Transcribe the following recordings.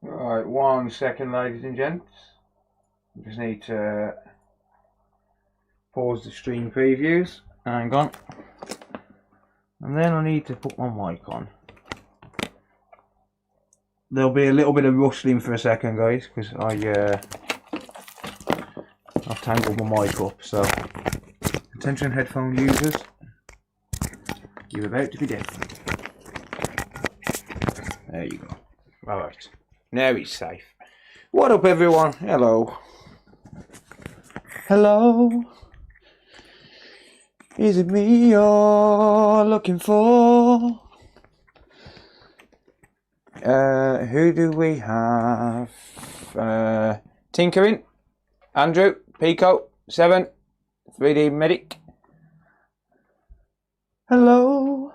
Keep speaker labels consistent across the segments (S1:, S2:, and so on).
S1: Right, 1 second, ladies and gents. I just need to pause the stream previews. Hang on. And then I need to put my mic on. There'll be a little bit of rustling for a second, guys, because I've tangled my mic up. So, attention, headphone users, you're about to be dead. There you go. All right, now it's safe. What up, everyone? Hello. Hello. Is it me you're looking for? Who do we have? Tinkering, Andrew, Pico, 7, 3D Medic. Hello.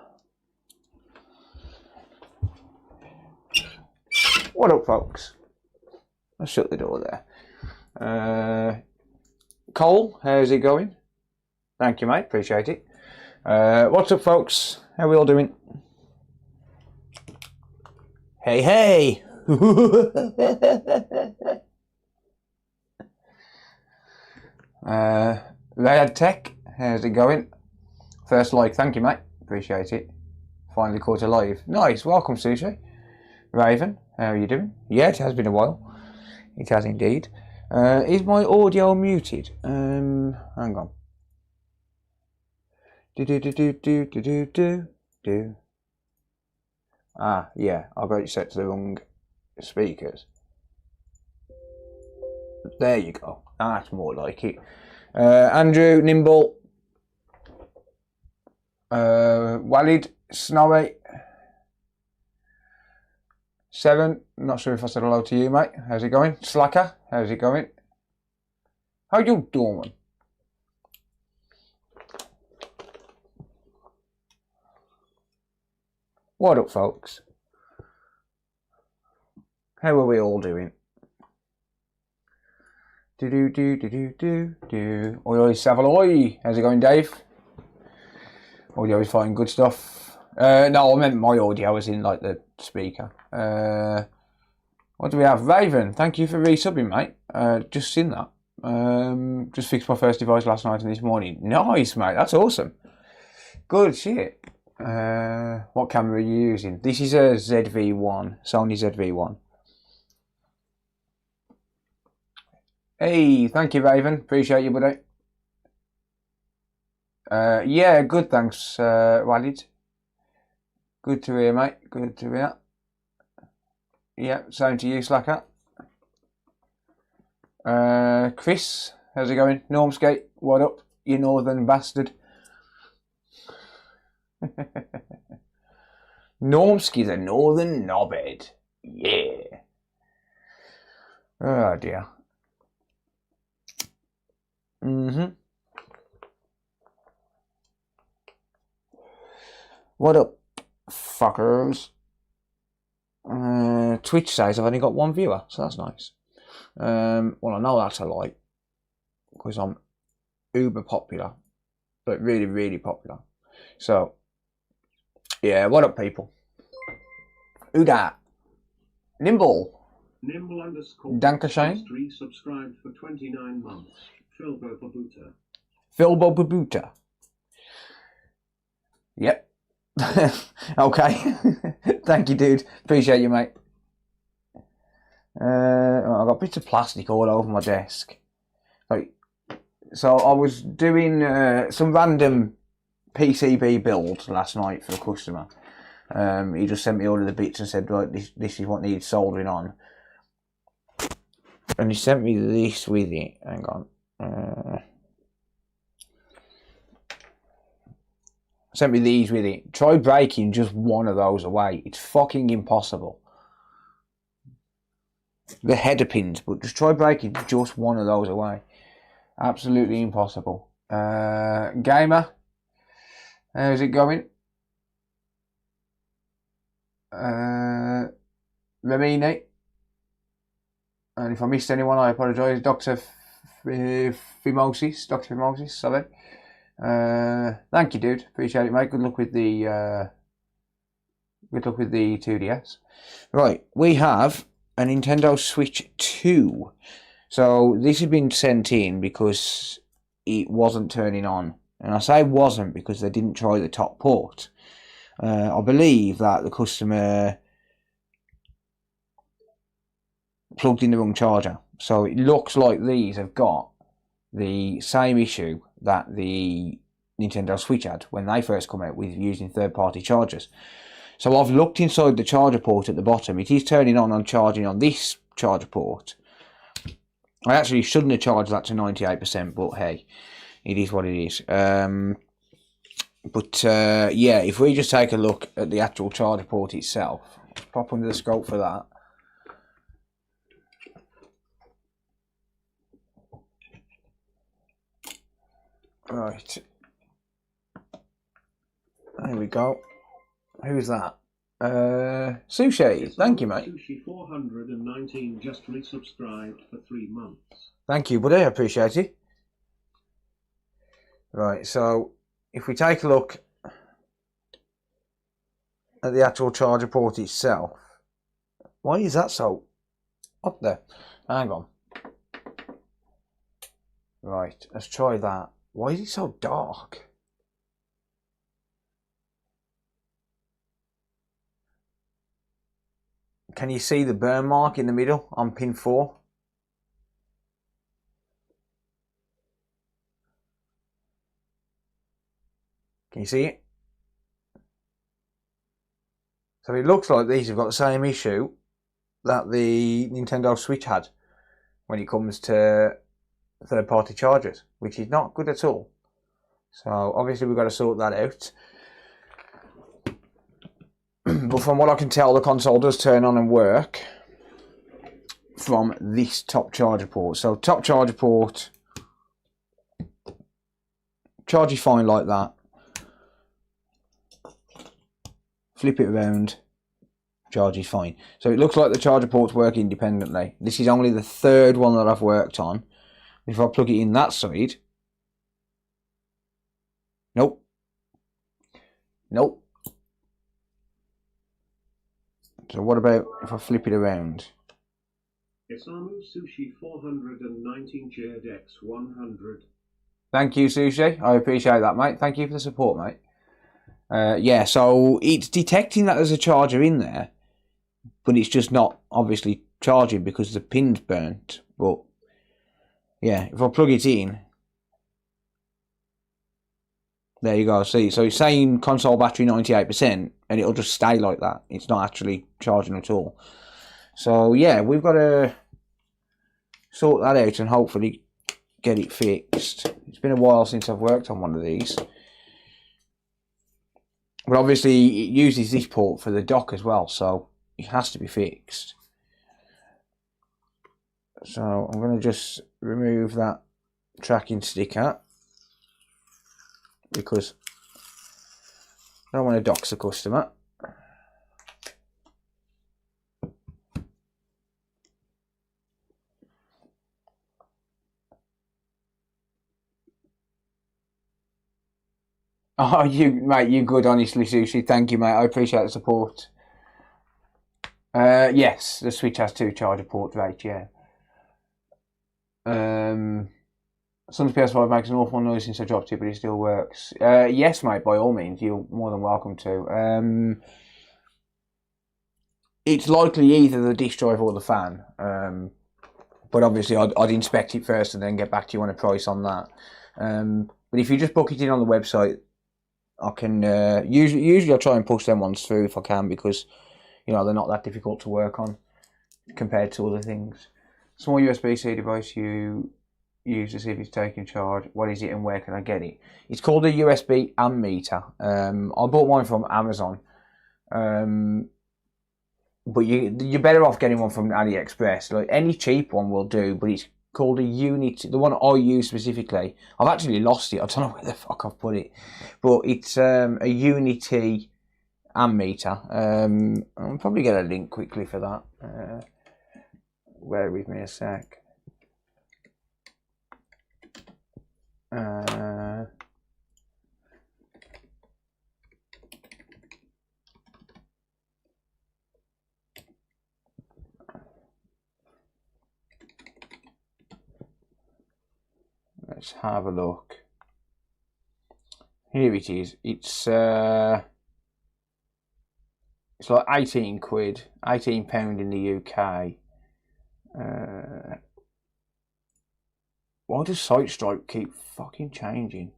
S1: What up, folks? I'll shut the door there. Cole, how's it going? Thank you, mate. Appreciate it. What's up, folks? How are we all doing? Hey, hey! Rad Tech, how's it going? First like, thank you, mate. Appreciate it. Finally caught a live. Nice, welcome, Sushi. Raven, how are you doing? Yeah, it has been a while. It has indeed. Is my audio muted? Hang on. Do. Ah, yeah, I got it set to the wrong speakers. There you go. That's more like it. Andrew, Nimble, Walid, Snowy, 7. Not sure if I said hello to you, mate. How's it going? Slacker, how's it going? How you doing? What up, folks? How are we all doing? Oi, Savaloy. How's it going, Dave? Audio is fine, good stuff. No, I meant my audio was in like the speaker. What do we have? Raven, thank you for resubbing, mate. Just seen that. Just fixed my first device last night and this morning. Nice, mate. That's awesome. Good shit. What camera are you using? This is a ZV-1, Sony ZV-1. Hey, thank you, Raven. Appreciate you, buddy. Yeah, good, thanks, Walid. Good to hear, mate. Good to hear. Yeah, same to you, Slacker. Chris, how's it going? Normskate, what up, you northern bastard? Normski's a northern knobhead. Yeah. Oh dear. What up, fuckers? Twitch says I've only got 1 viewer, so that's nice. Well, I know that's a lie, because I'm uber popular, but really, really popular. So, yeah, what up, people? Who dat? Nimble.
S2: Nimble underscore.
S1: Dankeschön.
S2: Subscribed for 29 months. Filbo Babuta.
S1: Filbo Babuta. Yep. Okay. Thank you, dude. Appreciate you, mate. I've got bits of plastic all over my desk. Like, so I was doing some random PCB build last night for a customer. He just sent me all of the bits and said, right, this is what needs soldering on. And he sent me this with it. Hang on. Sent me these with it. Try breaking just one of those away. It's fucking impossible. The header pins, but just try breaking just one of those away. Absolutely impossible. Gamer, how's it going? Ramini. And if I missed anyone, I apologise. Dr. Phimosis. Dr. Phimosis, sorry. Thank you, dude. Appreciate it, mate. Good luck with the Good luck with the 2DS. Right, we have a Nintendo Switch 2. So this has been sent in because it wasn't turning on. And I say wasn't because they didn't try the top port. I believe that the customer plugged in the wrong charger. So it looks like these have got the same issue that the Nintendo Switch had when they first come out with using third-party chargers. So I've looked inside the charger port at the bottom. It is turning on and charging on this charger port. I actually shouldn't have charged that to 98%, but hey, it is what it is. Yeah, if we just take a look at the actual charger port itself, let's pop under the scope for that. Right. There we go. Who's that? Sushi. Thank you, mate.
S2: Sushi 419 just resubscribed for 3 months.
S1: Thank you, buddy. I appreciate it. Right, so if we take a look at the actual charger port itself, why is that so up there? Hang on. Right, let's try that. Why is it so dark? Can you see the burn mark in the middle on pin 4? Can you see it? So it looks like these have got the same issue that the Nintendo Switch had when it comes to third-party chargers, which is not good at all. So obviously we've got to sort that out. But from what I can tell, the console does turn on and work from this top charger port. So top charger port, charge is fine like that. Flip it around, charge is fine. So it looks like the charger ports work independently. This is only the third one that I've worked on. If I plug it in that side, nope. Nope. So what about if I flip it around?
S2: Isamu Sushi 419 JDX 100.
S1: Thank you, Sushi. I appreciate that, mate. Thank you for the support, mate. Yeah, so it's detecting that there's a charger in there, but it's just not obviously charging because the pin's burnt. But yeah, if I plug it in, there you go. See, so it's saying console battery 98%, and it'll just stay like that. It's not actually charging at all. So yeah, we've got to sort that out and hopefully get it fixed. It's been a while since I've worked on one of these. But obviously it uses this port for the dock as well, so it has to be fixed. So I'm going to just remove that tracking sticker because I don't want to dox the customer. Oh, mate, you good, honestly, Sushi. Thank you, mate. I appreciate the support. Yes, the Switch has 2 charger ports, right, yeah. Son's PS5 makes an awful noise since I dropped it, but it still works. Yes, mate, by all means, you're more than welcome to. It's likely either the disk drive or the fan. But obviously, I'd inspect it first and then get back to you on a price on that. But if you just book it in on the website, I can usually I try and push them ones through if I can because you know they're not that difficult to work on compared to other things. Small USB-C device you use to see if it's taking charge. What is it and where can I get it? It's called a USB ammeter. I bought one from Amazon, but you're better off getting one from AliExpress. Like any cheap one will do, but it's called a unit. The one I use specifically, I've actually lost it. I don't know where the fuck I've put it, but it's a Unity ammeter. I'll probably get a link quickly for that. Bear with me a sec. Let's have a look. Here it is. It's like 18 quid, £18 in the UK. Why does SiteStripe keep fucking changing?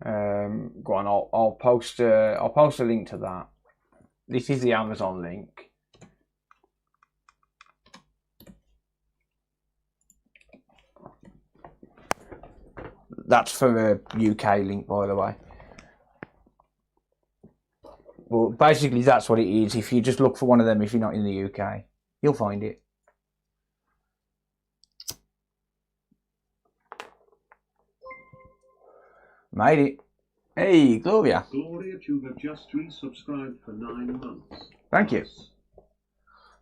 S1: Go on, I'll post a link to that. This is the Amazon link. That's for the UK link, by the way. Well, basically that's what it is. If you just look for one of them, if you're not in the UK, you'll find it. Made it. Hey, Gloria.
S2: Gloria, you have just resubscribed for 9 months.
S1: Thank you.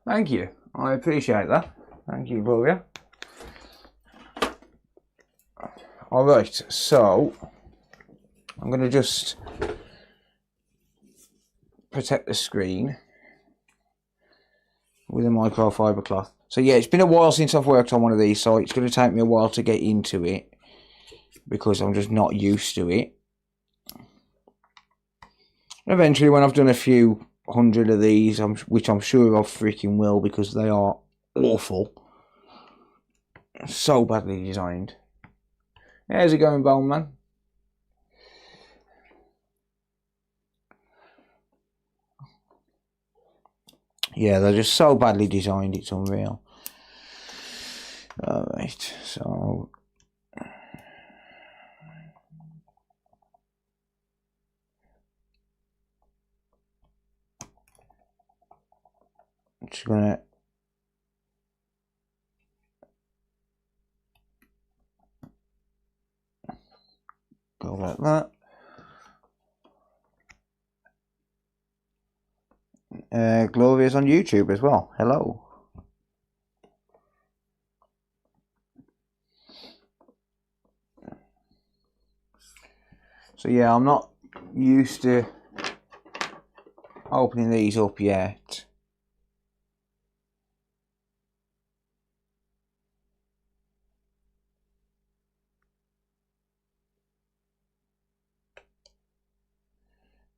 S1: Thank you. I appreciate that. Thank you, Gloria. Alright, so I'm going to just protect the screen with a microfiber cloth. So yeah, it's been a while since I've worked on one of these, so it's going to take me a while to get into it because I'm just not used to it. Eventually, when I've done a few hundred of these, which I'm sure I freaking will, because they are awful. So badly designed. How's it going, Bone Man? Yeah, they're just so badly designed, it's unreal. Alright, so... just gonna go like that. Gloria's on YouTube as well. Hello. So yeah, I'm not used to opening these up yet.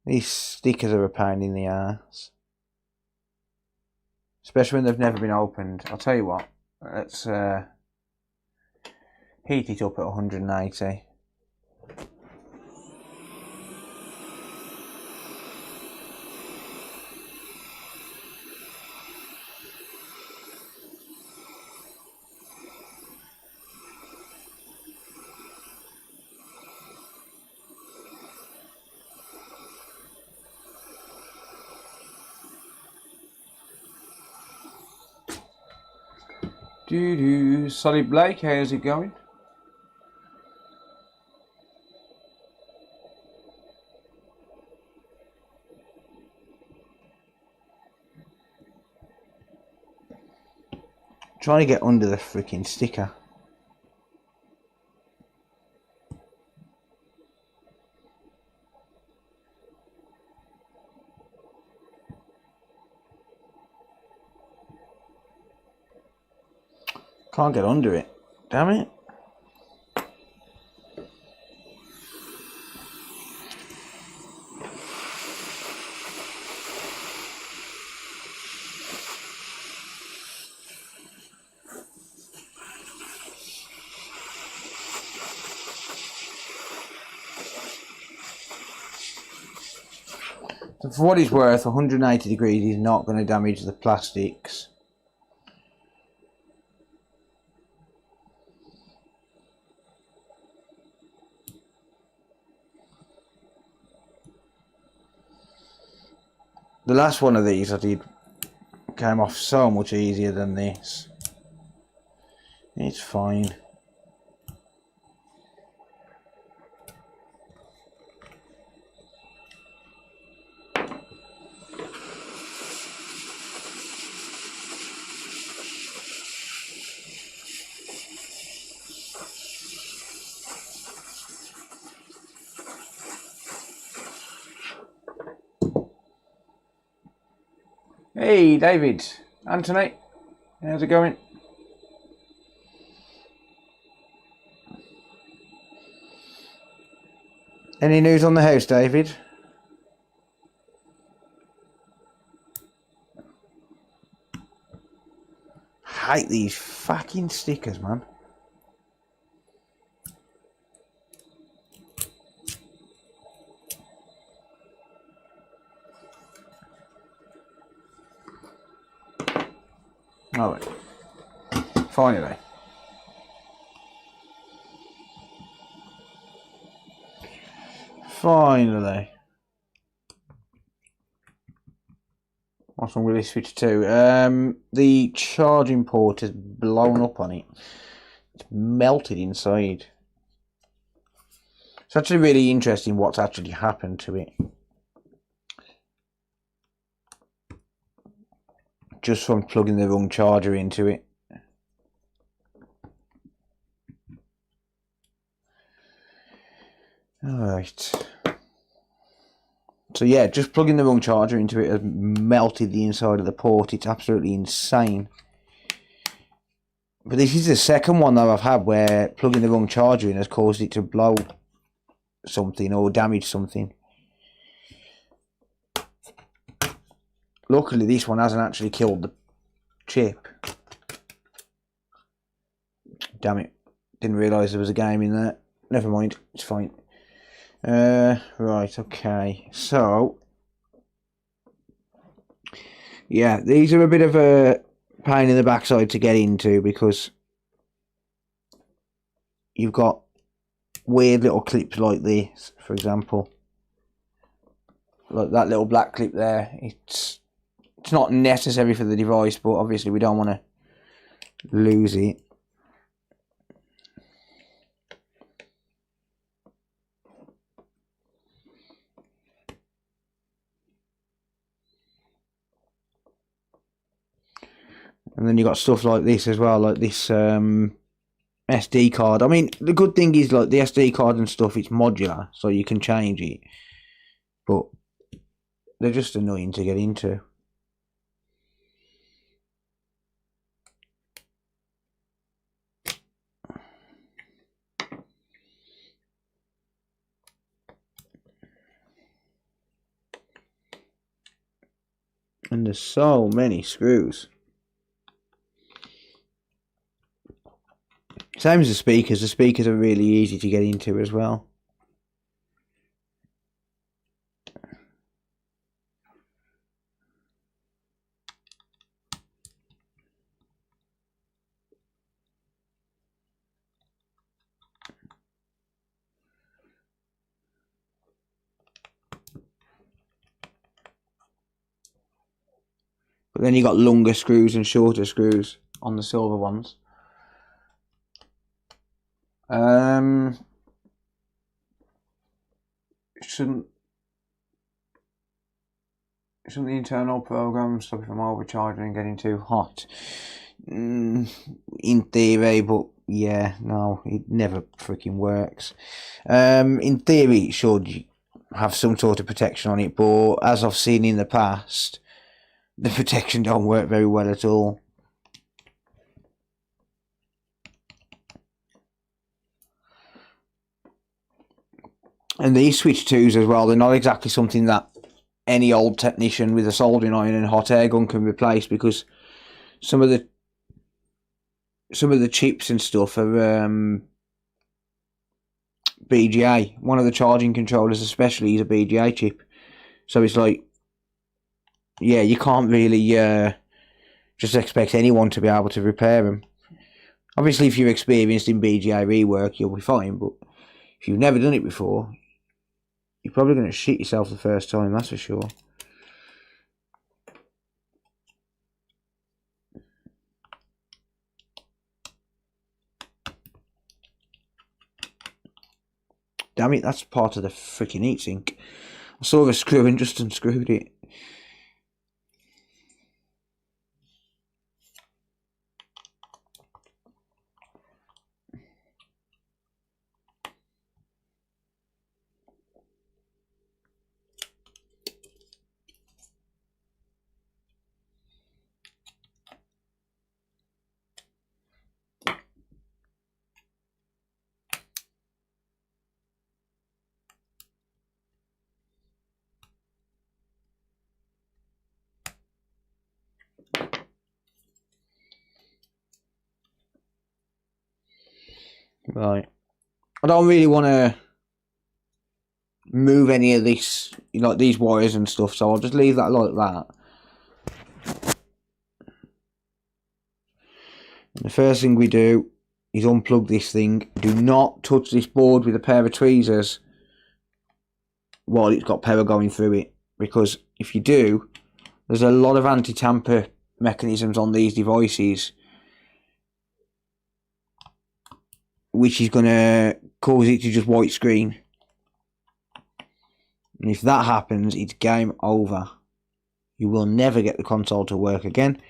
S1: These stickers are a pain in the ass. Especially when they've never been opened. I'll tell you what, let's heat it up at 180. Solid Blake, how's it going? Trying to get under the freaking sticker. Can't get under it. Damn it. So for what it's worth, 180 degrees is not going to damage the plastics. The last one of these I did came off so much easier than this. It's fine. Hey David, Anthony, how's it going? Any news on the house, David? Hate these fucking stickers, man. Oh, wait. Finally. Finally. What's wrong with this switch too? The charging port has blown up on it. It's melted inside. It's actually really interesting what's actually happened to it. Just from plugging the wrong charger into it. Alright. So yeah, just plugging the wrong charger into it has melted the inside of the port. It's absolutely insane. But this is the second one that I've had where plugging the wrong charger in has caused it to blow something or damage something. Luckily this one hasn't actually killed the chip. Damn it. Didn't realise there was a game in there. Never mind, it's fine. Right, okay. So yeah, these are a bit of a pain in the backside to get into because you've got weird little clips like this, for example. Like that little black clip there. It's not necessary for the device, but obviously we don't want to lose it. And then you got stuff like this as well, like this SD card. I mean, the good thing is like the SD card and stuff, it's modular, so you can change it. But they're just annoying to get into. And there's so many screws. Same as the speakers. The speakers are really easy to get into as well. But then you got longer screws and shorter screws on the silver ones. Shouldn't the internal program stop it from overcharging and getting too hot? In theory, but yeah, no, it never freaking works. In theory, it should have some sort of protection on it, but as I've seen in the past, the protection don't work very well at all. And these switch 2s as well, they're not exactly something that any old technician with a soldering iron and hot air gun can replace, because some of the chips and stuff are BGA. One of the charging controllers especially is a BGA chip. So it's like, yeah, you can't really just expect anyone to be able to repair them. Obviously, if you're experienced in BGA rework, you'll be fine, but if you've never done it before, you're probably going to shit yourself the first time, that's for sure. Damn it, that's part of the freaking heatsink. I saw the screw and just unscrewed it. Right. I don't really want to move any of this, like these wires and stuff, so I'll just leave that like that. And the first thing we do is unplug this thing. Do not touch this board with a pair of tweezers while it's got power going through it, because if you do, there's a lot of anti-tamper mechanisms on these devices which is going to cause it to just white screen. And if that happens, it's game over. You will never get the console to work again.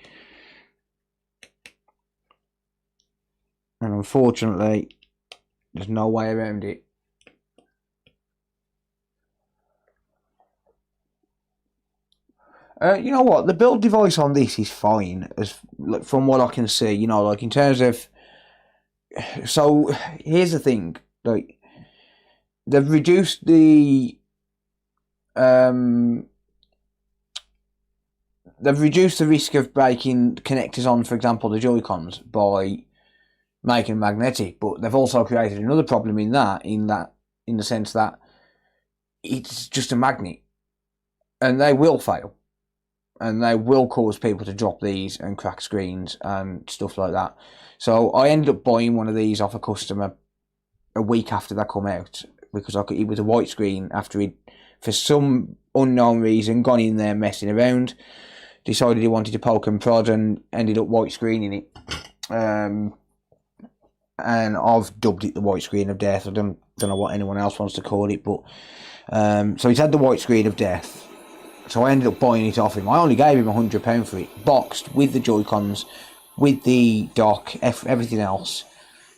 S1: And unfortunately, there's no way around it. You know what? The build device on this is fine, as from what I can see. You know, like in terms of. So here's the thing: like they've reduced the. They've reduced the risk of breaking connectors on, for example, the Joy-Cons by making them magnetic, but they've also created another problem in the sense that it's just a magnet, and they will fail. And they will cause people to drop these and crack screens and stuff like that. So I ended up buying one of these off a customer a week after they come out, because it was a white screen after he'd, for some unknown reason, gone in there messing around, decided he wanted to poke and prod, and ended up white screening it. And I've dubbed it the white screen of death. I don't know what anyone else wants to call it, but so he's had the white screen of death. So I ended up buying it off him. I only gave him £100 for it, boxed with the Joy-Cons, with the dock, everything else,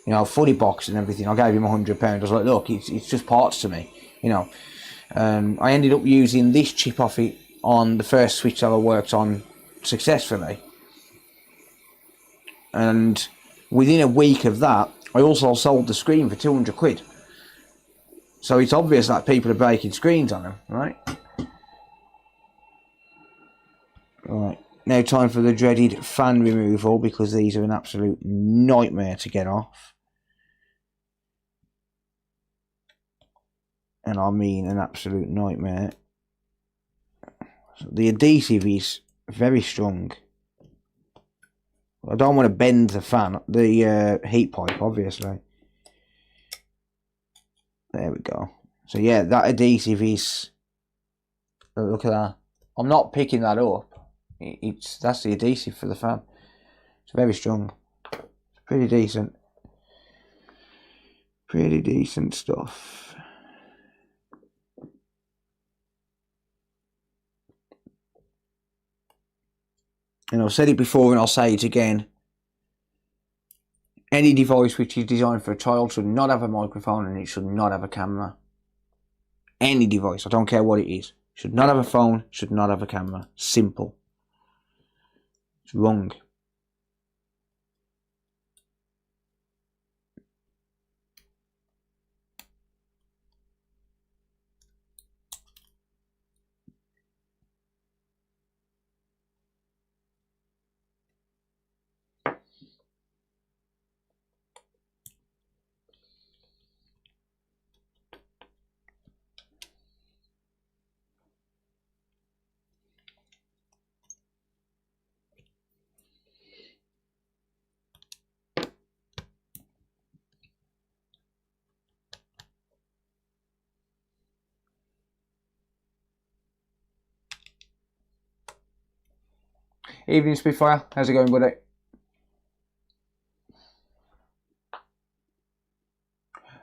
S1: you know, fully boxed and everything. I gave him £100. I was like, look, it's just parts to me, you know. I ended up using this chip off it on the first switch that I worked on successfully, and within a week of that, I also sold the screen for £200. So it's obvious that people are breaking screens on them, right? Right, now time for the dreaded fan removal, because these are an absolute nightmare to get off. And I mean an absolute nightmare. So the adhesive is very strong. I don't want to bend the fan, the heat pipe, obviously. There we go. So yeah, that adhesive is... Look at that. I'm not picking that up. That's the adhesive for the fan. It's very strong. It's pretty decent. Pretty decent stuff. And I've said it before and I'll say it again. Any device which is designed for a child should not have a microphone, and it should not have a camera. Any device, I don't care what it is. Should not have a phone, should not have a camera. Simple. It's wrong. Evening Spitfire, how's it going, buddy?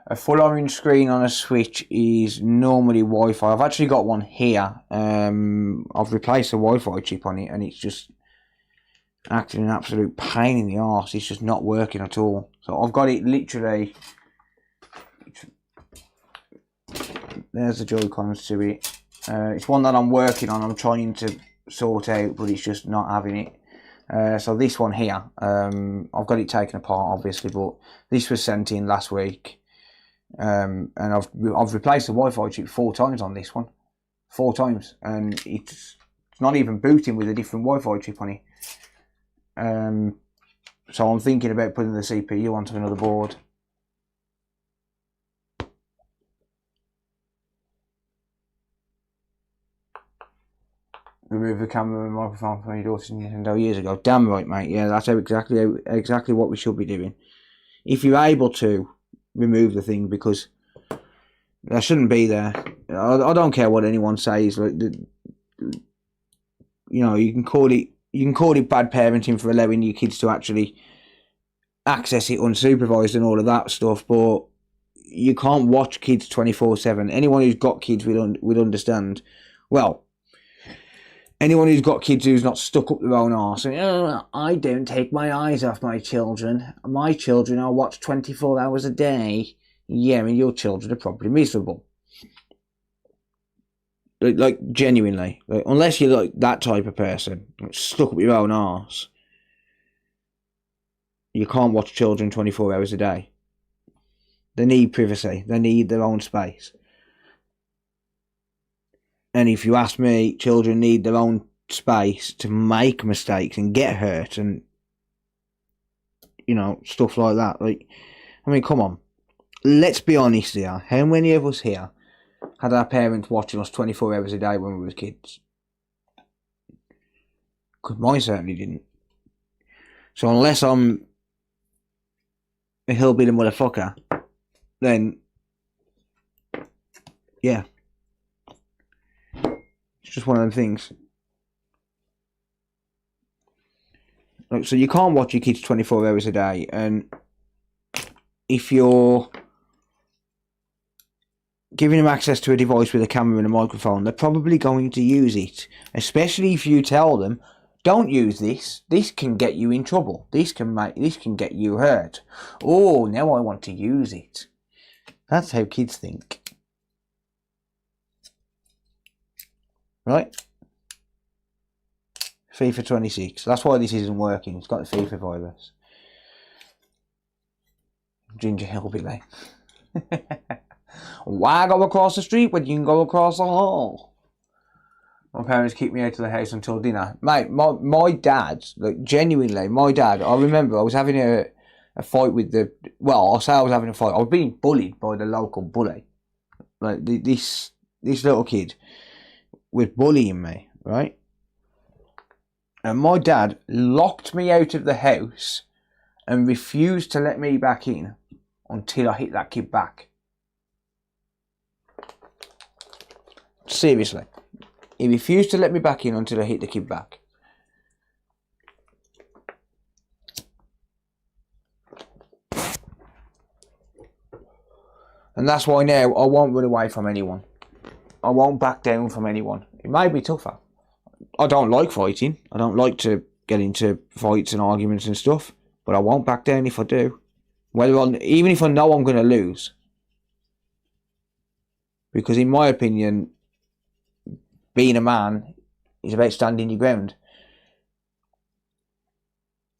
S1: A full orange screen on a Switch is normally Wi-Fi. I've actually got one here. I've replaced the Wi-Fi chip on it, and it's just acting an absolute pain in the arse. It's just not working at all. So I've got it literally... There's the Joy-Cons to it. It's one that I'm working on. I'm trying to sort out, but it's just not having it. So this one here, I've got it taken apart, obviously, but this was sent in last week. And I've replaced the Wi-Fi chip 4 times on this one. 4 times. And it's not even booting with a different Wi-Fi chip on it. So I'm thinking about putting the CPU onto another board. remove the camera and microphone from your daughter's Nintendo years ago. Damn right, mate. Yeah, that's exactly what we should be doing. If you're able to remove the thing, because that shouldn't be there. I don't care what anyone says. Like, you know, you can call it bad parenting for allowing your kids to actually access it unsupervised and all of that stuff, but you can't watch kids 24/7. Anyone who's got kids would understand. Well, anyone who's got kids who's not stuck up their own arse, and, oh, I don't take my eyes off my children. My children are watched 24 hours a day. Yeah, and your children are probably miserable. Like genuinely. Like, unless you're like that type of person, stuck up your own arse, you can't watch children 24 hours a day. They need privacy. They need their own space. And if you ask me, children need their own space to make mistakes and get hurt and, you know, stuff like that. Like, I mean, come on. Let's be honest here. How many of us here had our parents watching us 24 hours a day when we were kids? Because mine certainly didn't. So unless I'm a hillbilly motherfucker, then, yeah. It's just one of them things. Like, so you can't watch your kids 24 hours a day, and if you're giving them access to a device with a camera and a microphone, they're probably going to use it. Especially if you tell them, don't use this. This can get you in trouble. This can get you hurt. Oh, now I want to use it. That's how kids think. Right? FIFA 26. That's why this isn't working. It's got the FIFA virus. Ginger hillbilly. Why go across the street when you can go across the hall? My parents keep me out of the house until dinner. Mate, my dad, like, genuinely, my dad, I remember I was having a fight with the... Well, I'll say I was having a fight. I was being bullied by the local bully. Like, this little kid was bullying me, right? And my dad locked me out of the house and refused to let me back in until I hit that kid back. Seriously. He refused to let me back in until I hit the kid back. And that's why now I won't run away from anyone. I won't back down from anyone. It may be tougher. I don't like fighting. I don't like to get into fights and arguments and stuff. But I won't back down if I do. Even if I know I'm going to lose. Because in my opinion, being a man is about standing your ground.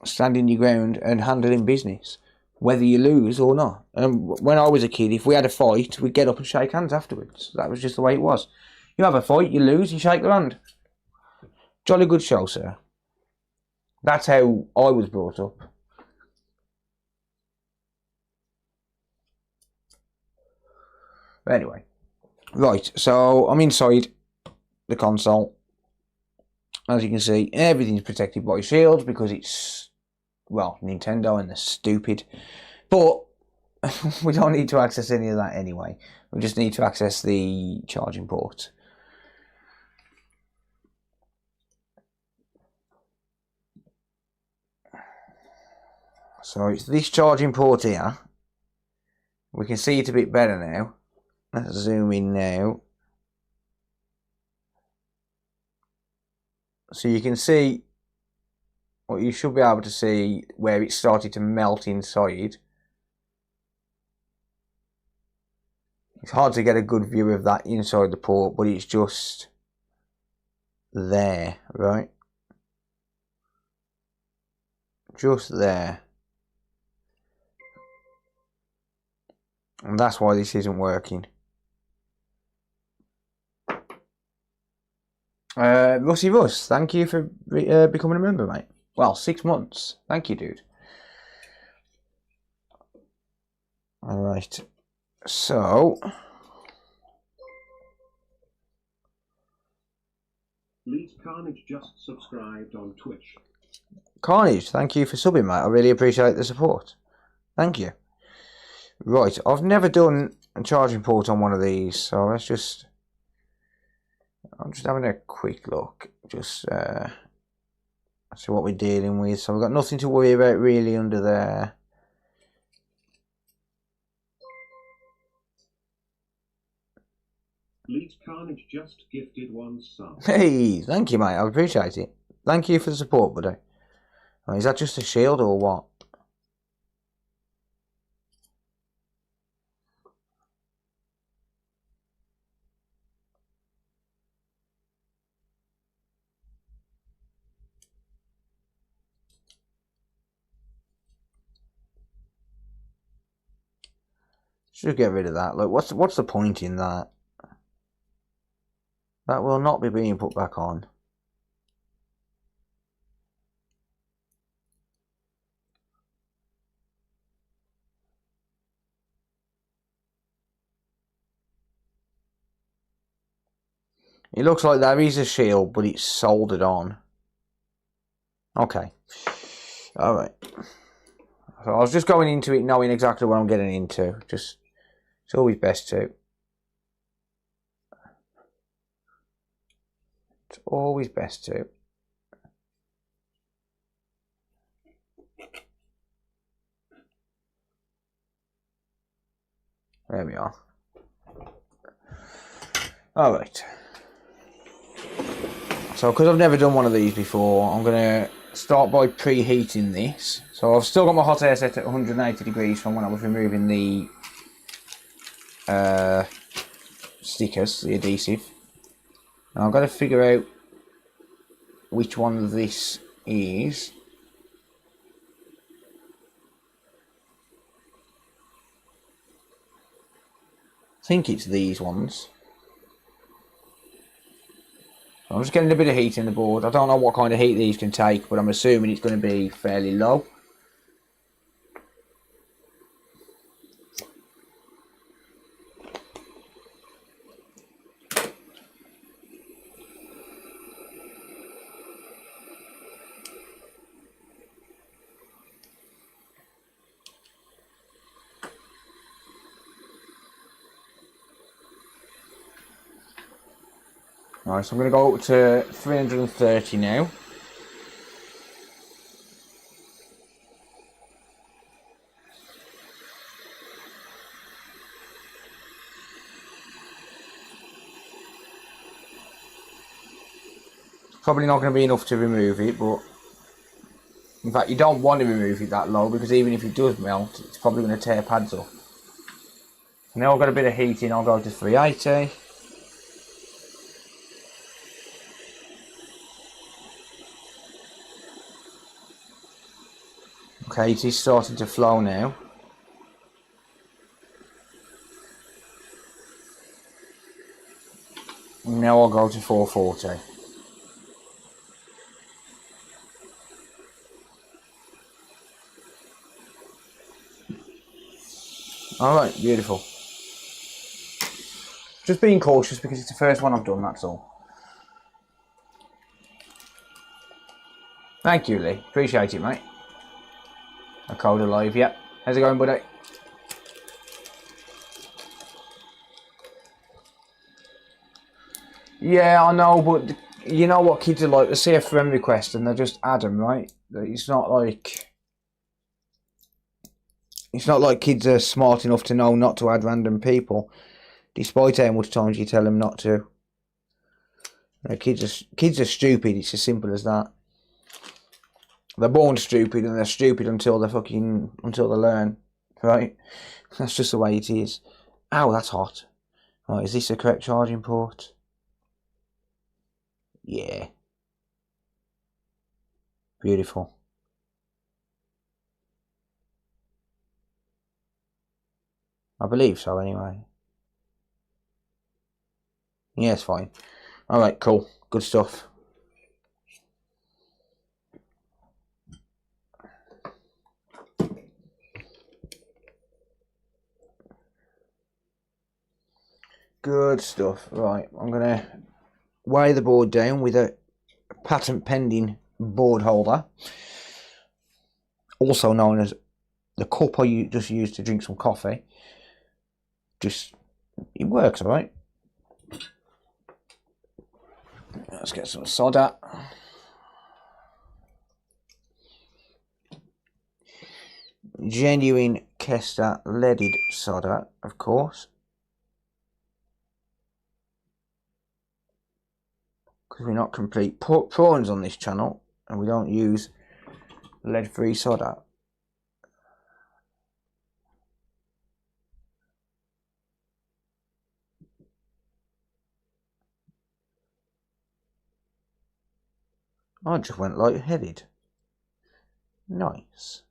S1: Standing your ground and handling business. Whether you lose or not. And when I was a kid, if we had a fight, we'd get up and shake hands afterwards. That was just the way it was. You have a fight, you lose, you shake their hand. Jolly good show, sir. That's how I was brought up. But anyway. Right, so I'm inside the console. As you can see, everything's protected by shields because it's, well, Nintendo and they're stupid. But we don't need to access any of that anyway. We just need to access the charging port. So it's this charging port here. We can see it a bit better now. Let's zoom in now. So you can see, well, you should be able to see where it started to melt inside. It's hard to get a good view of that inside the port, but it's just there, right? Just there. And that's why this isn't working. Rusty Russ, thank you for becoming a member, mate. Well, 6 months. Thank you, dude. Alright. So...
S2: Leeds Carnage just subscribed on Twitch.
S1: Carnage, thank you for subbing, mate. I really appreciate the support. Thank you. Right, I've never done a charging port on one of these, so I'm just having a quick look, just see what we're dealing with. So we've got nothing to worry about really under there.
S2: Leeds Carnage just gifted 1 sub.
S1: Hey, thank you, mate. I appreciate it. Thank you for the support, buddy. Oh, is that just a shield or what? Should get rid of that. Look, what's the point in that? That will not be being put back on. It looks like there is a shield, but it's soldered on. Okay. Alright. So I was just going into it knowing exactly what I'm getting into. Just, it's always best to. It's always best to. There we are. Alright. So, because I've never done one of these before, I'm going to start by preheating this. So, I've still got my hot air set at 180 degrees from when I was removing the stickers, the adhesive. Now, I've got to figure out which one this is. I think it's these ones. I'm just getting a bit of heat in the board. I don't know what kind of heat these can take, but I'm assuming it's going to be fairly low. Alright, so I'm going to go up to 330 now. Probably not going to be enough to remove it, but in fact you don't want to remove it that low, because even if it does melt, it's probably going to tear pads up. Now I've got a bit of heat in, I'll go to 380. Okay, it is starting to flow now. Now I'll go to 440. Alright, beautiful. Just being cautious because it's the first one I've done, that's all. Thank you, Lee. Appreciate it, mate. A code alive, yep. How's it going, buddy? Yeah, I know, but you know what kids are like. They see a friend request and they just add them, right? It's not like kids are smart enough to know not to add random people, despite how much times you tell them not to. Kids are stupid. It's as simple as that. They're born stupid, and they're stupid until they learn, right? That's just the way it is. Ow, that's hot. Right, is this the correct charging port? Yeah. Beautiful. I believe so, anyway. Yeah, it's fine. Alright, cool. Good stuff. Good stuff. Right, I'm going to weigh the board down with a patent pending board holder, also known as the cup I just used to drink some coffee. Just, it works alright. Let's get some solder. Genuine Kester leaded solder, of course, because we're not complete prawns on this channel and we don't use lead-free solder. I just went light-headed. Nice.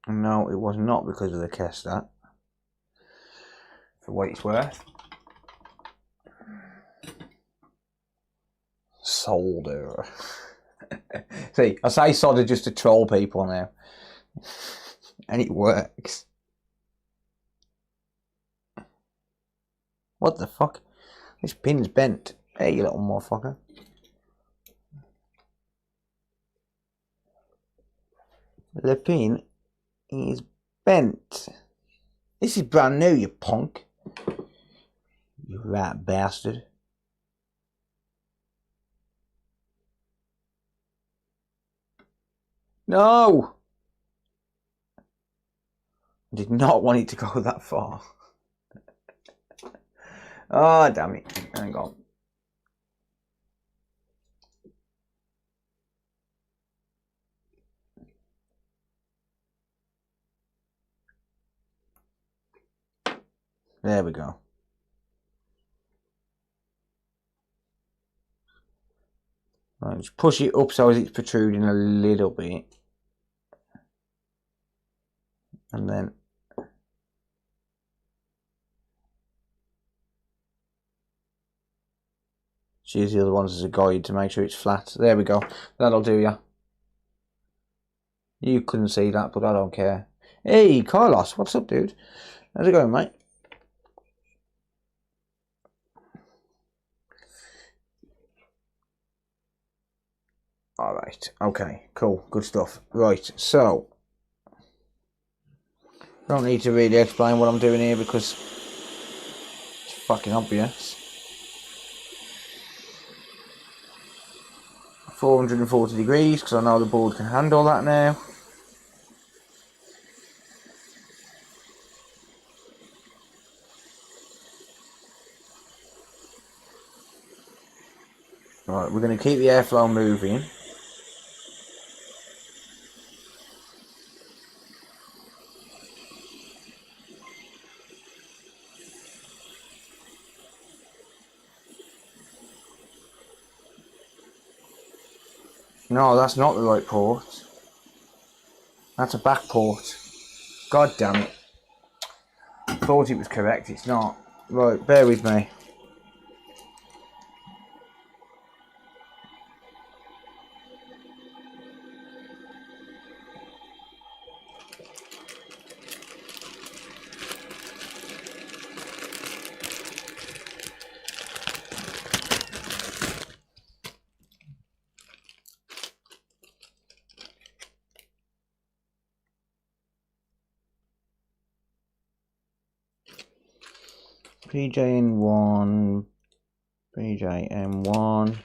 S1: No, it was not because of the Kester, for what it's worth. Solder. See, I say solder just to troll people now. And it works. What the fuck? This pin's bent. Hey, you little motherfucker. The pin is bent. This is brand new, you punk. You rat bastard. No! I did not want it to go that far. Oh, damn it. Hang on. There we go. Right, just push it up so it's protruding a little bit. And then just use the other ones as a guide to make sure it's flat. There we go. That'll do ya. You couldn't see that, but I don't care. Hey, Carlos, what's up, dude? How's it going, mate? Alright, okay, cool, good stuff. Right, so don't need to really explain what I'm doing here because it's fucking obvious. 440 degrees because I know the board can handle that now. Right, we're going to keep the airflow moving. No, that's not the right port. That's a back port. God damn it. I thought it was correct, it's not. Right, bear with me. PJN1, PJN1,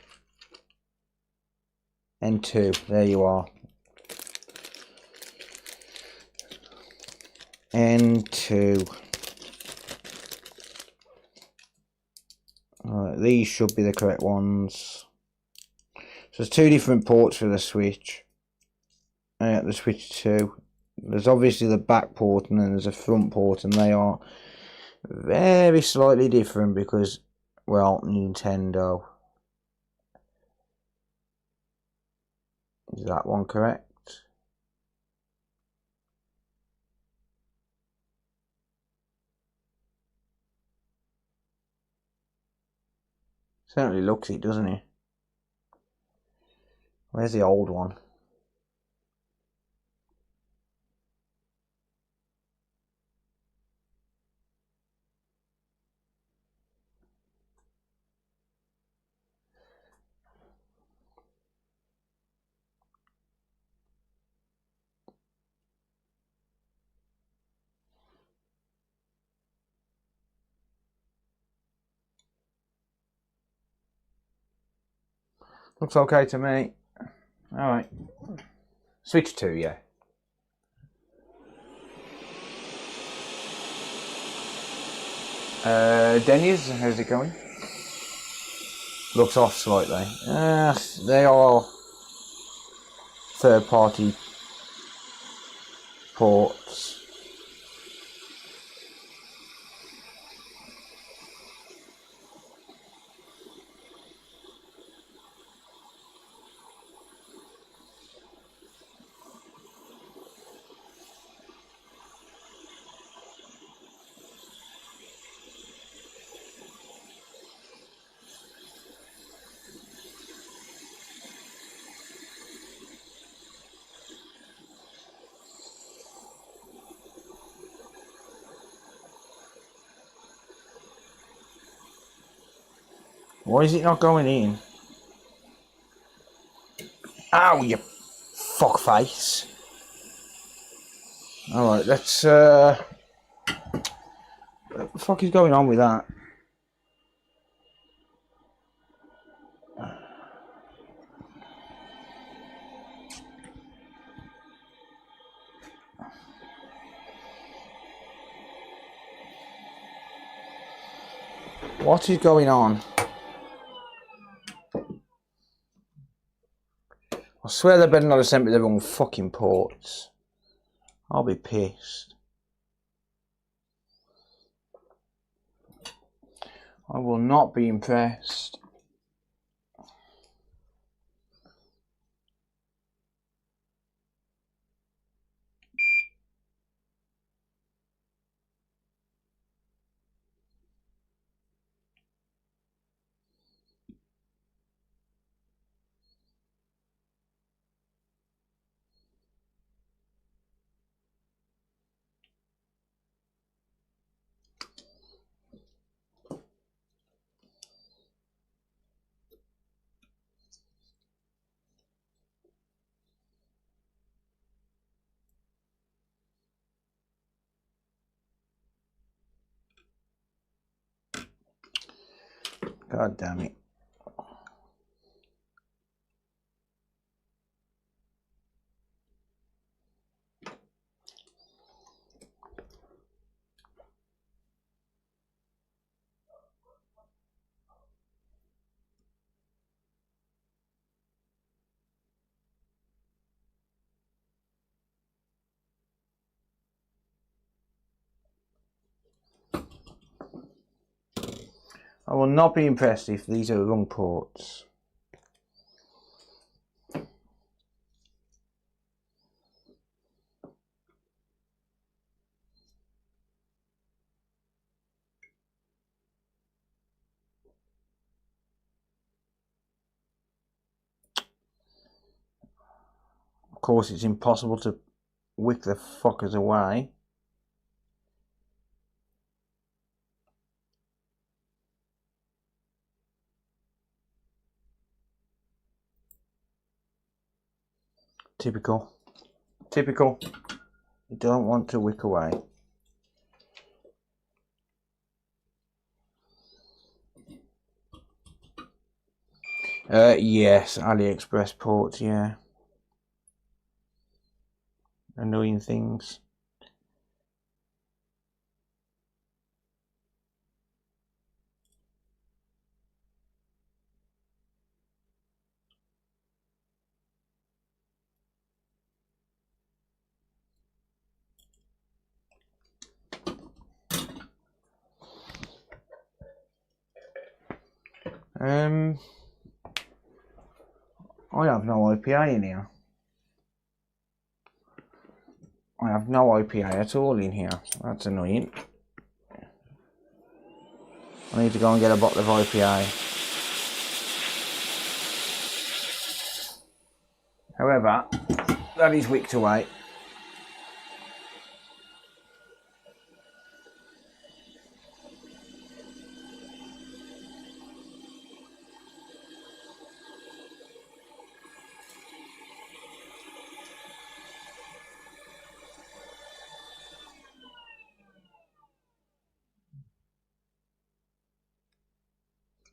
S1: N2, there you are. N2. Alright, these should be the correct ones. So there's two different ports for the switch. The switch 2. There's obviously the back port and then there's a front port, and they are very slightly different because, well, Nintendo. Is that one correct? Certainly looks it, doesn't it? Where's the old one? Looks okay to me. Alright. Switch 2, yeah. Denny's, how's it going? Looks off slightly. They are third-party ports. Why is it not going in? Ow, you fuckface. Alright, let's what the fuck is going on with that? What is going on? I swear they better not have sent me the wrong fucking ports. I'll be pissed. I will not be impressed. God damn it. I will not be impressed if these are the wrong ports. Of course, it's impossible to wick the fuckers away. Typical. Typical. You don't want to wick away. Yes, AliExpress ports, yeah. Annoying things. I have no IPA in here. I have no IPA at all in here. That's annoying. I need to go and get a bottle of IPA. However, that is wicked away.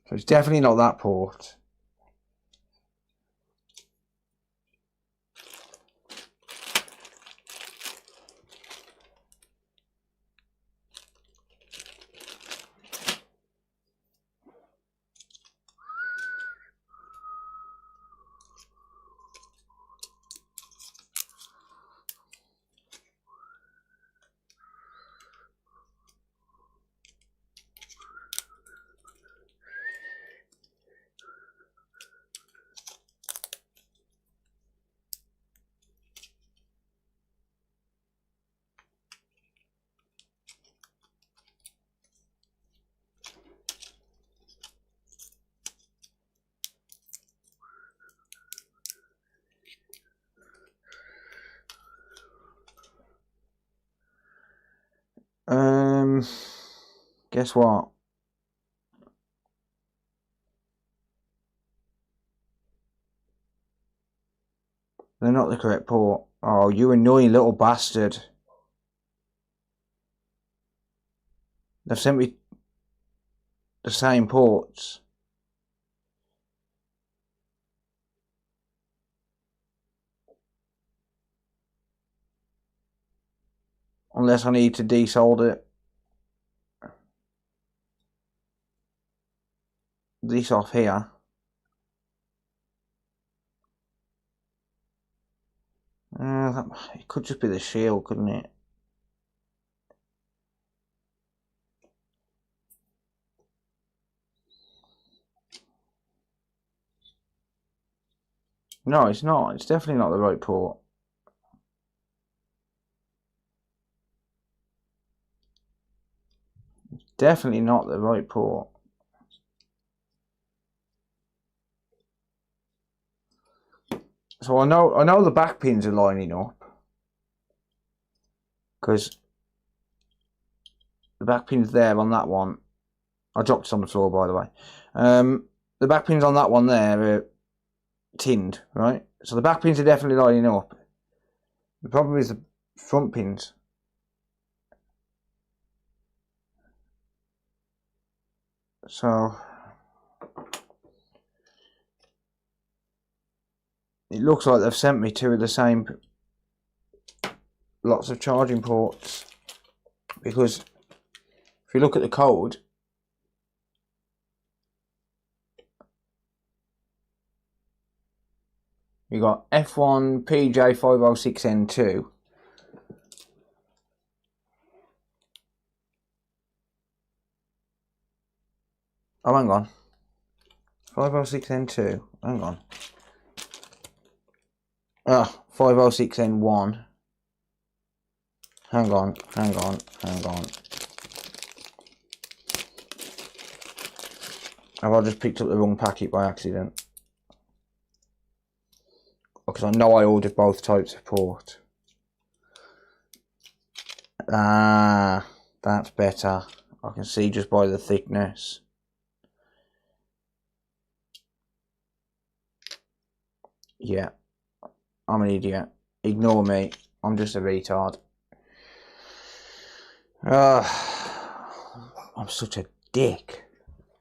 S1: So it's definitely not that port. Guess what? They're not the correct port. Oh, you annoying little bastard. They've sent me the same ports. Unless I need to desolder this off here. It could just be the shield, couldn't it? No, it's not. It's definitely not the right port. It's definitely not the right port. So I know the back pins are lining up. Because the back pin's there on that one. I dropped it on the floor, by the way. The back pins on that one there are tinned, right? So the back pins are definitely lining up. The problem is the front pins. So it looks like they've sent me two of the same lots of charging ports, because if you look at the code, you got F1 PJ506N2. Oh, hang on. 506N2. Hang on. 506N1. Hang on. Have I just picked up the wrong packet by accident? Because I know I ordered both types of port. Ah, that's better. I can see just by the thickness. Yeah, I'm an idiot. Ignore me. I'm just a retard. I'm such a dick.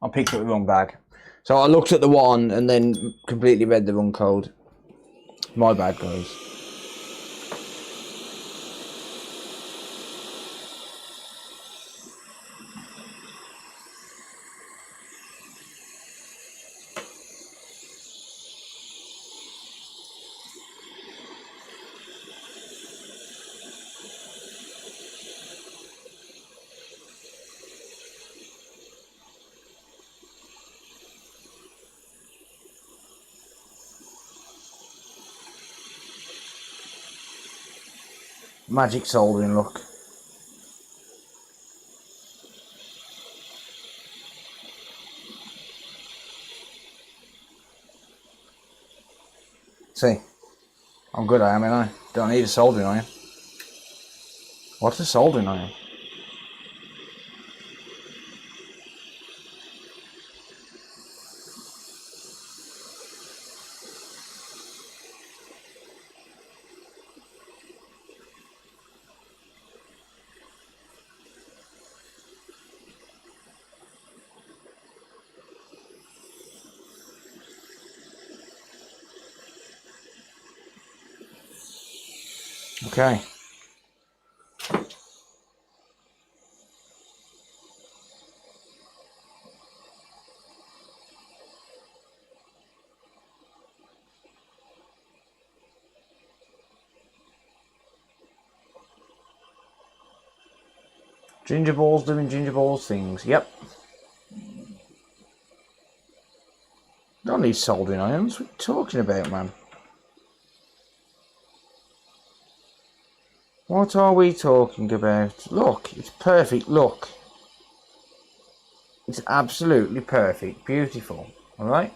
S1: I picked up the wrong bag. So I looked at the one and then completely read the wrong code. My bad, guys. Magic soldering, look. See, I'm good, I am, ain't I? Don't need a soldering iron. What's a soldering iron? Okay. Ginger balls doing ginger balls things. Yep. Don't need soldering irons. What are you talking about, man? What are we talking about? Look, it's perfect. Look. It's absolutely perfect. Beautiful. Alright?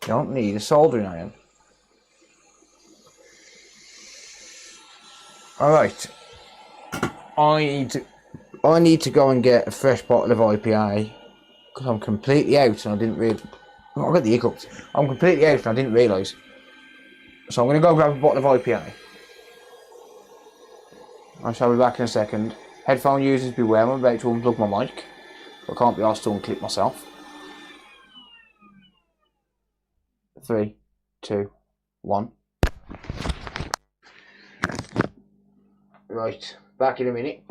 S1: Don't need a soldering iron. Alright. I need to I need to go and get a fresh bottle of IPA because I'm completely out and I didn't really. I got the hiccups. I'm completely out and I didn't realise. So I'm going to go grab a bottle of IPA. I shall be back in a second. Headphone users beware, I'm about to unplug my mic. I can't be asked to unclip myself. 3, 2, 1. Right, back in a minute.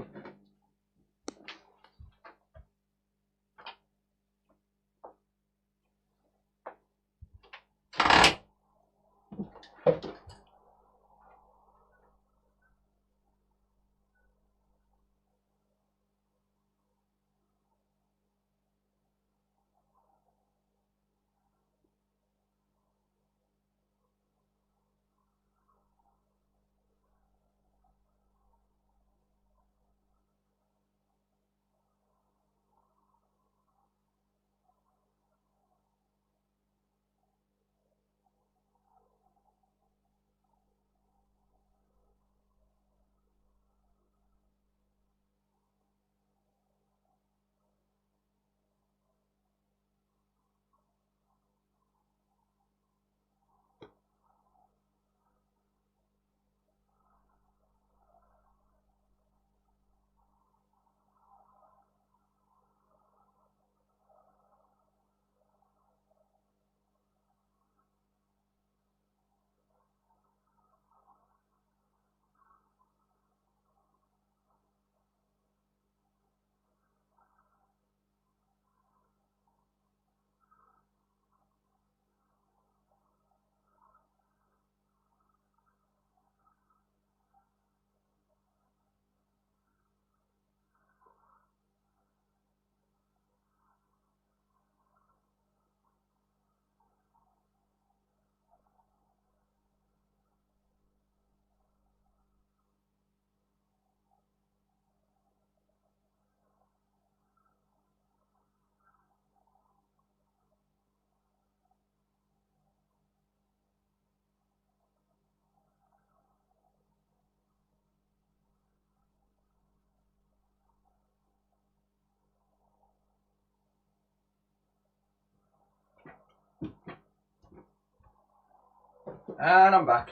S1: And I'm back.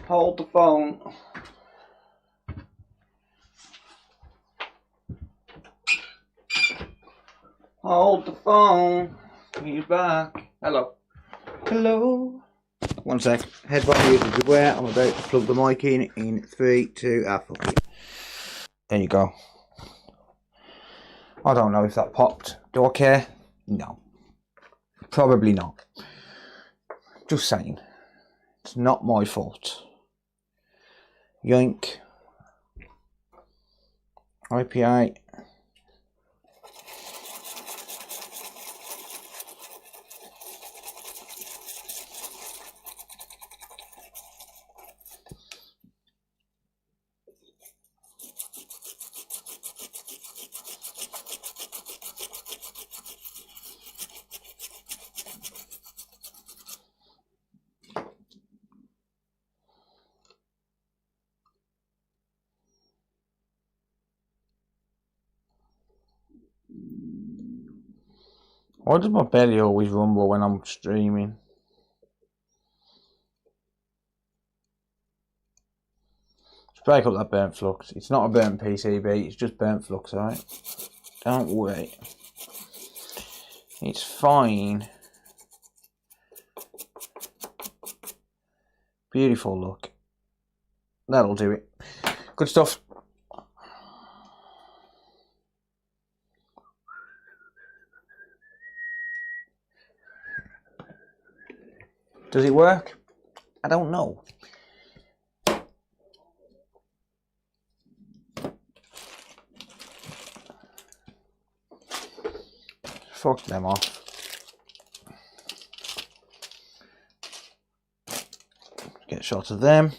S1: Hold the phone. Hold the phone. He's back. Hello. Hello. 1 sec. Headphone users beware. I'm about to plug the mic in 3, 2, fuck it. There you go. I don't know if that popped. Do I care? No. Probably not. Just saying. It's not my fault. Yoink. IPA. Why does my belly always rumble when I'm streaming? Let's break up that burnt flux. It's not a burnt PCB, it's just burnt flux, alright? Don't worry. It's fine. Beautiful look. That'll do it. Good stuff. Does it work? I don't know. Fuck them off. Get a shot of them.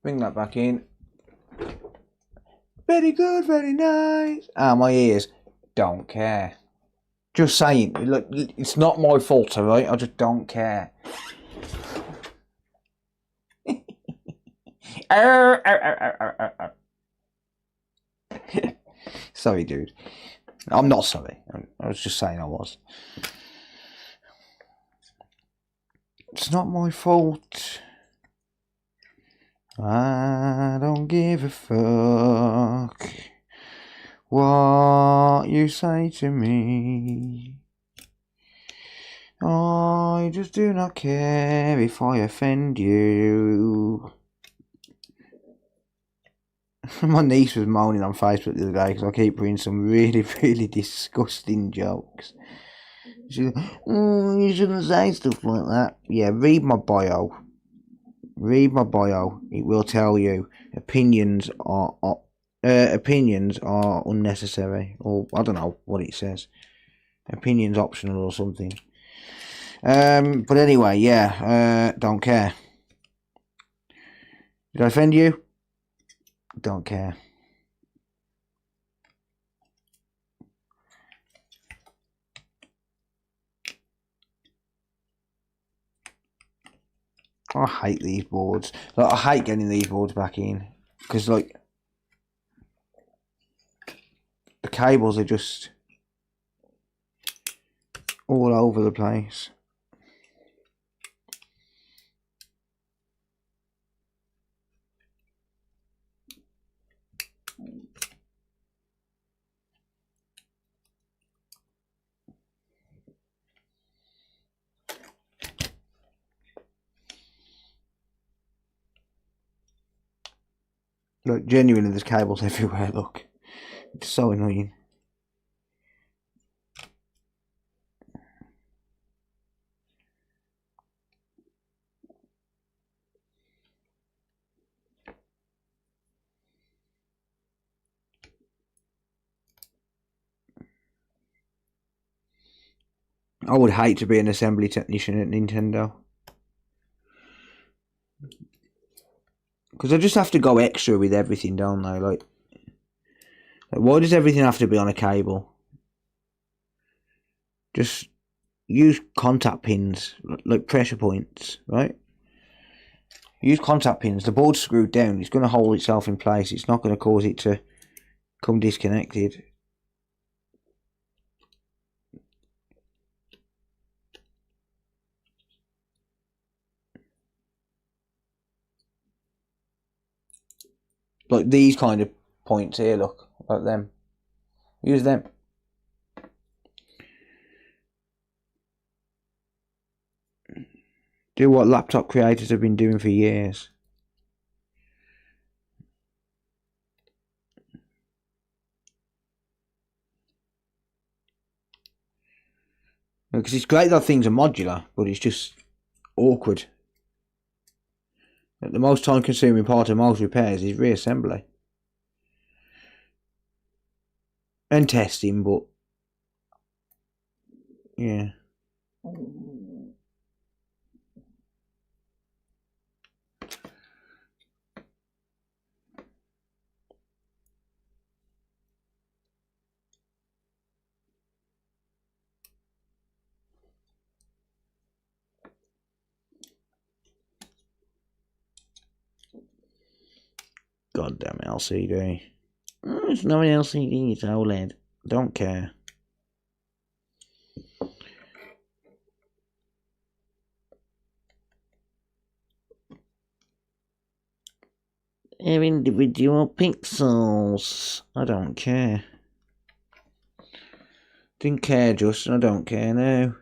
S1: Bring that back in. Very good, very nice. Ah, my ears. Don't care. Just saying. Look, it's not my fault, alright? I just don't care. Sorry, dude. I'm not sorry. I was just saying I was. It's not my fault. I don't give a fuck what you say to me. I just do not care if I offend you. My niece was moaning on Facebook the other day because I keep putting some really, really disgusting jokes. She's like, oh, you shouldn't say stuff like that. Yeah, read my bio. Read my bio. It will tell you opinions are unnecessary, or I don't know what it says. Opinions optional or something. But anyway, yeah. Don't care. Did I offend you? Don't care. I hate these boards. Like, I hate getting these boards back in because, like, the cables are just all over the place. Look, genuinely, there's cables everywhere. Look, it's so annoying. I would hate to be an assembly technician at Nintendo. Because I just have to go extra with everything, don't I? Like, why does everything have to be on a cable? Just use contact pins, like pressure points, right? Use contact pins. The board's screwed down. It's going to hold itself in place. It's not going to cause it to come disconnected. Like these kind of points here, look, like them. Use them. Do what laptop creators have been doing for years. Because it's great that things are modular, but it's just awkward. The most time consuming part of most repairs is reassembly. And testing, but yeah. Goddamn LCD. It's not an LCD, it's OLED. Don't care. They're individual pixels. I don't care. Didn't care, Justin. I don't care now.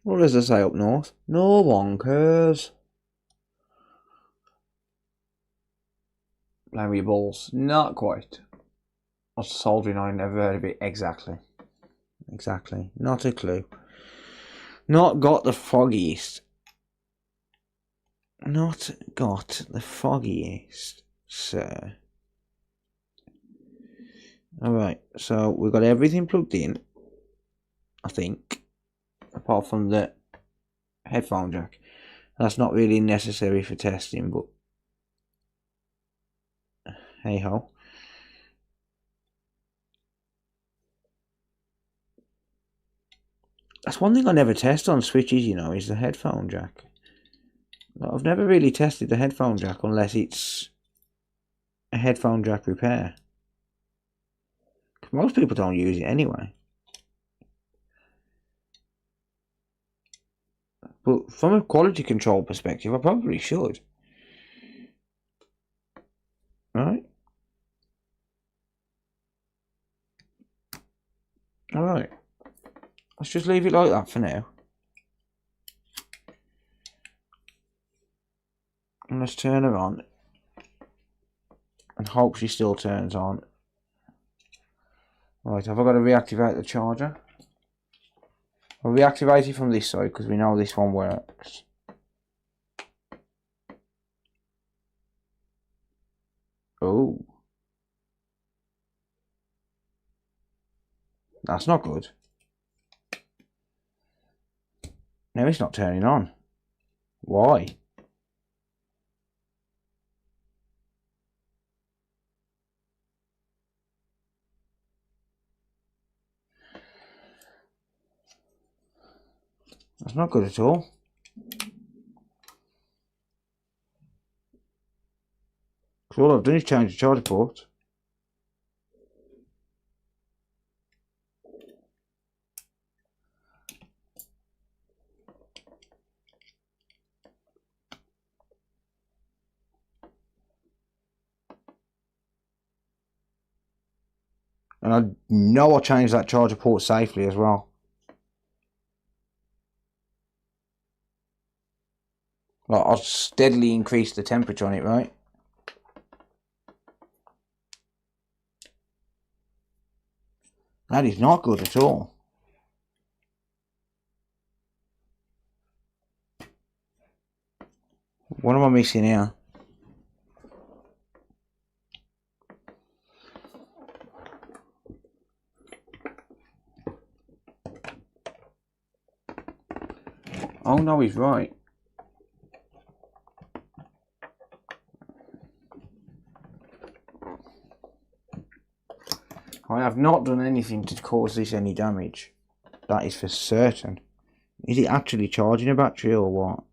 S1: What does it say up north? No one cares. Blame your balls. Not quite. What's soldering? I never heard of it exactly. Exactly. Not a clue. Not got the foggiest. Not got the foggiest, sir. Alright, so we've got everything plugged in, I think, apart from the headphone jack. That's not really necessary for testing, but hey ho. That's one thing I never test on switches, you know, is the headphone jack. I've never really tested the headphone jack unless it's a headphone jack repair. Most people don't use it anyway. But from a quality control perspective, I probably should. Alright. Alright. Let's just leave it like that for now. And let's turn her on. And hope she still turns on. Right, have I got to reactivate the charger? I'll reactivate it from this side because we know this one works. Oh. That's not good. Now it's not turning on. Why? That's not good at all. So all I've done is change the charger port. And I know I changed that charger port safely as well. Like, I'll steadily increase the temperature on it, right? That is not good at all. What am I missing here? Oh no, he's right. I have not done anything to cause this any damage. That is for certain. Is it actually charging a battery or what?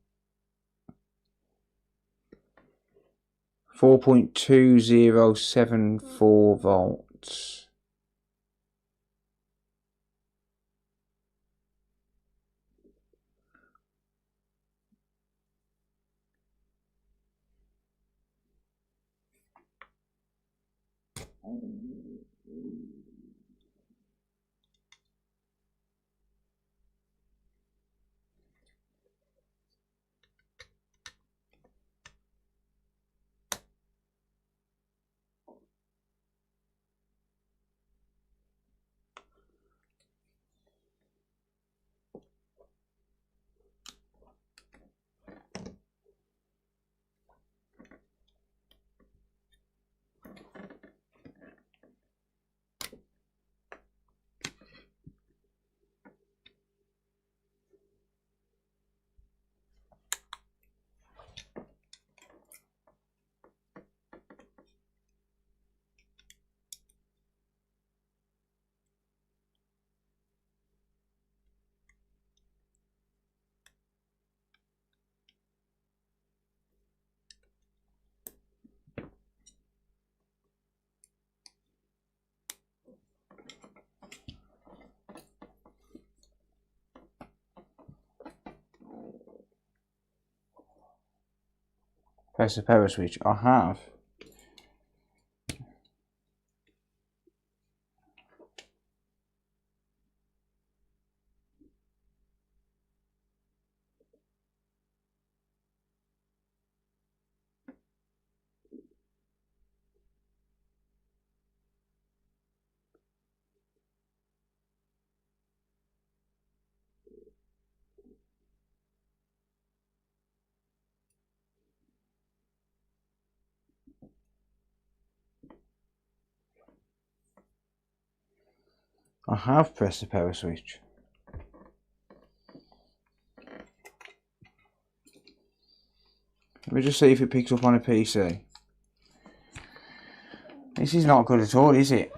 S1: 4.2074 volts. Press the power switch. I have. I have pressed the power switch. Let me just see if it picks up on a PC. This is not good at all, is it?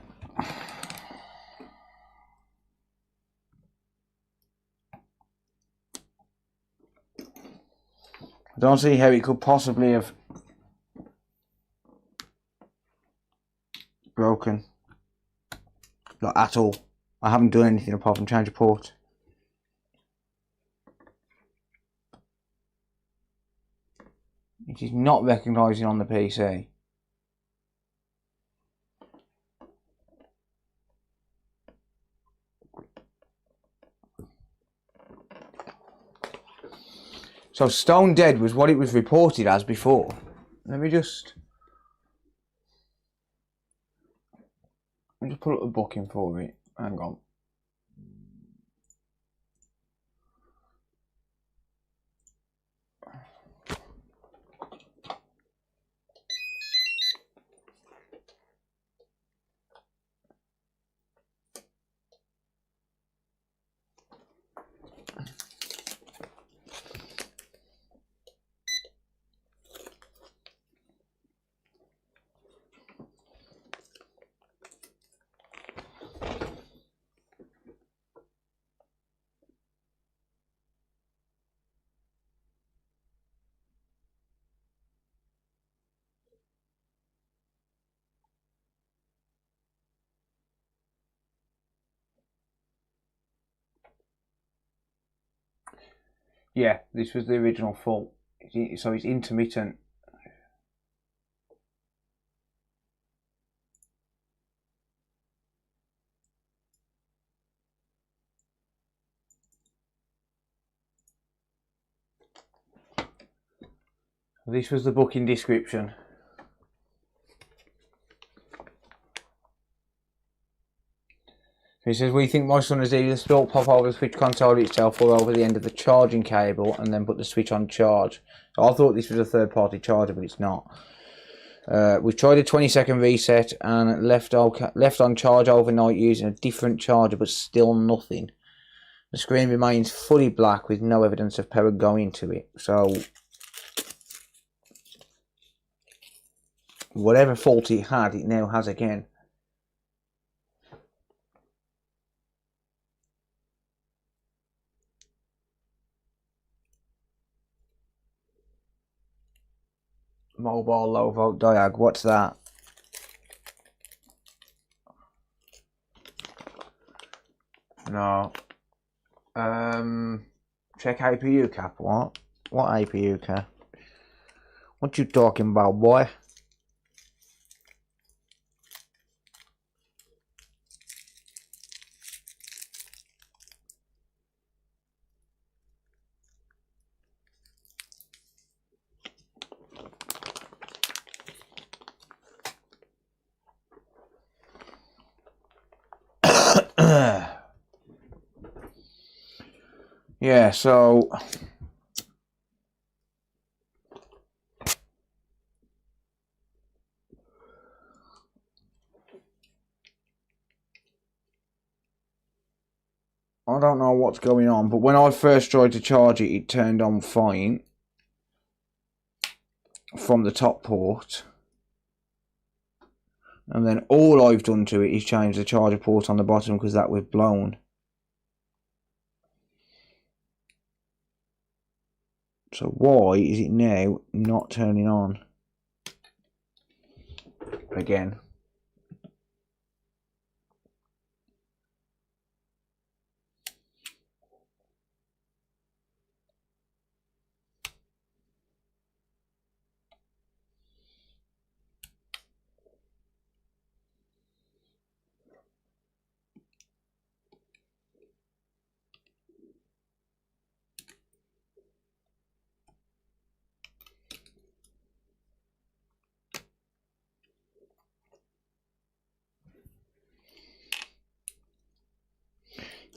S1: I don't see how it could possibly have broken. Not at all. I haven't done anything apart from change a port. It is not recognising on the PC. So stone dead was what it was reported as before. Let me just put up a booking for it. Hang on. Yeah, this was the original fault. So it's intermittent. This was the booking description. He says, we think my son has either spilt pop over the switch console itself or over the end of the charging cable and then put the switch on charge. So I thought this was a third-party charger, but it's not. We've tried a 20-second reset and left on charge overnight using a different charger, but still nothing. The screen remains fully black with no evidence of power going to it. So whatever fault it had, it now has again. Mobile low volt diag, what's that? No. Check APU cap, what? What APU cap? What you talking about, boy? Yeah, so I don't know what's going on, but when I first tried to charge it, it turned on fine from the top port. And then all I've done to it is change the charger port on the bottom because that was blown. So why is it now not turning on again?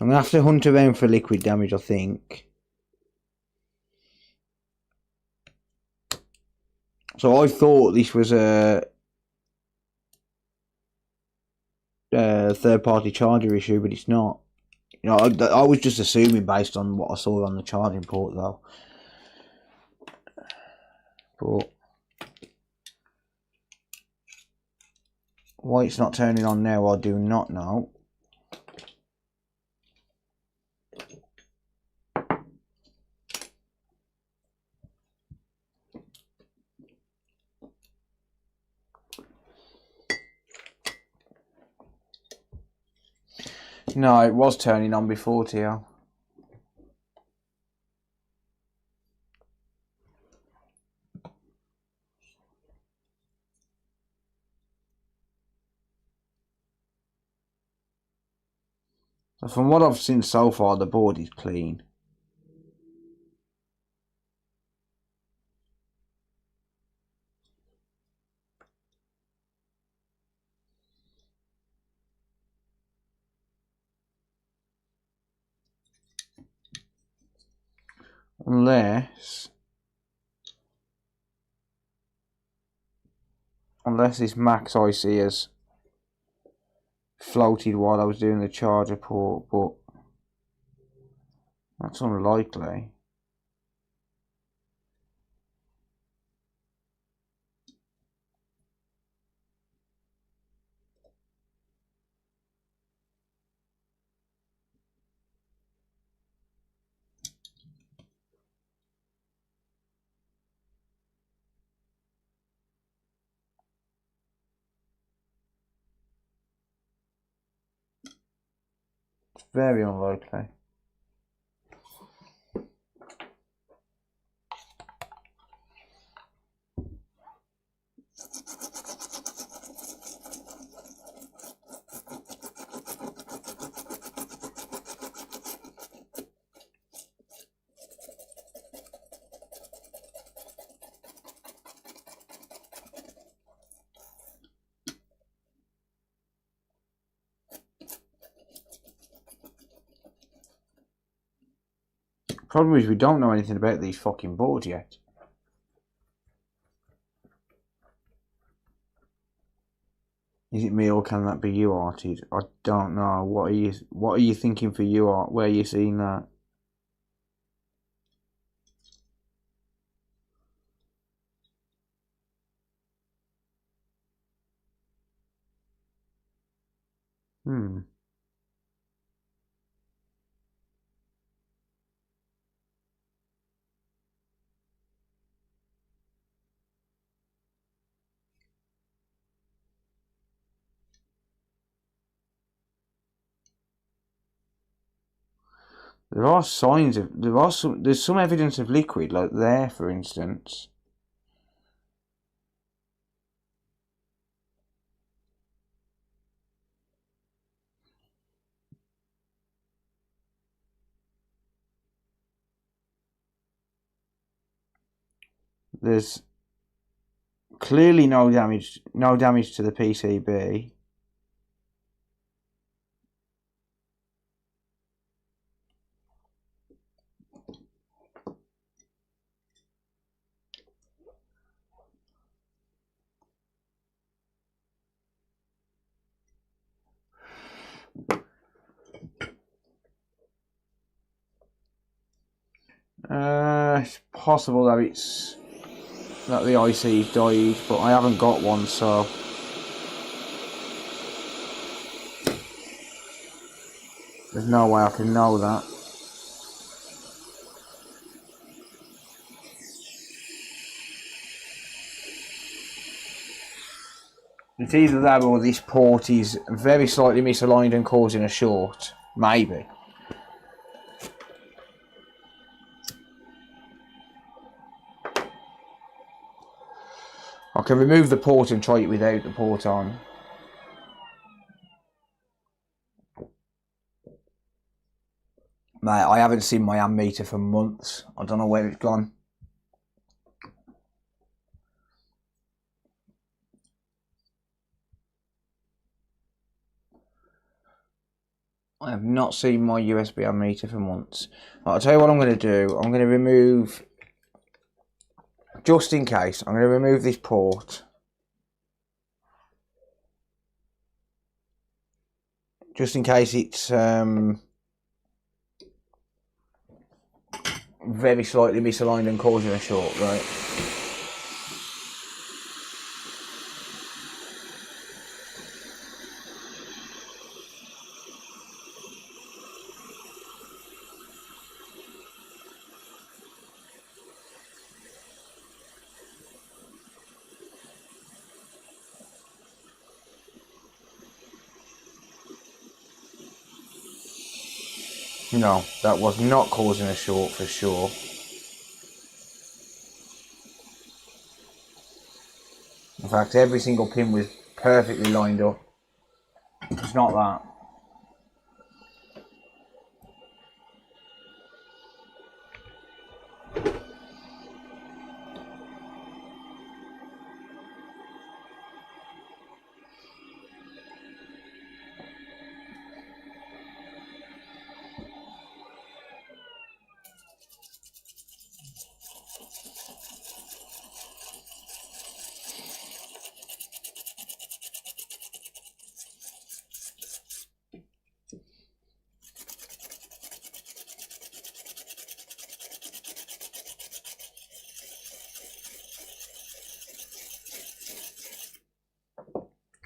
S1: I'm going to have to hunt around for liquid damage, I think. So I thought this was a third-party charger issue, but it's not. You know, I was just assuming based on what I saw on the charging port, though. But why it's not turning on now, I do not know. No, it was turning on before, TL. So from what I've seen so far, the board is clean. Unless this max IC has floated while I was doing the charger port, but that's unlikely. It's very unlikely. Problem is we don't know anything about these fucking boards yet. Is it me or can that be you, Artie? I don't know. What are you thinking for you, Art? Where are you seeing that? There are signs of there's some evidence of liquid, like there, for instance. There's clearly no damage to the PCB. It's possible that the IC's died, but I haven't got one, so there's no way I can know that. It's either that or this port is very slightly misaligned and causing a short. Maybe. I can remove the port and try it without the port on. Mate, I haven't seen my ammeter for months. I don't know where it's gone. I have not seen my USB ammeter for months. I'll tell you what I'm going to do. I'm going to remove, just in case, I'm going to remove this port. Just in case it's very slightly misaligned and causing a short, right? No, that was not causing a short for sure. In fact, every single pin was perfectly lined up. It's not that.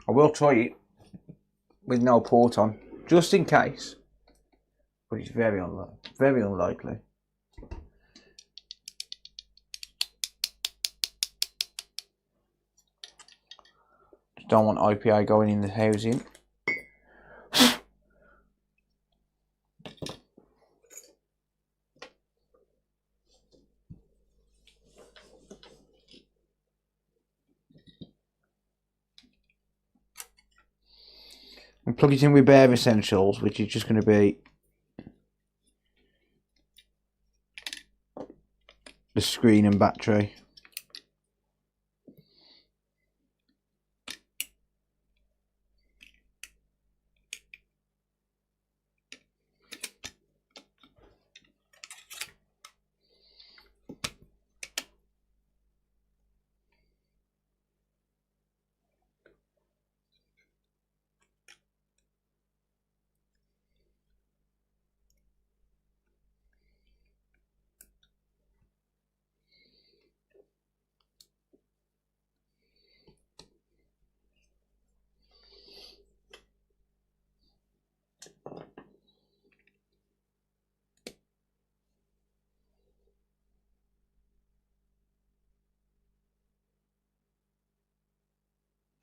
S1: I will try it with no port on, just in case, but it's very unlikely. Just don't want IPA going in the housing. And plug it in with bare essentials, which is just going to be the screen and battery.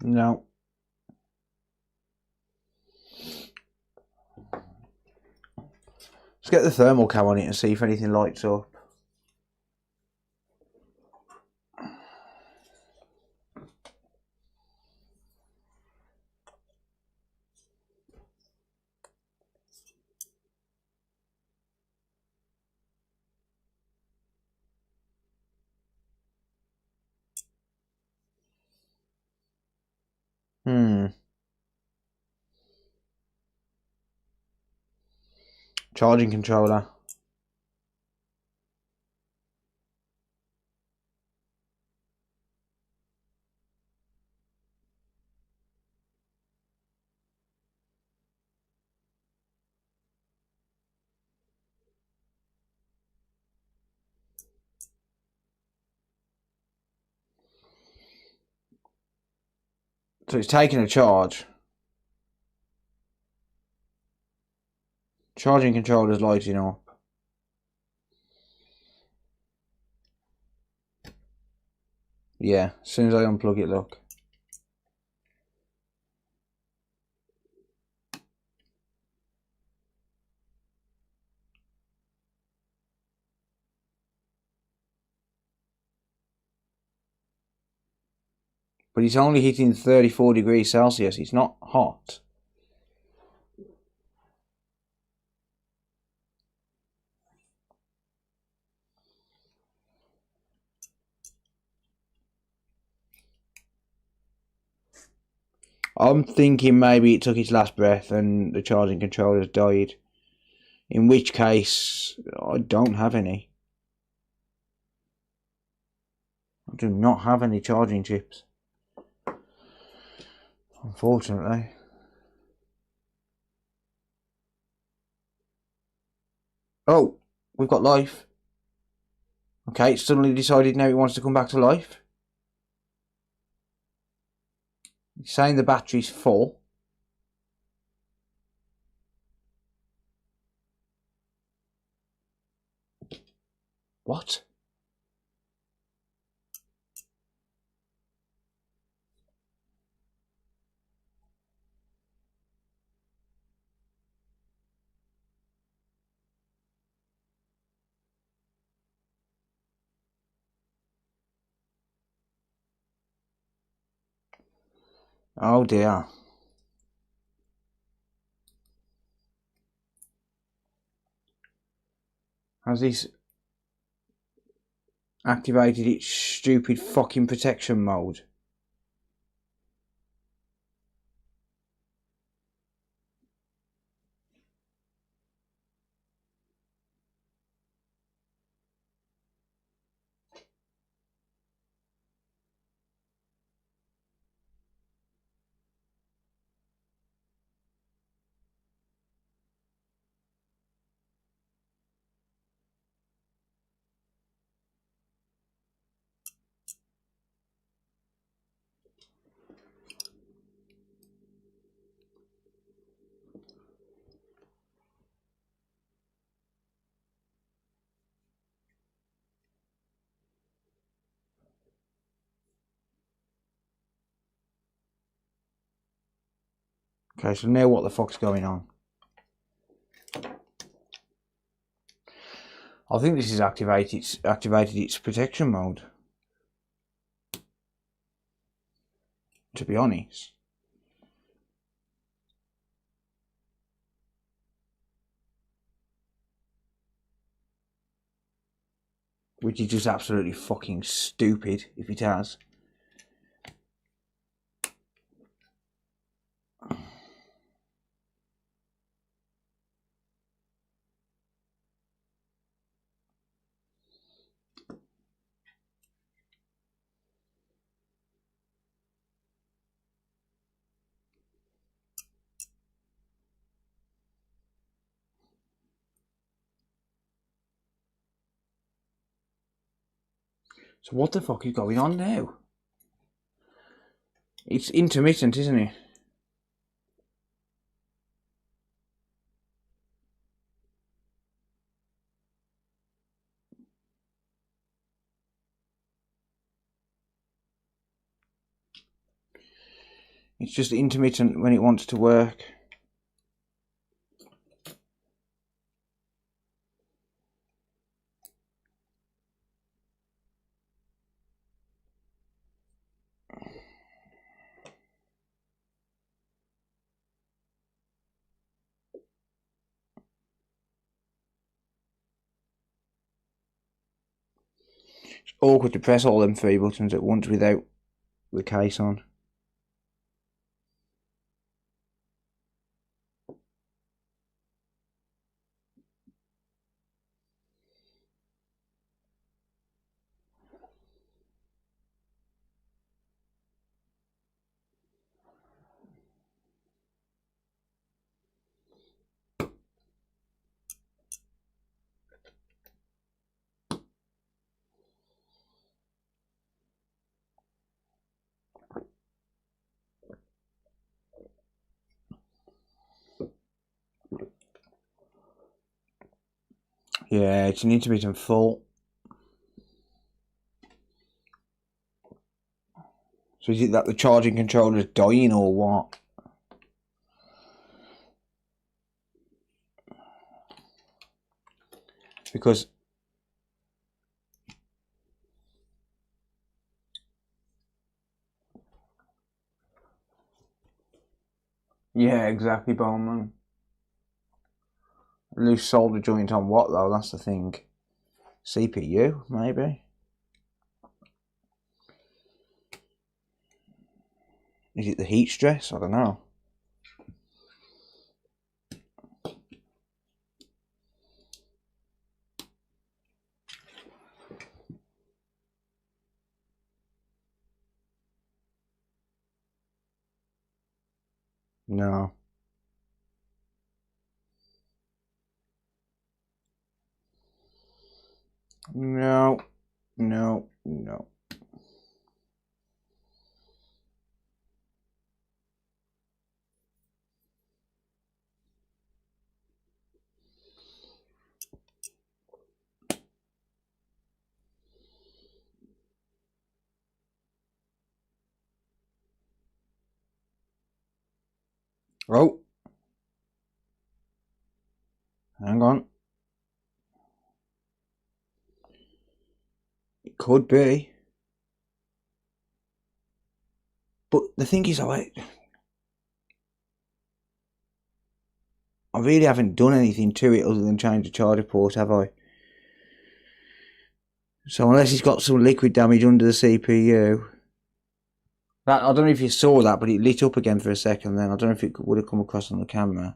S1: No. Let's get the thermal cam on it and see if anything lights up. Charging controller. So it's taking a charge. Charging controller's lighting up. Yeah, as soon as I unplug it, look. But it's only hitting 34 degrees Celsius. It's not hot. I'm thinking maybe it took its last breath and the charging controller has died. In which case, I don't have any. I do not have any charging chips, unfortunately. Oh, we've got life. Okay, it's suddenly decided now it wants to come back to life. It's saying the battery's full. What? Oh dear. Has this activated its stupid fucking protection mode? Okay, so now what the fuck's going on? I think this is activated its protection mode. To be honest. Which is just absolutely fucking stupid if it has. So what the fuck is going on now? It's intermittent, isn't it? It's just intermittent when it wants to work. It's awkward to press all them three buttons at once without the case on. Yeah, it's an intermittent fault. So is it that the charging controller is dying or what? Because yeah, exactly, Bowman. Loose solder joint on what though? That's the thing. CPU, maybe. Is it the heat stress? I don't know. No. No. No. No. Oh. Hang on. It could be. But the thing is, I really haven't done anything to it other than change the charger port, have I? So unless it's got some liquid damage under the CPU. That, I don't know if you saw that, but it lit up again for a second then. I don't know if it would have come across on the camera.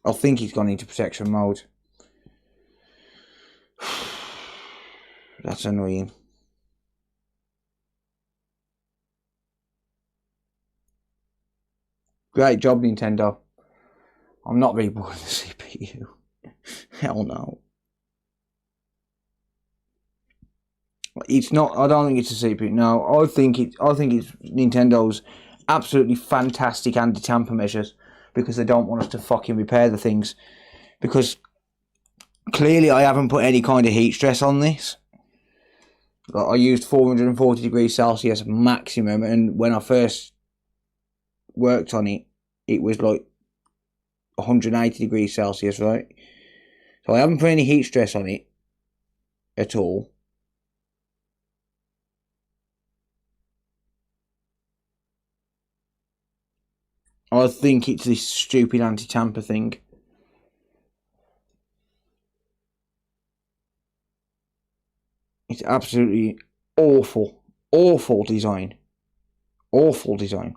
S1: I think he's gone into protection mode. That's annoying. Great job, Nintendo. I'm not rebooting the CPU. Hell no. It's not. I don't think it's a CPU. No, I think it's Nintendo's absolutely fantastic anti-tamper measures, because they don't want us to fucking repair the things. Because clearly I haven't put any kind of heat stress on this. I used 440 degrees Celsius maximum, and when I first worked on it, it was like 180 degrees Celsius, right? So I haven't put any heat stress on it at all. I think it's this stupid anti-tamper thing. It's absolutely awful. Awful design. Awful design.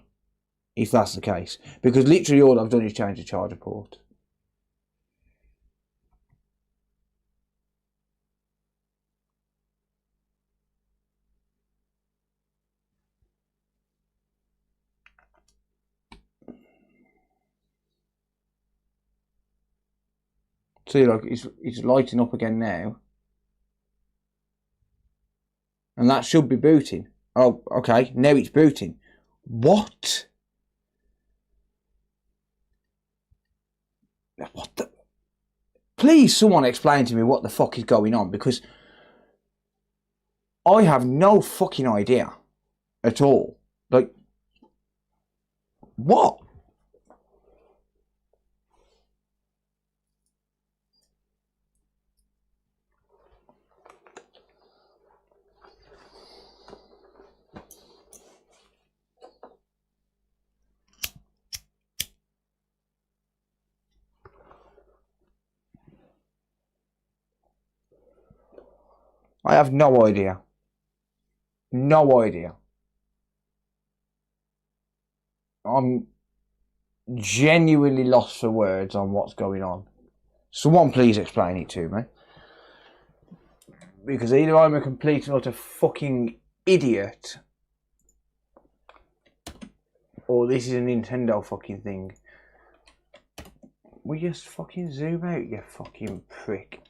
S1: If that's the case. Because literally all I've done is change the charger port. See, like, it's lighting up again now. And that should be booting. Oh, okay. Now it's booting. What? What the? Please, someone explain to me what the fuck is going on, because I have no fucking idea at all. Like, what? I have no idea. No idea. I'm genuinely lost for words on what's going on. Someone please explain it to me. Because either I'm a complete and utter fucking idiot, or this is a Nintendo fucking thing. Will you just fucking zoom out, you fucking prick?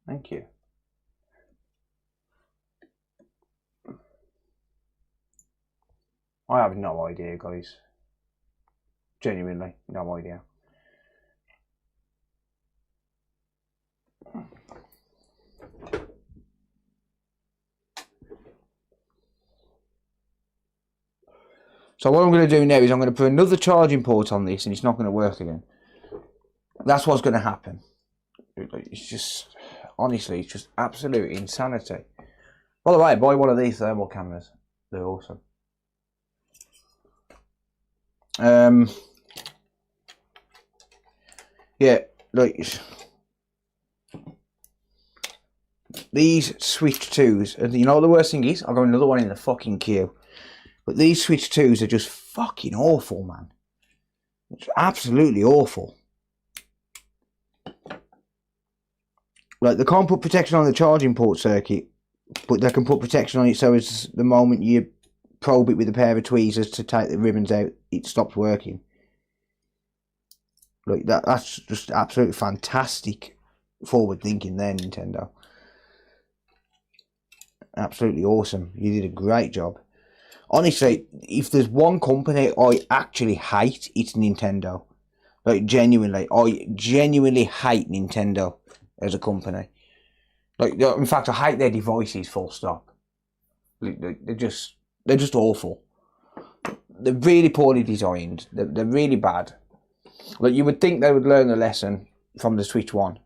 S1: Thank you. I have no idea, guys. Genuinely, no idea. So what I'm going to do now is I'm going to put another charging port on this, and it's not going to work again. That's what's going to happen. It's just, honestly, it's just absolute insanity. By the way, buy one of these thermal cameras. They're awesome. Yeah, like these switch 2s, and you know what the worst thing is? I've got another one in the fucking queue. But these switch 2s are just fucking awful, man. It's absolutely awful. Like, they can't put protection on the charging port circuit, but they can put protection on it so as the moment you probe it with a pair of tweezers to take the ribbons out, it stops working. Like, that's just absolutely fantastic forward thinking there, Nintendo. Absolutely awesome. You did a great job. Honestly, if there's one company I actually hate, it's Nintendo. Like, genuinely. I genuinely hate Nintendo as a company. Like, in fact, I hate their devices, full stop. They're just awful. They're really poorly designed. They're really bad. Like, you would think they would learn the lesson from the Switch 1.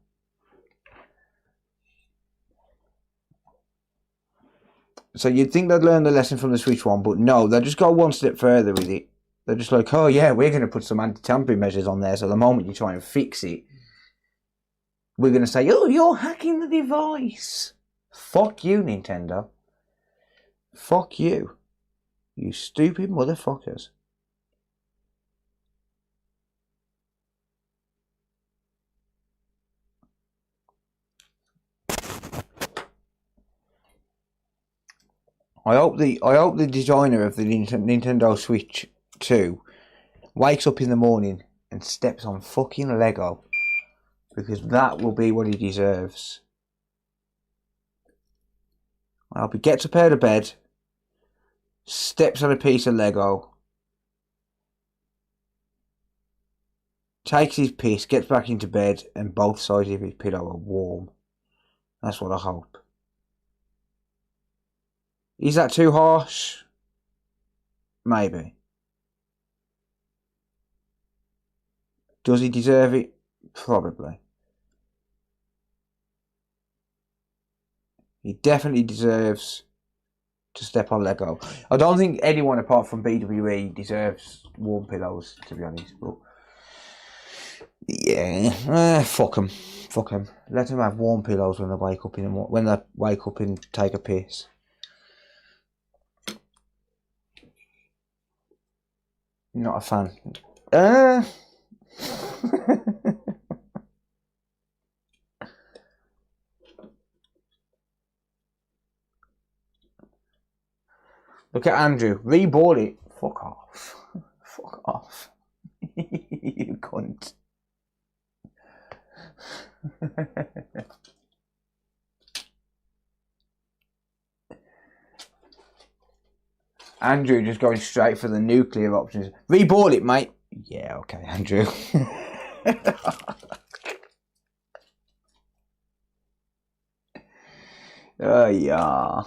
S1: So you'd think they'd learn the lesson from the Switch 1, but no, they just go one step further with it. They're just like, oh yeah, we're going to put some anti-tampering measures on there, so the moment you try and fix it, we're going to say, oh, you're hacking the device. Fuck you, Nintendo. Fuck you. You stupid motherfuckers. I hope the designer of the Nintendo Switch 2 wakes up in the morning and steps on fucking Lego, because that will be what he deserves. I hope he gets up out of bed, steps on a piece of Lego, takes his piss, gets back into bed, and both sides of his pillow are warm. That's what I hope. Is that too harsh? Maybe. Does he deserve it? Probably. He definitely deserves to step on Lego. I don't think anyone apart from BWE deserves warm pillows, to be honest. But yeah, fuck them. Fuck them. Let them have warm pillows when they wake up and take a piss. Not a fan. Look at Andrew. Rebought it. Fuck off. Fuck off. You cunt. Andrew just going straight for the nuclear options. Rebought it, mate. Yeah, okay, Andrew. Oh, yeah.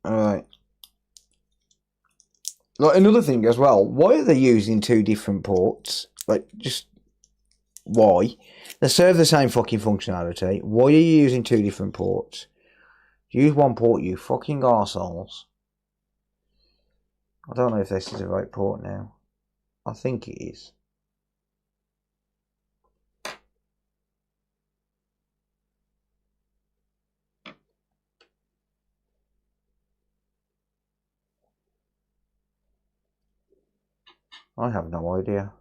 S1: Alright. Like, another thing as well, why are they using two different ports? Like, just why? They serve the same fucking functionality. Why are you using two different ports? Use one port, you fucking arseholes. I don't know if this is the right port now. I think it is. I have no idea.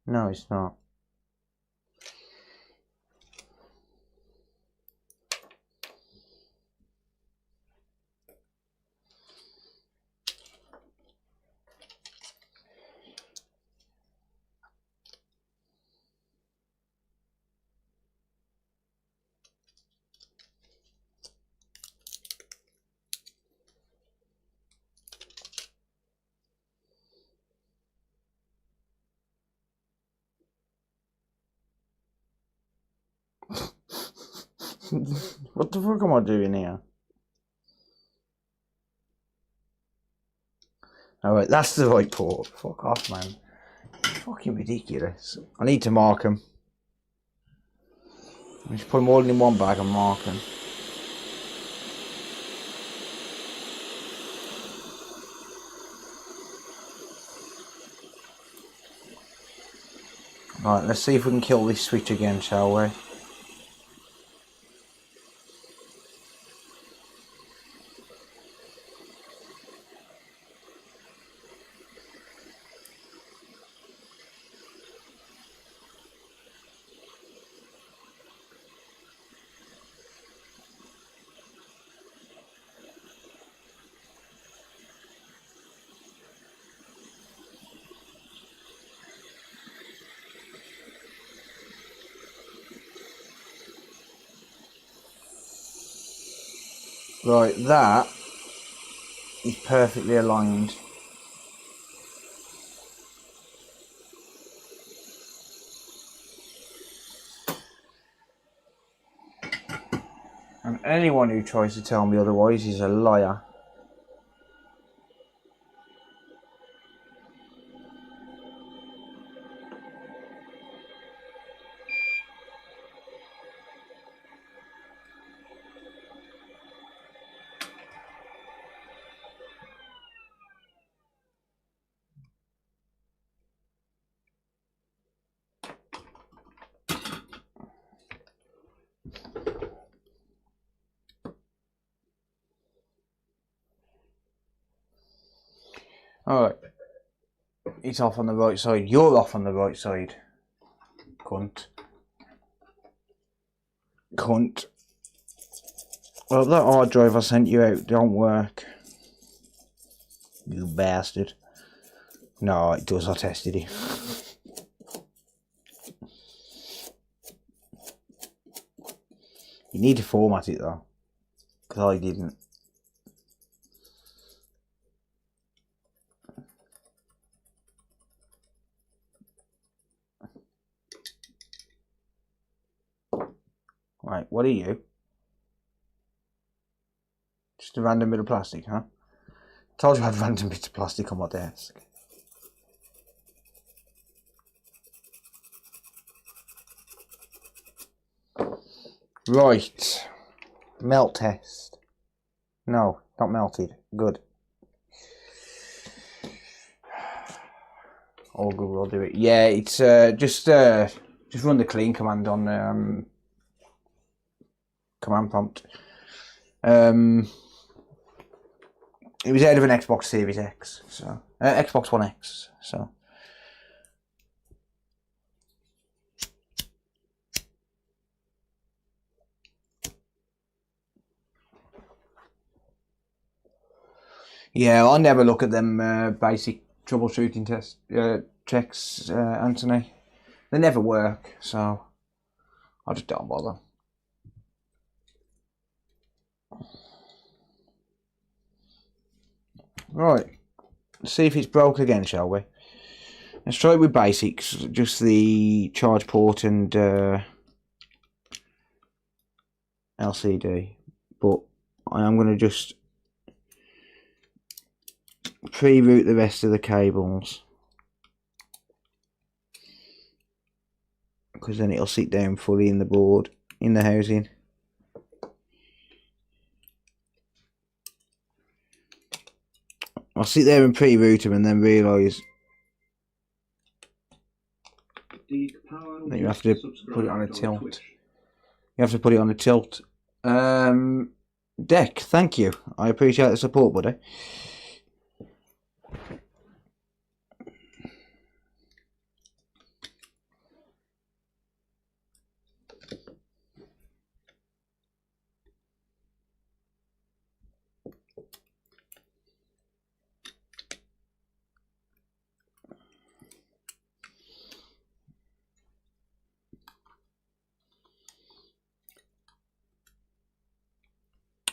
S1: No, it's not. What the fuck am I doing here? Alright, that's the right port. Fuck off, man. Fucking ridiculous. I need to mark them. I just put them all in one bag and mark them. Right, let's see if we can kill this switch again, shall we? Right, that is perfectly aligned. anyone who tries to tell me otherwise is a liar. Alright. It's off on the right side. You're off on the right side. Cunt. Cunt. Well, that hard drive I sent you out don't work. You bastard. No, it does. I tested it. You need to format it though. Because I didn't. Right, what are you? Just a random bit of plastic, huh? Told you I had random bits of plastic on my desk. Right. Melt test. No, not melted. Good. All good, we'll do it. Yeah, it's just run the clean command on command prompt. It was out of an Xbox Series X, so Xbox One X, so. Yeah, I never look at them basic troubleshooting test checks, Anthony. They never work, so I just don't bother. Right, let's see if it's broke again, shall we? Let's try it with basics, just the charge port and LCD. But I am going to just pre-route the rest of the cables, because then it'll sit down fully in the board, in the housing. I'll sit there and pre-route them and then realise that you have to put it on a tilt. You have to put it on a tilt. Deck, thank you. I appreciate the support, buddy.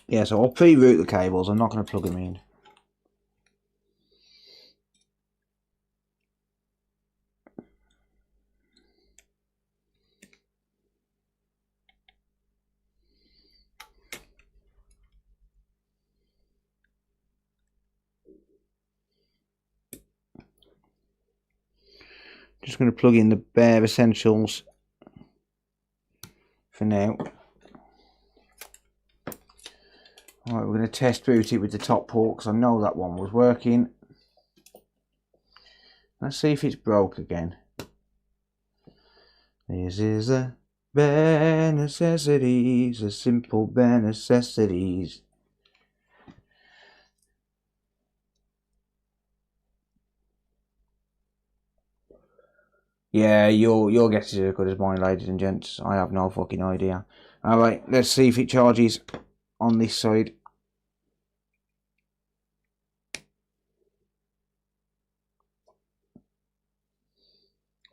S1: Yeah, so I'll pre-route the cables. I'm not going to plug them in. Just going to plug in the bare essentials for now. Alright, we're going to test route it with the top port because I know that one was working. Let's see if it's broke again. This is the bare necessities, the simple bare necessities. Yeah, your guess is as good as mine, ladies and gents. I have no fucking idea. Alright, let's see if it charges on this side.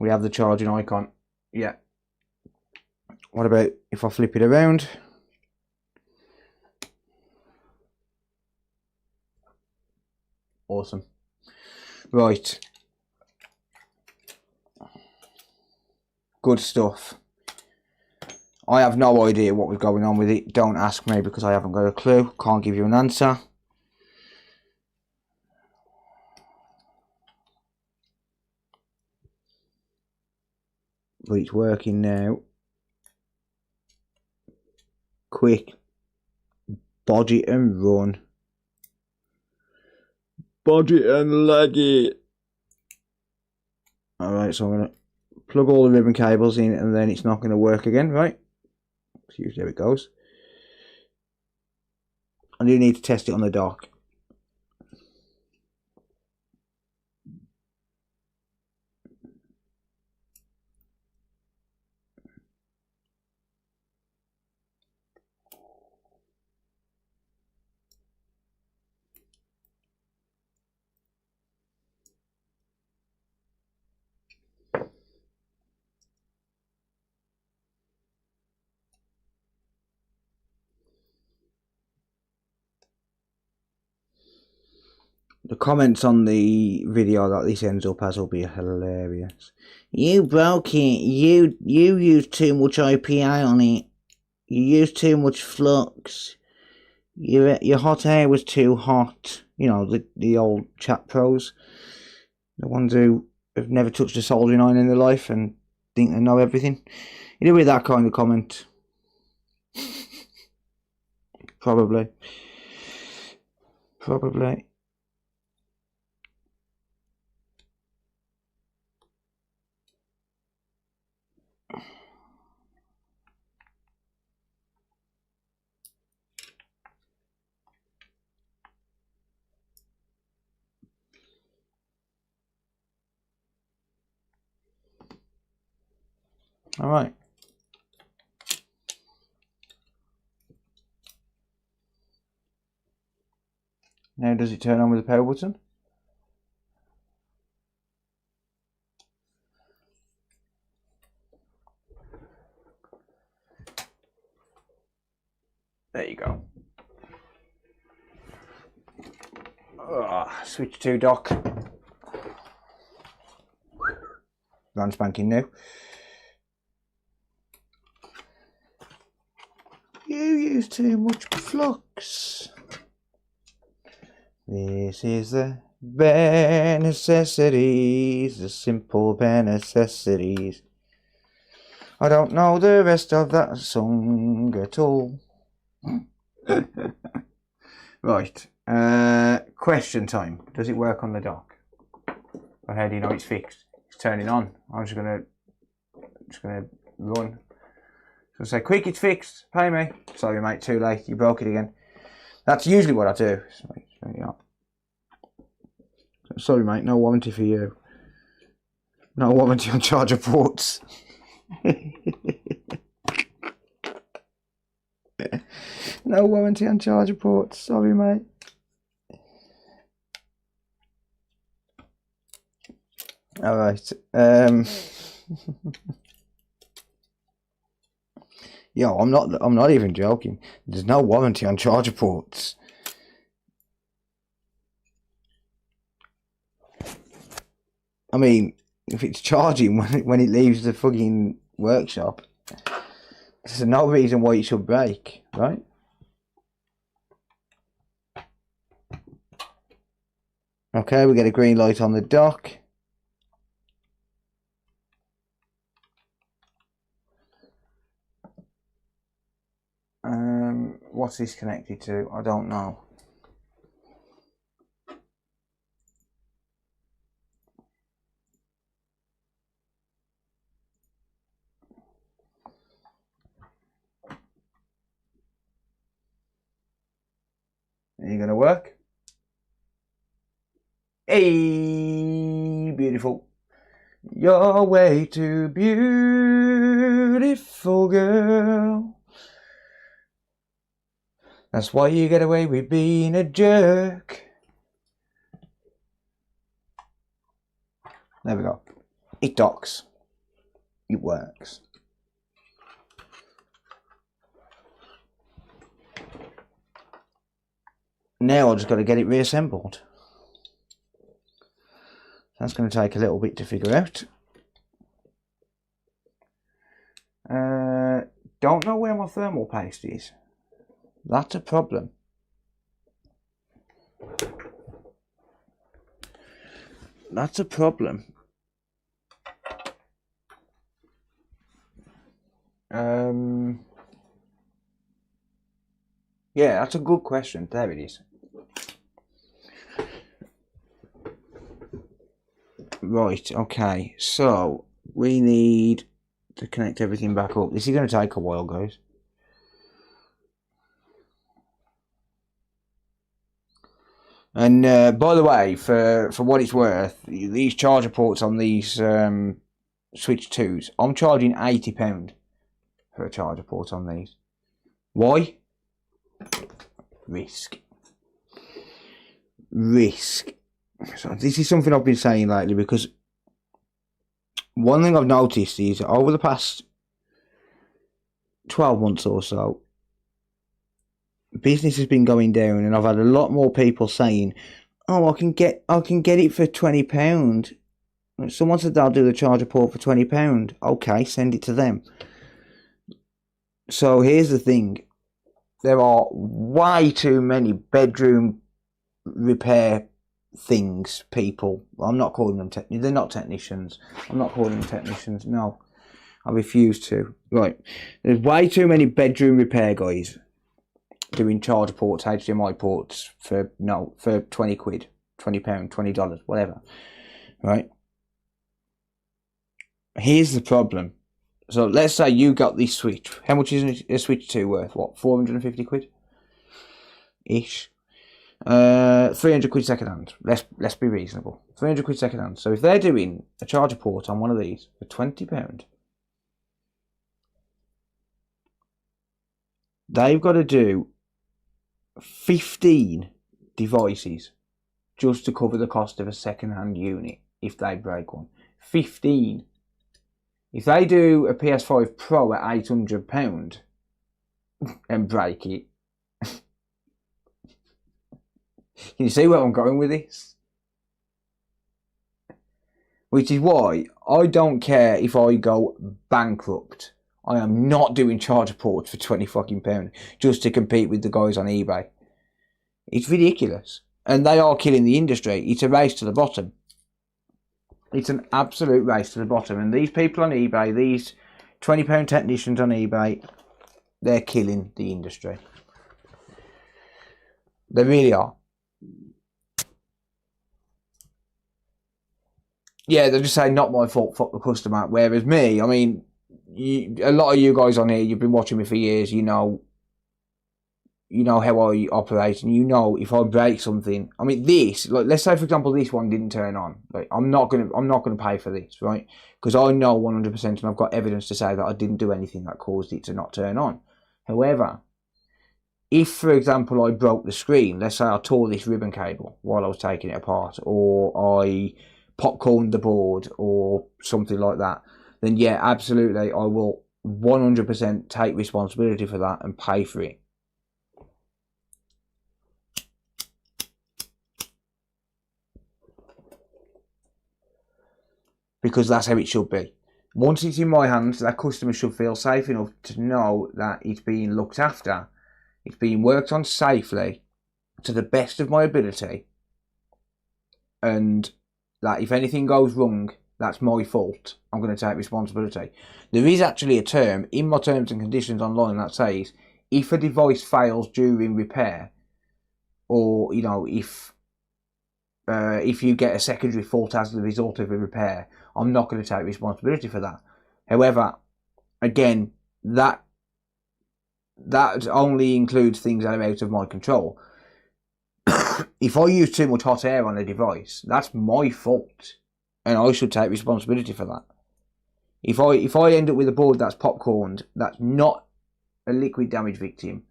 S1: We have the charging icon. Yeah. What about if I flip it around? Awesome. Right. Good stuff. I have no idea what was going on with it. Don't ask me because I haven't got a clue. Can't give you an answer. But it's working now. Quick. Bodge it and run. Bodge it and leg it. Alright, so I'm going to plug all the ribbon cables in and then it's not going to work again, right? So there it goes. I do need to test it on the dock. The comments on the video that this ends up as will be hilarious. You broke it. You used too much IPA on it. You used too much flux. Your hot air was too hot. You know, the old chat pros. The ones who have never touched a soldering iron in their life and think they know everything. It'll be that kind of comment. Probably. Alright. Now does it turn on with the power button? There you go. Switch to dock. Brand spanking new. You use too much flux. This is the bare necessities, the simple bare necessities. I don't know the rest of that song at all. Right. Question time. Does it work on the dock? Or how do you know it's fixed? It's turning on. I'm just gonna run. So say, quick, it's fixed. Pay me. Sorry, mate. Too late. You broke it again. That's usually what I do. Sorry, mate. No warranty for you. No warranty on charger ports. No warranty on charger ports. Sorry, mate. All right. Yo, I'm not even joking. There's no warranty on charger ports. I mean, if it's charging when it leaves the fucking workshop, there's no reason why it should break, right? Okay, we get a green light on the dock. What's this connected to? I don't know. Are you gonna work? Hey, beautiful. You're way too beautiful, girl. That's why you get away with being a jerk. There we go. It docks. It works. Now I've just got to get it reassembled. That's going to take a little bit to figure out. don't know where my thermal paste is. That's a problem. That's a problem. Yeah, that's a good question. There it is. Right, okay. So, we need to connect everything back up. This is going to take a while, guys. And by the way, for what it's worth, these charger ports on these Switch 2s, I'm charging £80 for a charger port on these. Why? Risk. So this is something I've been saying lately, because one thing I've noticed is over the past 12 months or so, business has been going down, and I've had a lot more people saying, "Oh, I can get it for £20." Someone said they'll do the charger port for £20. Okay, send it to them. So here's the thing: there are way too many bedroom repair things, people. I'm not calling them they're not technicians. I'm not calling them technicians. No, I refuse to. Right, there's way too many bedroom repair guys doing charger ports, HDMI ports for 20 quid, £20, $20, whatever. Right. Here's the problem. So let's say you got this Switch. How much is a Switch 2 worth? What, 450 quid? Ish. 300 quid second hand. Let's be reasonable. 300 quid second hand. So if they're doing a charger port on one of these for £20, they've got to do 15 devices just to cover the cost of a second hand unit if they break one. 15. If they do a PS5 Pro at £800 and break it, can you see where I'm going with this? Which is why I don't care if I go bankrupt. I am not doing charger ports for £20 just to compete with the guys on eBay. It's ridiculous. And they are killing the industry. It's a race to the bottom. It's an absolute race to the bottom. And these people on eBay, these £20 technicians on eBay, they're killing the industry. They really are. Yeah, they're just saying, not my fault, fuck the customer. Whereas me, I mean, a lot of you guys on here, you've been watching me for years, you know how I operate, and you know if I break something. I mean, this, like, let's say for example this one didn't turn on. Like, I'm not gonna pay for this, right? Because I know 100%, and I've got evidence to say that I didn't do anything that caused it to not turn on. However, if for example I broke the screen, let's say I tore this ribbon cable while I was taking it apart, or I popcorned the board or something like that, then yeah, absolutely, I will 100% take responsibility for that and pay for it. Because that's how it should be. Once it's in my hands, that customer should feel safe enough to know that it's being looked after, it's being worked on safely, to the best of my ability, and that if anything goes wrong, that's my fault. I'm going to take responsibility. There is actually a term in my terms and conditions online that says, if a device fails during repair, or if you get a secondary fault as the result of a repair, I'm not going to take responsibility for that. However, again, that only includes things that are out of my control. If I use too much hot air on a device, that's my fault, and I should take responsibility for that. If I end up with a board that's popcorned, that's not a liquid damage victim,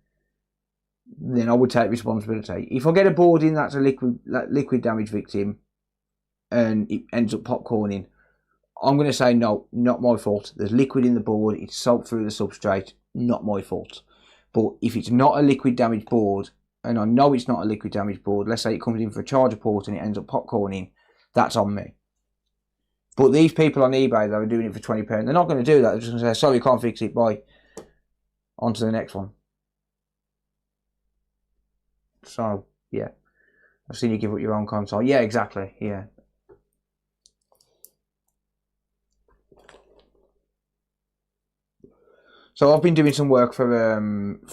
S1: then I would take responsibility. If I get a board in that's a liquid damage victim, and it ends up popcorning, I'm going to say no, not my fault. There's liquid in the board, it's soaked through the substrate, not my fault. But if it's not a liquid damage board, and I know it's not a liquid damage board, let's say it comes in for a charger port and it ends up popcorning, that's on me. But these people on eBay that are doing it for £20, they're not going to do that. They're just going to say, sorry, can't fix it, bye. on to the next one. So, yeah. I've seen you give up your own console. Yeah, exactly. Yeah. So I've been doing some work for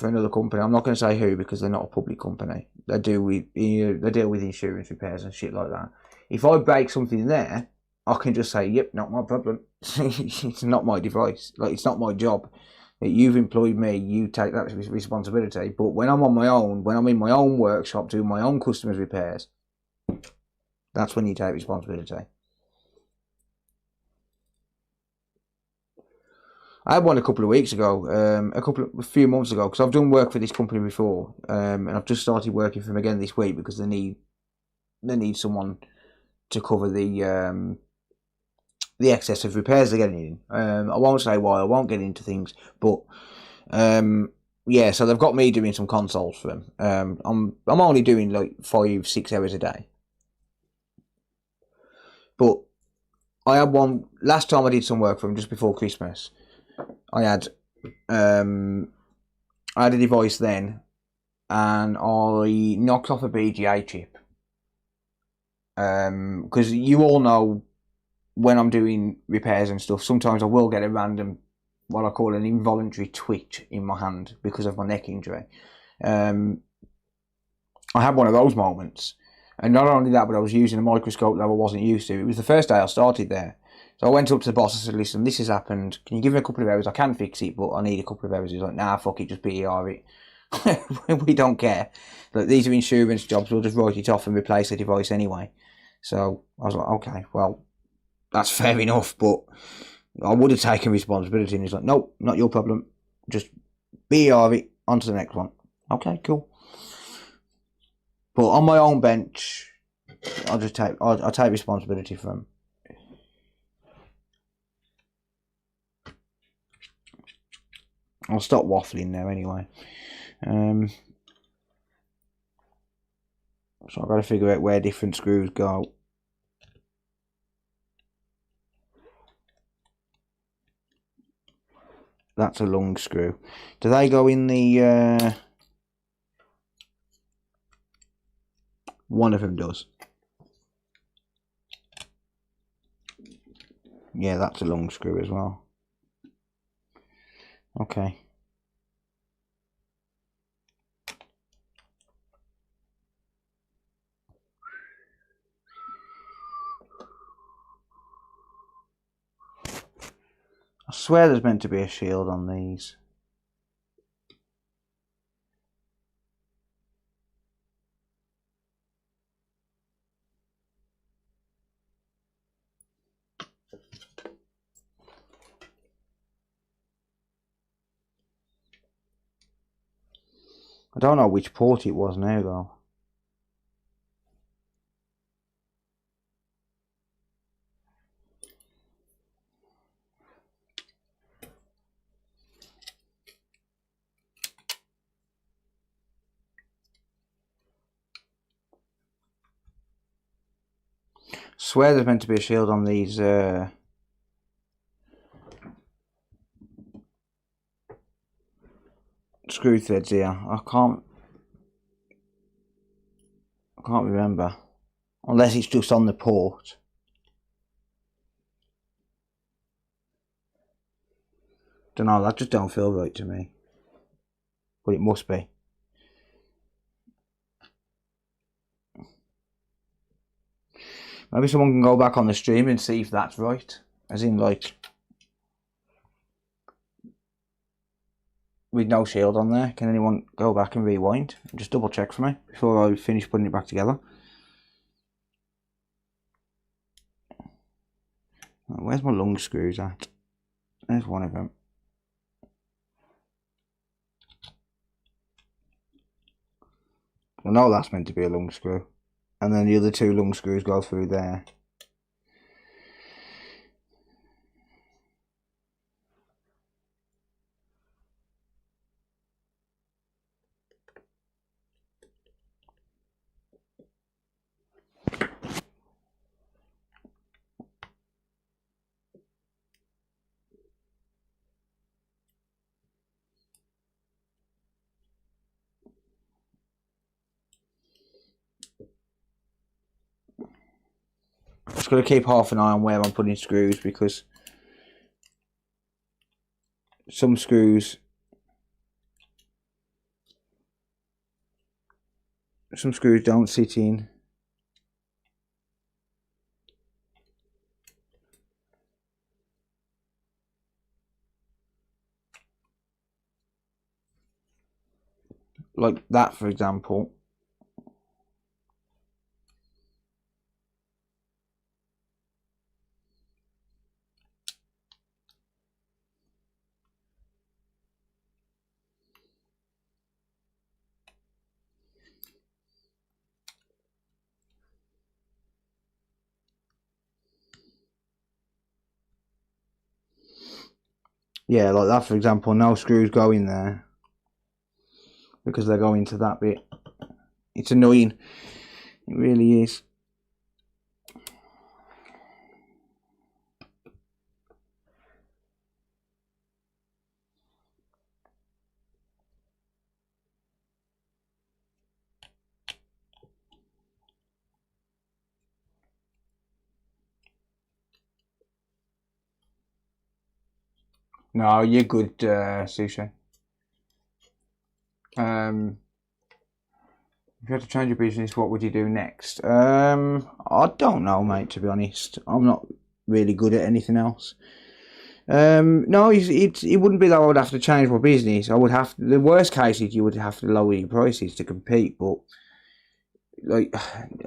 S1: another company. I'm not going to say who because they're not a public company. They deal with insurance repairs and shit like that. If I break something there, I can just say, "Yep, not my problem. It's not my device. Like it's not my job. You've employed me. You take that responsibility." But when I'm on my own, when I'm in my own workshop doing my own customers' repairs, that's when you take responsibility. I had one a couple of weeks ago, a few months ago, because I've done work for this company before, and I've just started working for them again this week because they need someone to cover the excess of repairs they're getting in. I won't say why, I won't get into things, but yeah, so they've got me doing some consoles for them. I'm only doing like 5-6 hours a day, but I had one last time I did some work for them just before Christmas. I had a device then, and I knocked off a BGA chip. Because you all know when I'm doing repairs and stuff, sometimes I will get a random, what I call an involuntary twitch in my hand because of my neck injury. I had one of those moments, and not only that, but I was using a microscope that I wasn't used to. It was the first day I started there. So I went up to the boss and said, "Listen, this has happened. Can you give me a couple of hours? I can fix it, but I need a couple of hours." He's like, "Nah, fuck it, just BER it." We don't care. Like, these are insurance jobs. We'll just write it off and replace the device anyway. So I was like, okay, well, that's fair enough, but I would have taken responsibility. And he's like, "Nope, not your problem. Just BER it, on to the next one." Okay, cool. But on my own bench, I'll take responsibility for them. I'll stop waffling now anyway. So I've got to figure out where different screws go. That's a lung screw. Do they go in the... One of them does. Yeah, that's a lung screw as well. Okay. I swear there's meant to be a shield on these. I don't know which port it was now though. I swear there's meant to be a shield on these screw threads here. I can't remember. Unless it's just on the port. Don't know, that just don't feel right to me. But it must be. Maybe someone can go back on the stream and see if that's right. As in, like, with no shield on there. Can anyone go back and rewind and just double check for me before I finish putting it back together? Where's my lung screws at? There's one of them. I know that's meant to be a lung screw. And then the other two lung screws go through there. Just got to keep half an eye on where I'm putting screws, because some screws don't sit in. Like that, for example. Yeah, like that, for example. No screws go in there because they go into that bit. It's annoying. It really is. No, you're good, Sushi. If you had to change your business, what would you do next? I don't know, mate, to be honest. I'm not really good at anything else. No, it wouldn't be that I would have to change my business. I would have to, the worst case is you would have to lower your prices to compete, but like,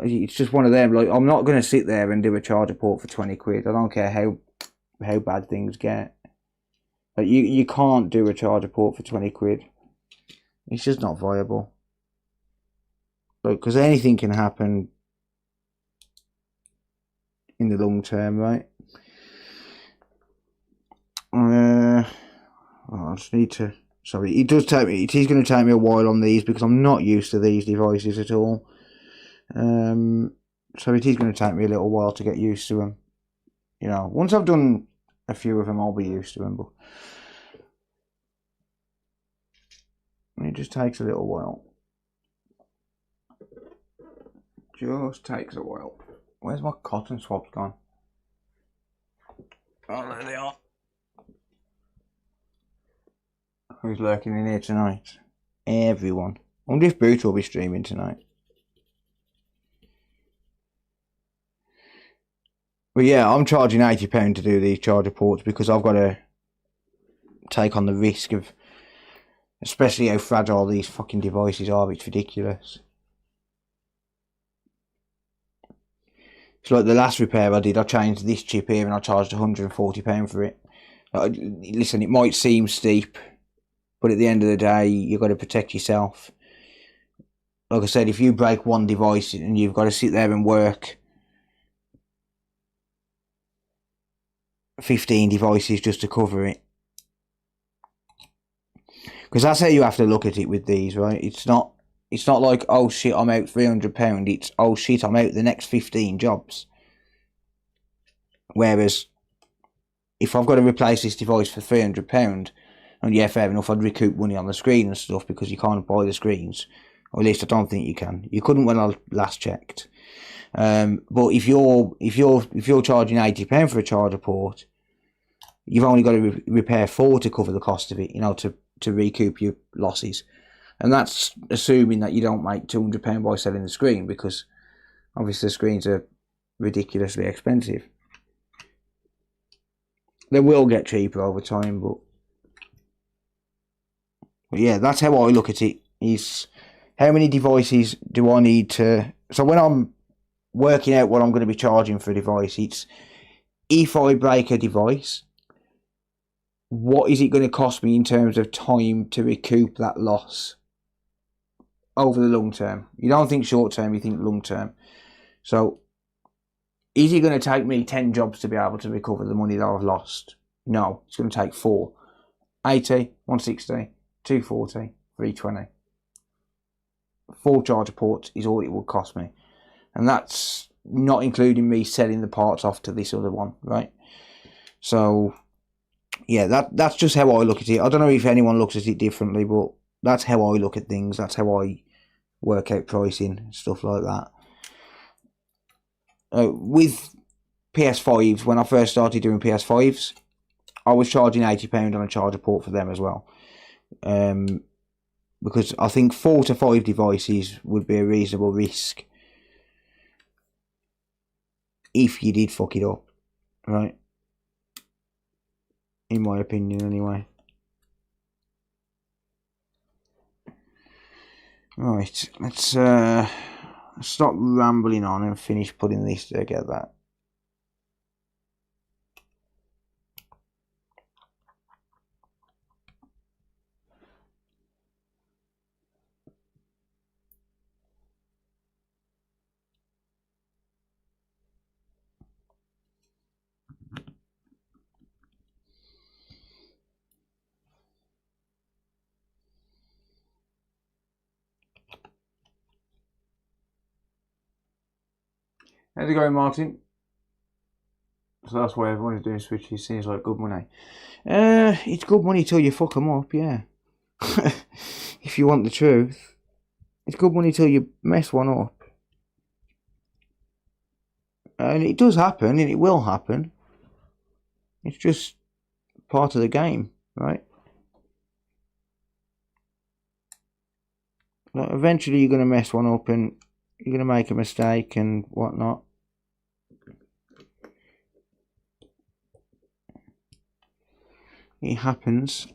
S1: it's just one of them. Like, I'm not going to sit there and do a charger port for 20 quid. I don't care how bad things get. Like, you can't do a charger port for 20 quid. It's just not viable. Like, because anything can happen in the long term, right? I just need to. Sorry, it is going to take me a while on these because I'm not used to these devices at all. So it is going to take me a little while to get used to them. You know, once I've done a few of them, I'll be used to them. But it just takes a little while. Just takes a while. Where's my cotton swabs gone? Oh, there they are. Who's lurking in here tonight? Everyone. I wonder if Boot will be streaming tonight. But yeah, I'm charging £80 to do these charger ports because I've got to take on the risk of, especially how fragile these fucking devices are. It's ridiculous. It's like the last repair I did, I changed this chip here and I charged £140 for it. Listen, it might seem steep, but at the end of the day, you've got to protect yourself. Like I said, if you break one device and you've got to sit there and work 15 devices just to cover it. Because that's how you have to look at it with these, right? It's not like, oh shit, I'm out £300. It's, oh shit, I'm out the next 15 jobs. Whereas, if I've got to replace this device for £300, and yeah, fair enough, I'd recoup money on the screen and stuff because you can't buy the screens. Or at least I don't think you can. You couldn't when I last checked. But if you're charging £80 for a charger port, you've only got to repair 4 to cover the cost of it, you know, to recoup your losses. And that's assuming that you don't make £200 by selling the screen, because obviously the screens are ridiculously expensive. They will get cheaper over time, but yeah, that's how I look at it, is how many devices do I need to... So when I'm working out what I'm going to be charging for a device, it's, if I break a device, what is it going to cost me in terms of time to recoup that loss over the long term? You don't think short term, you think long term. So, is it going to take me 10 jobs to be able to recover the money that I've lost? No, it's going to take 4. 80, 160, 240, 320. 4 charger ports is all it would cost me. And that's not including me selling the parts off to this other one, right? So, yeah, that's just how I look at it. I don't know if anyone looks at it differently, but that's how I look at things. That's how I work out pricing, stuff like that. With PS5s, when I first started doing PS5s, I was charging £80 on a charger port for them as well. Because I think 4 to 5 devices would be a reasonable risk if you did fuck it up, right? In my opinion, anyway. Right, let's stop rambling on and finish putting this together. How's it going, Martin? So that's why everyone's doing switches. Seems like good money. It's good money till you fuck them up, yeah. If you want the truth, it's good money till you mess one up. And it does happen, and it will happen. It's just part of the game, right? Like, eventually you're going to mess one up and you're going to make a mistake and whatnot. It happens.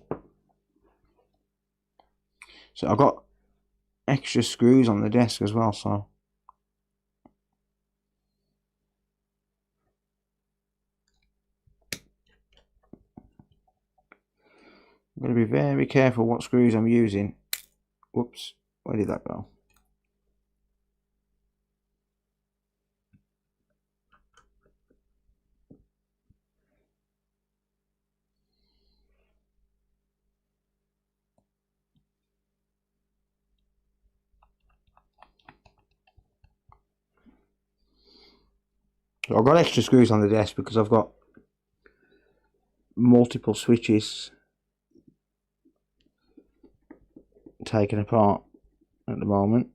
S1: So I've got extra screws on the desk as well, so I'm going to be very careful what screws I'm using. Whoops, where did that go? So I've got extra screws on the desk because I've got multiple switches taken apart at the moment.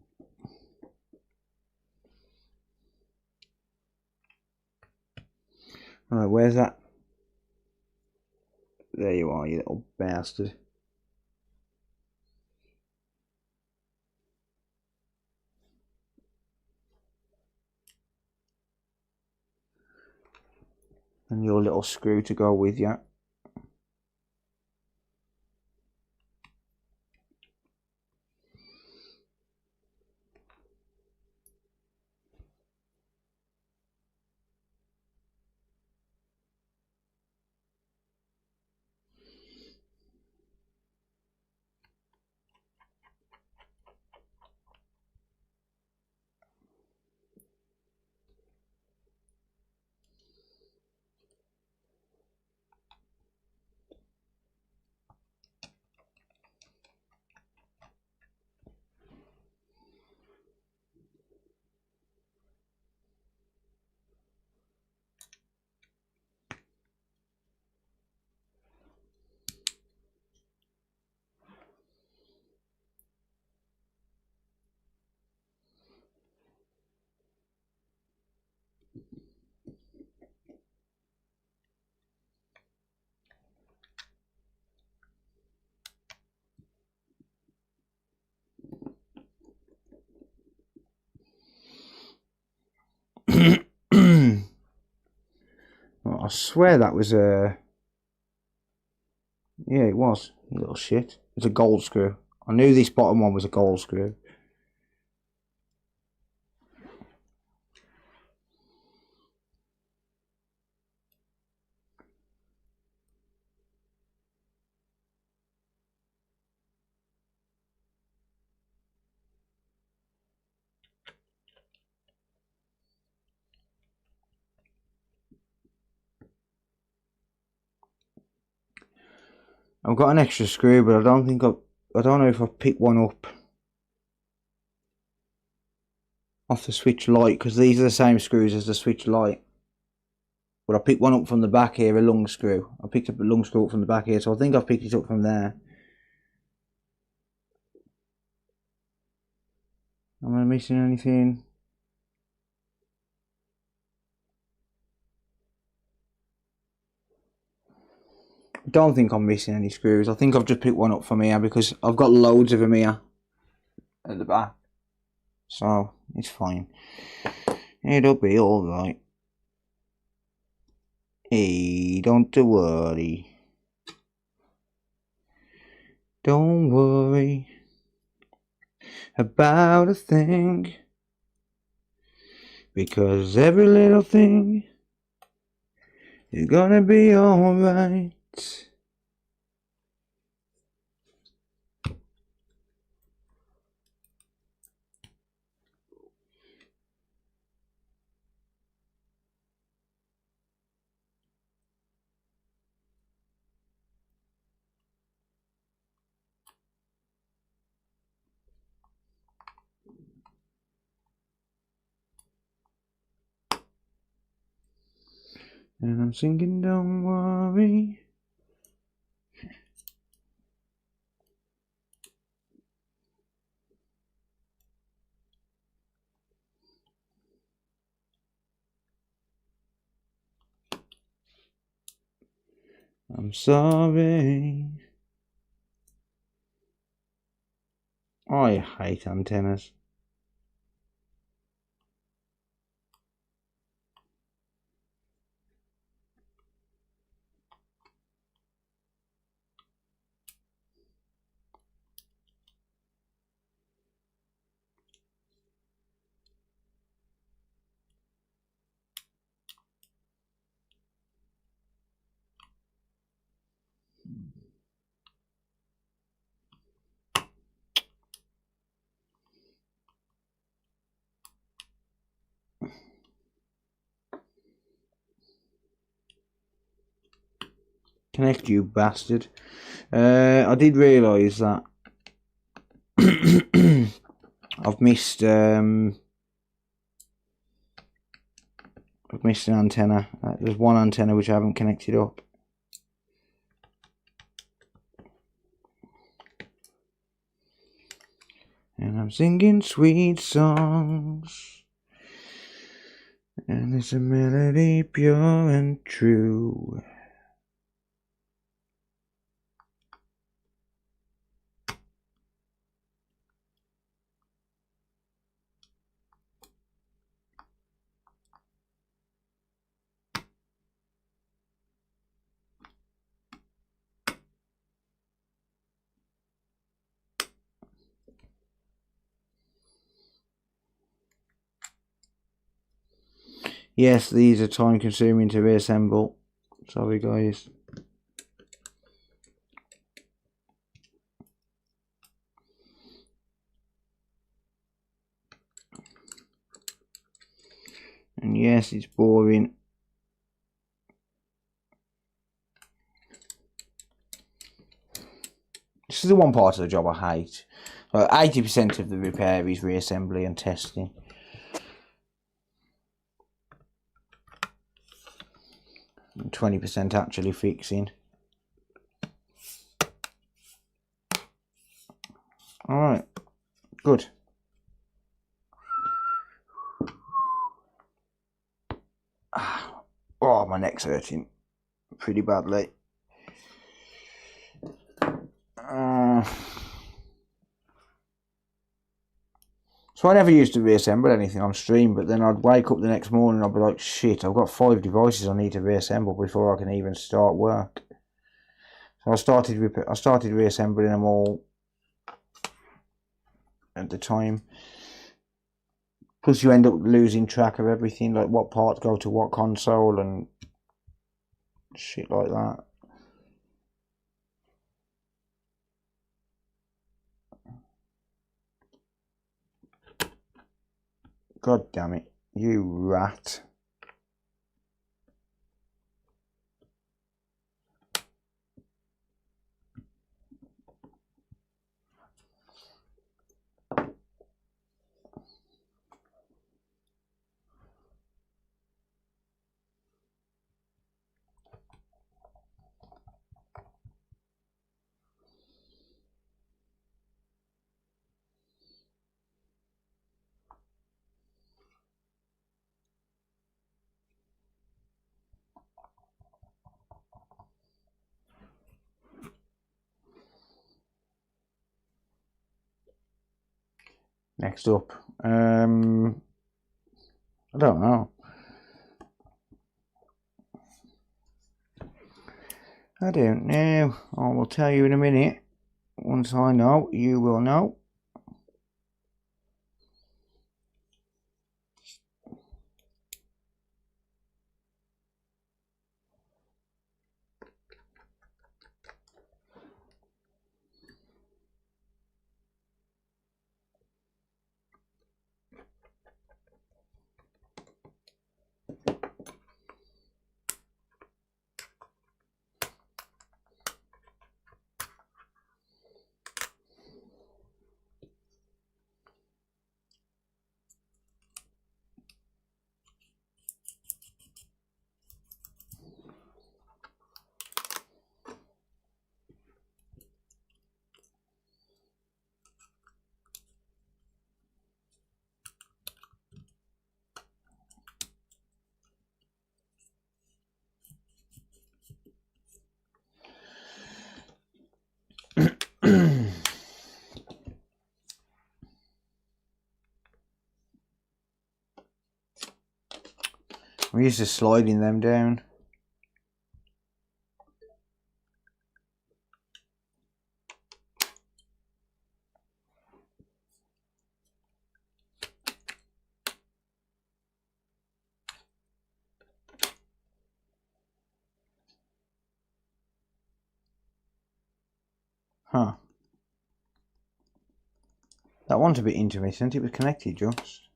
S1: Alright, where's that? There you are, you little bastard. And your little screw to go with you. Well, I swear that was a... Yeah, it was. You little shit. It's a gold screw. I knew this bottom one was a gold screw. I've got an extra screw, but I don't know if I picked one up off the switch light, because these are the same screws as the switch light. But I picked one up from the back here, a lung screw. I picked up a lung screw from the back here, so I think I've picked it up from there. Am I missing anything? don't think I'm missing any screws. I think I've just picked one up from here because I've got loads of them here at the back. So, it's fine. It'll be alright. Hey, don't worry. Don't worry about a thing. Because every little thing is gonna be alright. And I'm singing, don't worry. I'm sorry. I hate antennas. Connect, you bastard. I did realise that I've missed an antenna. There's one antenna which I haven't connected up. And I'm singing sweet songs, and it's a melody pure and true. Yes, these are time consuming to reassemble. Sorry guys. And yes, it's boring. This is the one part of the job I hate. 80% of the repair is reassembly and testing. And 20% actually fixing. Alright, good. Oh, my neck's hurting pretty badly. So I never used to reassemble anything on stream, but then I'd wake up the next morning and I'd be like, shit, I've got 5 devices I need to reassemble before I can even start work. So I started reassembling them all at the time. Plus you end up losing track of everything, like what parts go to what console and shit like that. God damn it, you rat. Next up, I don't know. I don't know. I will tell you in a minute. Once I know, you will know. We're used to sliding them down. Huh. That one's a bit intermittent. It was connected just.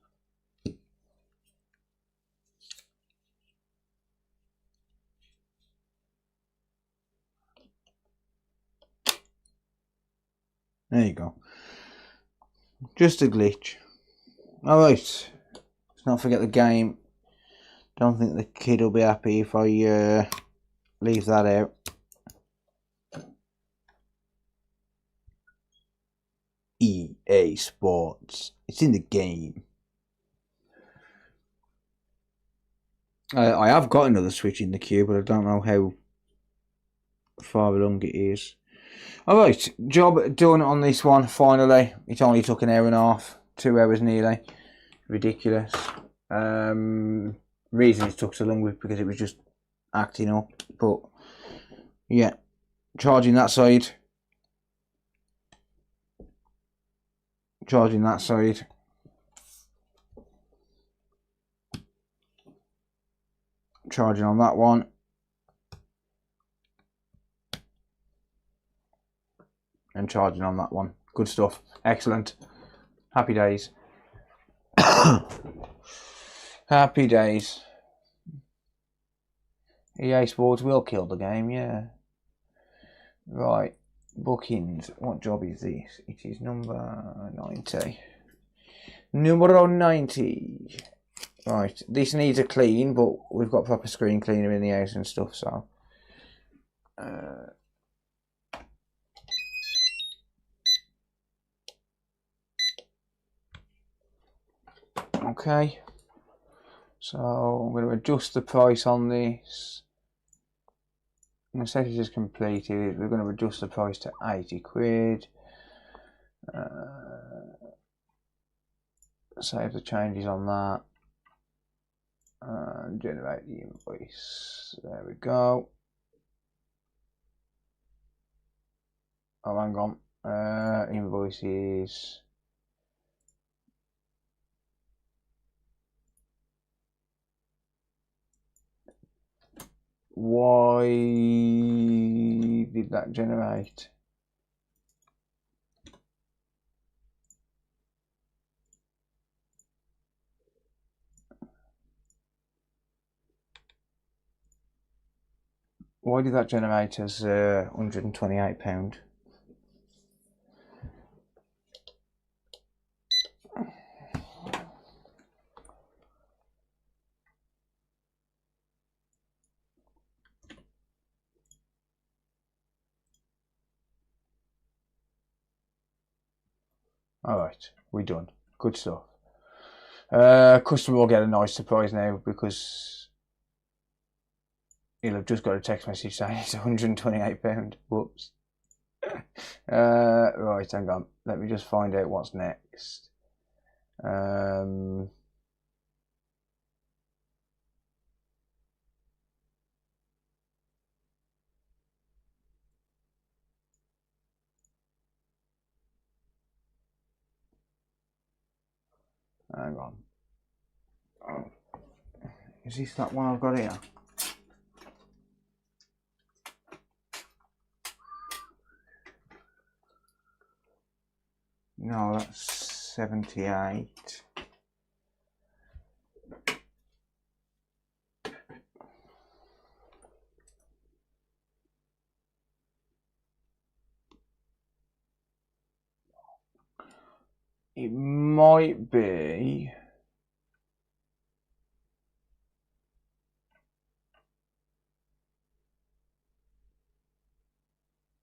S1: There you go. Just a glitch. Alright. Let's not forget the game. Don't think the kid will be happy if I leave that out. EA Sports. It's in the game. I have got another Switch in the queue, but I don't know how far along it is. Alright, job done on this one, finally. It only took an hour and a half, 2 hours nearly. Ridiculous. Reason it took so long was because it was just acting up. But, yeah. Charging that side. Charging that side. Charging on that one. And charging on that one. Good stuff. Excellent. Happy days. Happy days. EA Sports will kill the game, yeah. Right. Bookings. What job is this? It is number 90. Numero 90. Right. This needs a clean, but we've got proper screen cleaner in the house and stuff, so. Okay, so I'm going to adjust the price on this. The settings is completed. We're going to adjust the price to 80 quid. Save the changes on that. Generate the invoice. There we go. Oh, hang on. Invoices. Why did that generate? Why did that generate as £128? Alright, we're done. Good stuff. Customer will get a nice surprise now because he'll have just got a text message saying it's £128. Whoops. Right, hang on. Let me just find out what's next. Um, hang on. Oh, is this that one I've got here? No, that's 78. It might be.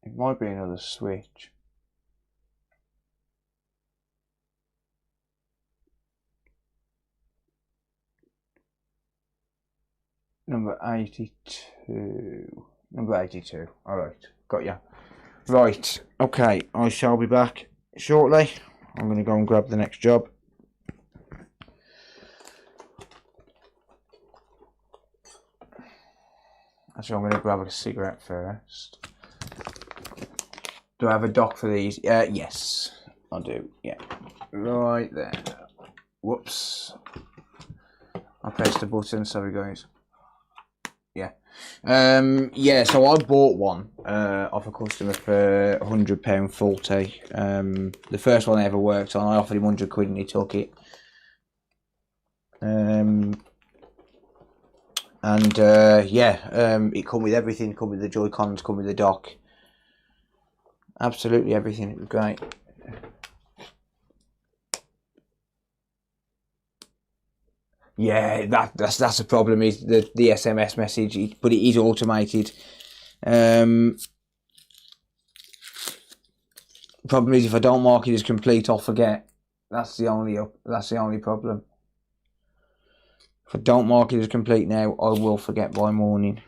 S1: It might be another switch. Number 82. Number 82. Alright, got ya. Right, okay, I shall be back shortly. I'm going to go and grab the next job. Actually, I'm going to grab a cigarette first. Do I have a dock for these? Yes, I do. Yeah, right there. Whoops. I pressed the button, sorry guys. Yeah. Yeah, so I bought one off a customer for £100 faulty. The first one I ever worked on, I offered him 100 quid and he took it. It come with everything, come with the Joy-Cons, come with the dock. Absolutely everything, it was great. Yeah, that's the problem, is the SMS message, but it is automated. Problem is, if I don't mark it as complete, I'll forget. That's the only problem. If I don't mark it as complete now, I will forget by morning.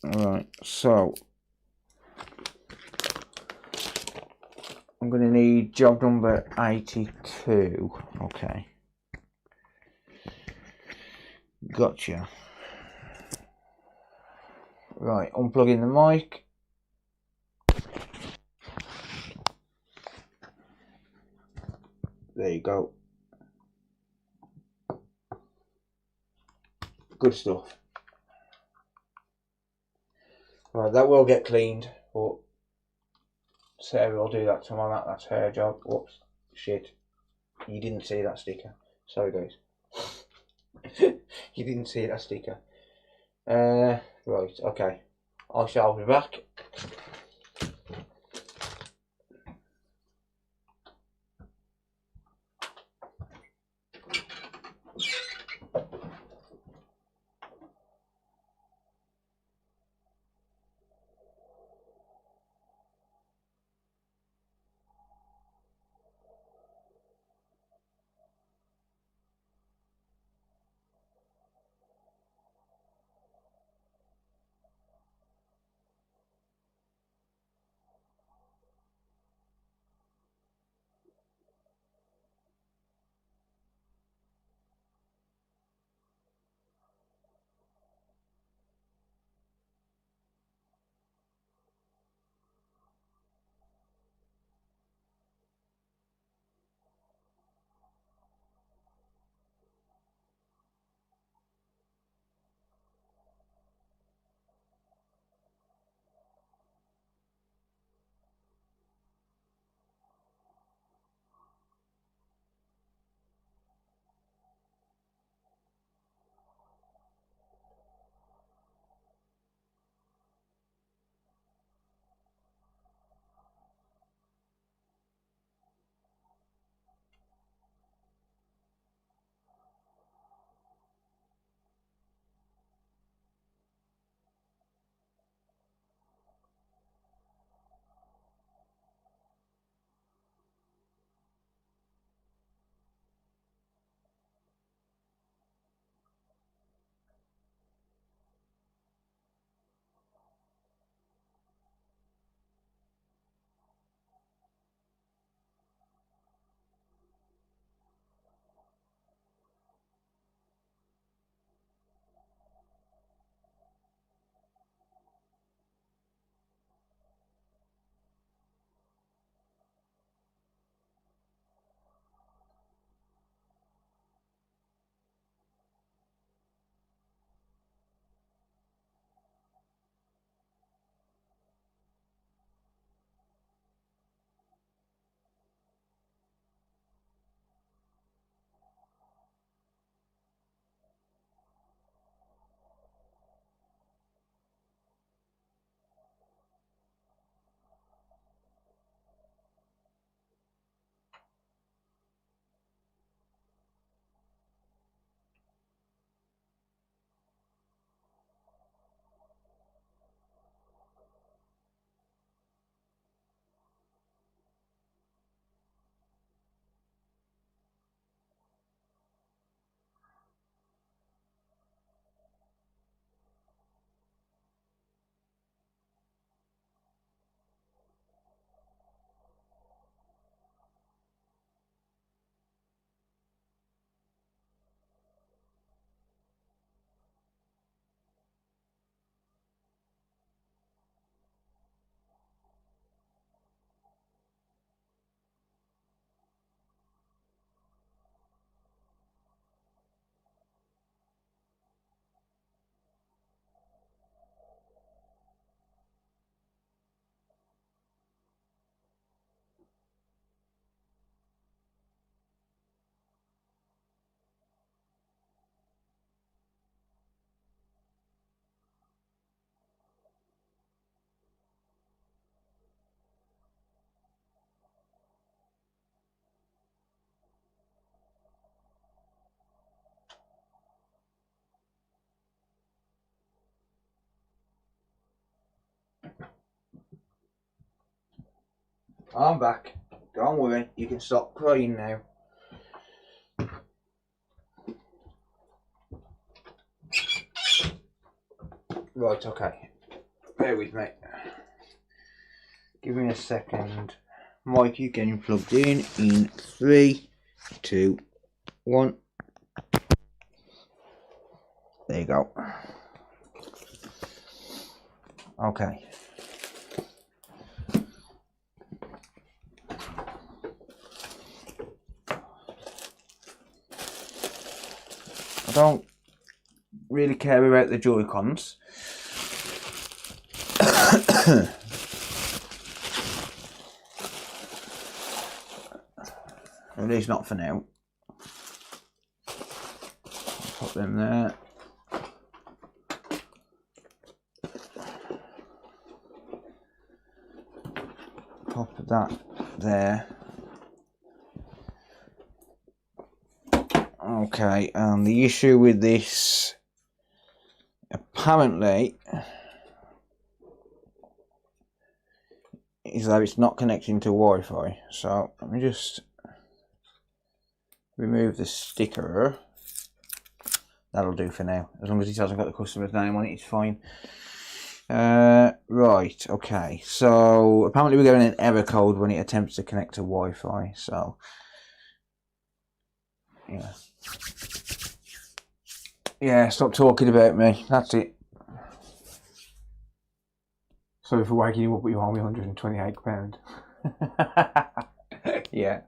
S1: Alright, so I'm going to need job number 82. Okay. Gotcha. Right, unplugging the mic. There you go. Good stuff. Right, that will get cleaned, but Sarah will do that tomorrow. That's her job. Whoops. Shit. You didn't see that sticker. Sorry, guys. You didn't see that sticker. Right, okay. I shall be back. I'm back. Don't worry, you can stop crying now. Right, okay. Bear with me. Give me a second. Mic, you getting plugged in 3, 2, 1. There you go. Okay. I don't really care about the Joy-Cons. At least not for now. Put them there. Pop that there. Okay, and the issue with this apparently is that it's not connecting to Wi-Fi. So let me just remove the sticker. That'll do for now. As long as it hasn't got the customer's name on it, it's fine. Right, okay. So apparently we're getting an error code when it attempts to connect to Wi-Fi. So yeah. Yeah, stop talking about me. That's it. Sorry for waking you up, but you owe me £128. Yeah.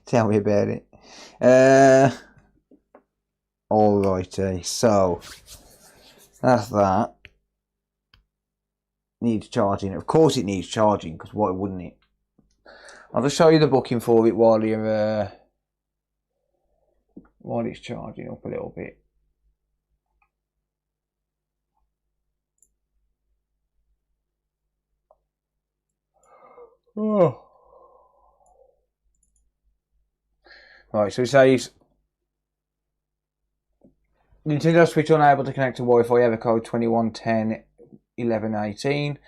S1: Tell me about it. Alrighty, so that's that. Needs charging. Of course it needs charging, because why wouldn't it? I'll just show you the booking for it while it's charging up a little bit. Oh. Right, so it says Nintendo Switch unable to connect to Wi-Fi, error code 21101118.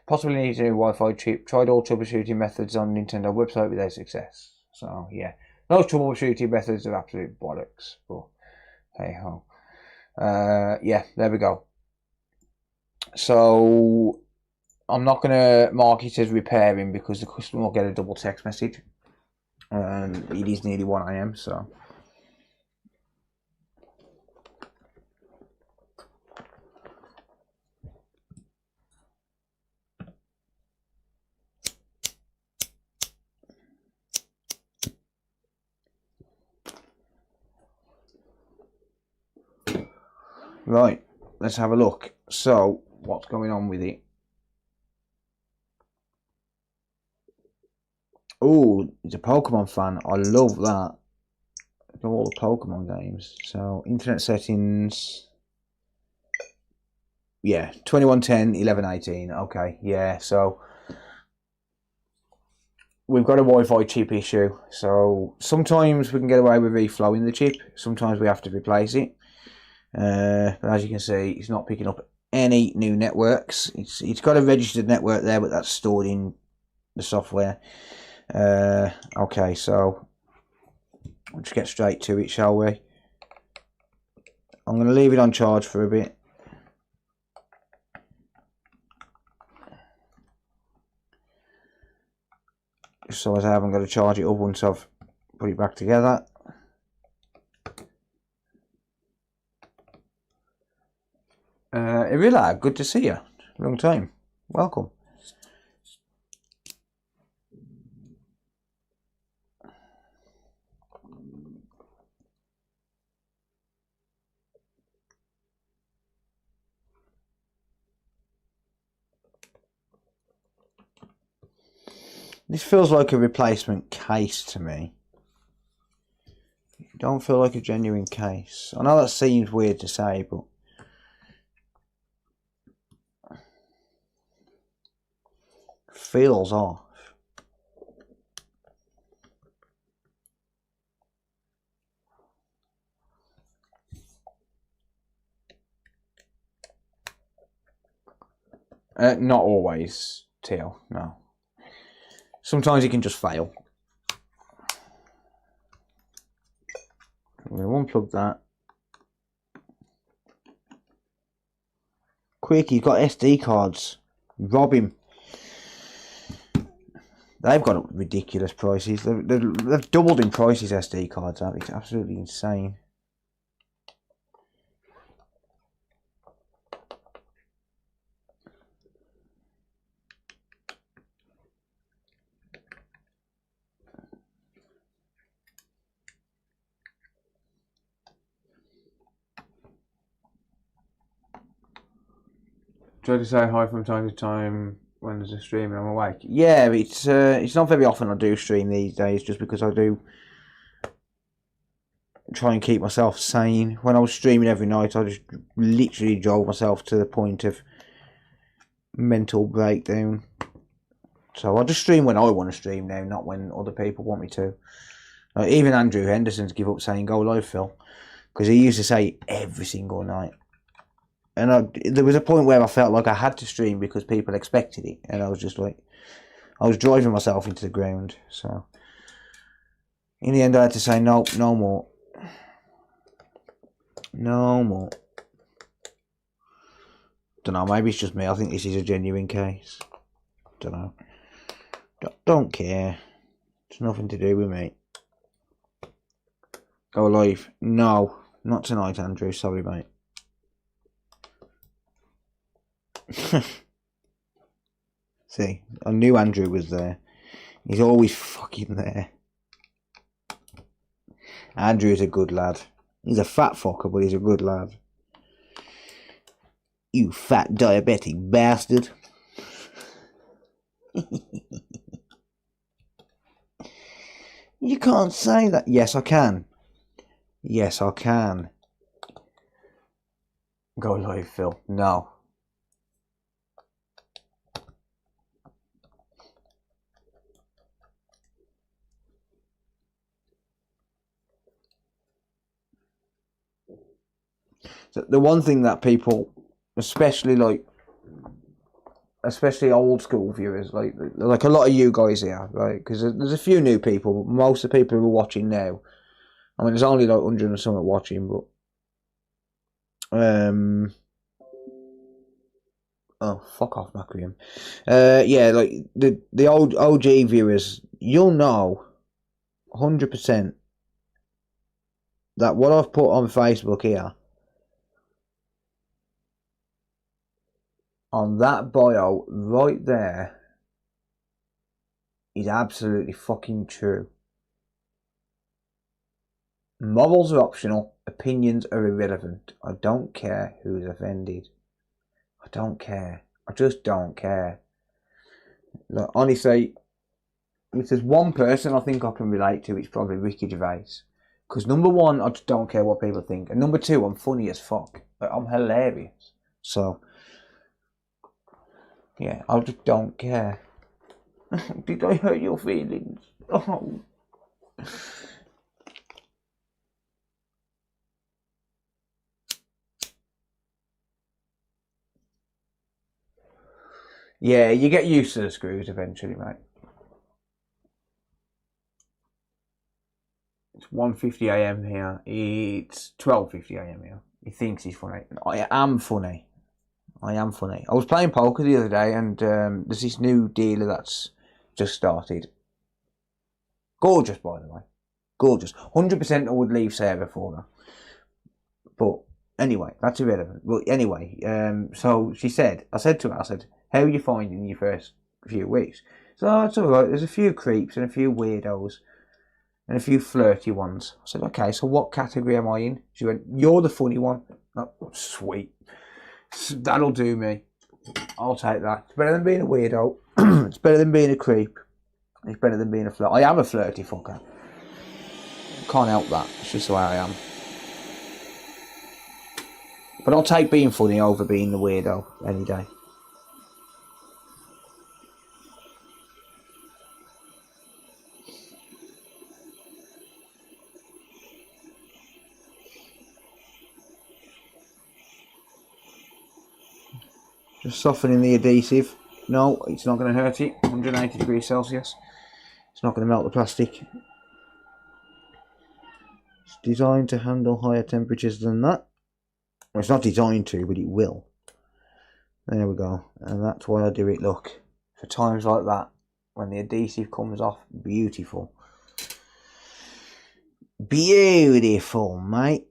S1: Possibly needs a new Wi-Fi chip. Tried all troubleshooting methods on Nintendo website without success. So yeah, those troubleshooting methods are absolute bollocks. But hey ho. Yeah, there we go. So I'm not going to mark it as repairing because the customer will get a double text message. It is nearly 1 AM, so. Right, let's have a look. So, what's going on with it? Oh, he's a Pokemon fan. I love that. I love all the Pokemon games. So, internet settings. Yeah, 21101118. Okay, yeah, so we've got a Wi-Fi chip issue. So, sometimes we can get away with reflowing the chip. Sometimes we have to replace it. But as you can see, it's not picking up any new networks. It's got a registered network there, but that's stored in the software. Okay, so let's get straight to it, shall we? I'm going to leave it on charge for a bit. Just so as I haven't got to charge it up once I've put it back together. Irila, good to see you. Long time. Welcome. This feels like a replacement case to me. Don't feel like a genuine case. I know that seems weird to say, but feels off. Not always, Teal, no. sometimes it can just fail. I'm going to unplug that. Quick, he's got SD cards. Rob him. They've got ridiculous prices. They've doubled in prices, SD cards have. It's absolutely insane. Try to say hi from time to time when there's a stream and I'm awake. Yeah, it's not very often I do stream these days, just because I do try and keep myself sane. When I was streaming every night, I just literally drove myself to the point of mental breakdown. So I just stream when I want to stream now, not when other people want me to. Even Andrew Henderson's give up saying "Go live, Phil," because he used to say it every single night. And there was a point where I felt like I had to stream because people expected it. And I was just like, I was driving myself into the ground. So, in the end, I had to say, nope, no more. No more. Don't know, maybe it's just me. I think this is a genuine case. Don't know. Don't care. It's nothing to do with me. Go live. No, not tonight, Andrew. Sorry, mate. See, I knew Andrew was there. He's always fucking there. Andrew is a good lad. He's a fat fucker, but he's a good lad. You fat diabetic bastard. You can't say that. Yes, I can. Yes, I can. Go live, Phil. No. The one thing that people, especially old school viewers, like a lot of you guys here, right? Because there's a few new people. But most of the people who are watching now, I mean, there's only like 100 and something watching, but oh, fuck off, Macrium. Yeah, like the old OG viewers, you'll know 100% that what I've put on Facebook here, on that bio right there, is absolutely fucking true. Morals are optional, opinions are irrelevant. I don't care who's offended. I don't care. I just don't care. Look, honestly, if there's one person I think I can relate to, it's probably Ricky Gervais. Because number one, I just don't care what people think. And number two, I'm funny as fuck. Like, I'm hilarious. So, yeah, I just don't care. Did I hurt your feelings? Oh. Yeah, you get used to the screws eventually, mate. It's 1:50 AM here. It's 12:50 AM here. He thinks he's funny. I am funny. I am funny. I was playing poker the other day, and there's this new dealer that's just started. Gorgeous, by the way. Gorgeous. 100% I would leave Sarah for her. But anyway, that's irrelevant. Well, anyway, so I said to her, how are you finding your first few weeks? So, it's alright. There's a few creeps and a few weirdos and a few flirty ones. I said, okay, so what category am I in? She went, you're the funny one. Oh, sweet. That'll do me. I'll take that. It's better than being a weirdo. It's better than being a creep. It's better than being a flirt. I am a flirty fucker. Can't help that. It's just the way I am. But I'll take being funny over being the weirdo any day. Just softening the adhesive. No, it's not going to hurt it. 180 degrees Celsius. It's not going to melt the plastic. It's designed to handle higher temperatures than that. Well, it's not designed to, but it will. There we go. And that's why I do it, look. For times like that, when the adhesive comes off, beautiful. Beautiful, mate.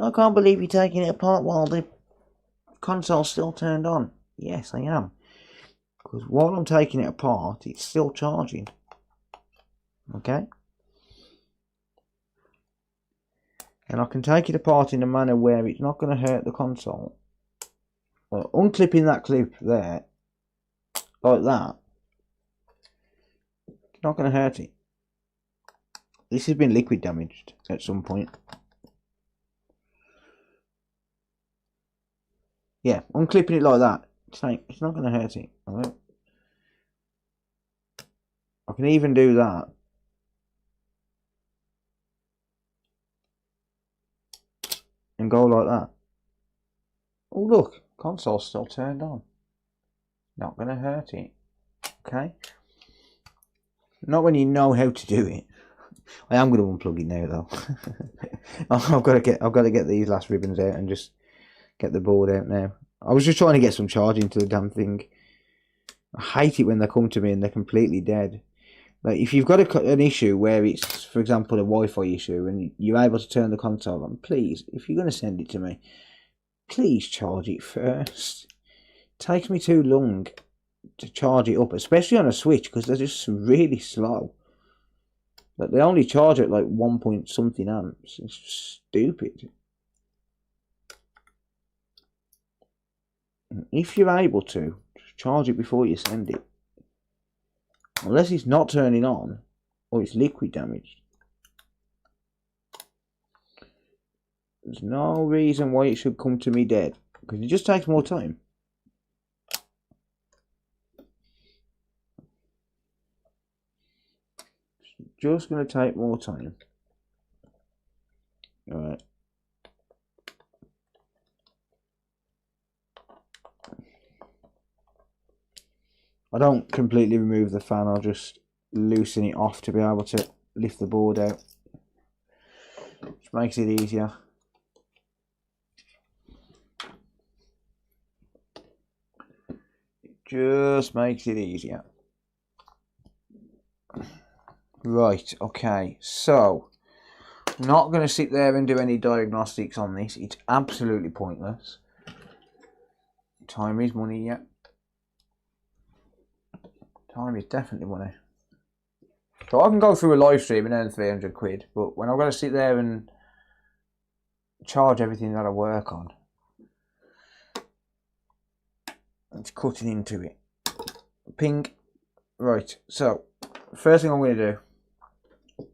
S1: I can't believe you're taking it apart while the console's still turned on. Yes, I am. Because while I'm taking it apart, it's still charging. Okay? And I can take it apart in a manner where it's not going to hurt the console. Unclipping that clip there, like that, it's not going to hurt it. This has been liquid damaged at some point. Yeah, unclipping it like that, it's not going to hurt it. Alright? I can even do that. And go like that. Oh look, console's still turned on. Not going to hurt it. Okay? Not when you know how to do it. I am going to unplug it now though. I've got to get these last ribbons out and just get the board out now. I was just trying to get some charging to the damn thing. I hate it when they come to me and they're completely dead. Like if you've got an issue where it's, for example, a Wi-Fi issue and you're able to turn the console on, please, if you're going to send it to me, please charge it first. It takes me too long to charge it up, especially on a Switch, because they're just really slow. Like they only charge at like 1 point something amps. It's stupid. If you're able to, just charge it before you send it. Unless it's not turning on, or it's liquid damaged. There's no reason why it should come to me dead, because it just takes more time. It's just going to take more time. Alright. I don't completely remove the fan, I'll just loosen it off to be able to lift the board out. Which makes it easier. It just makes it easier. Right, okay, so I'm not going to sit there and do any diagnostics on this. It's absolutely pointless. Time is money, yeah. Time is definitely money. So I can go through a live stream and earn 300 quid, but when I've got to sit there and charge everything that I work on, it's cutting into it. Ping. Right, so first thing I'm going to do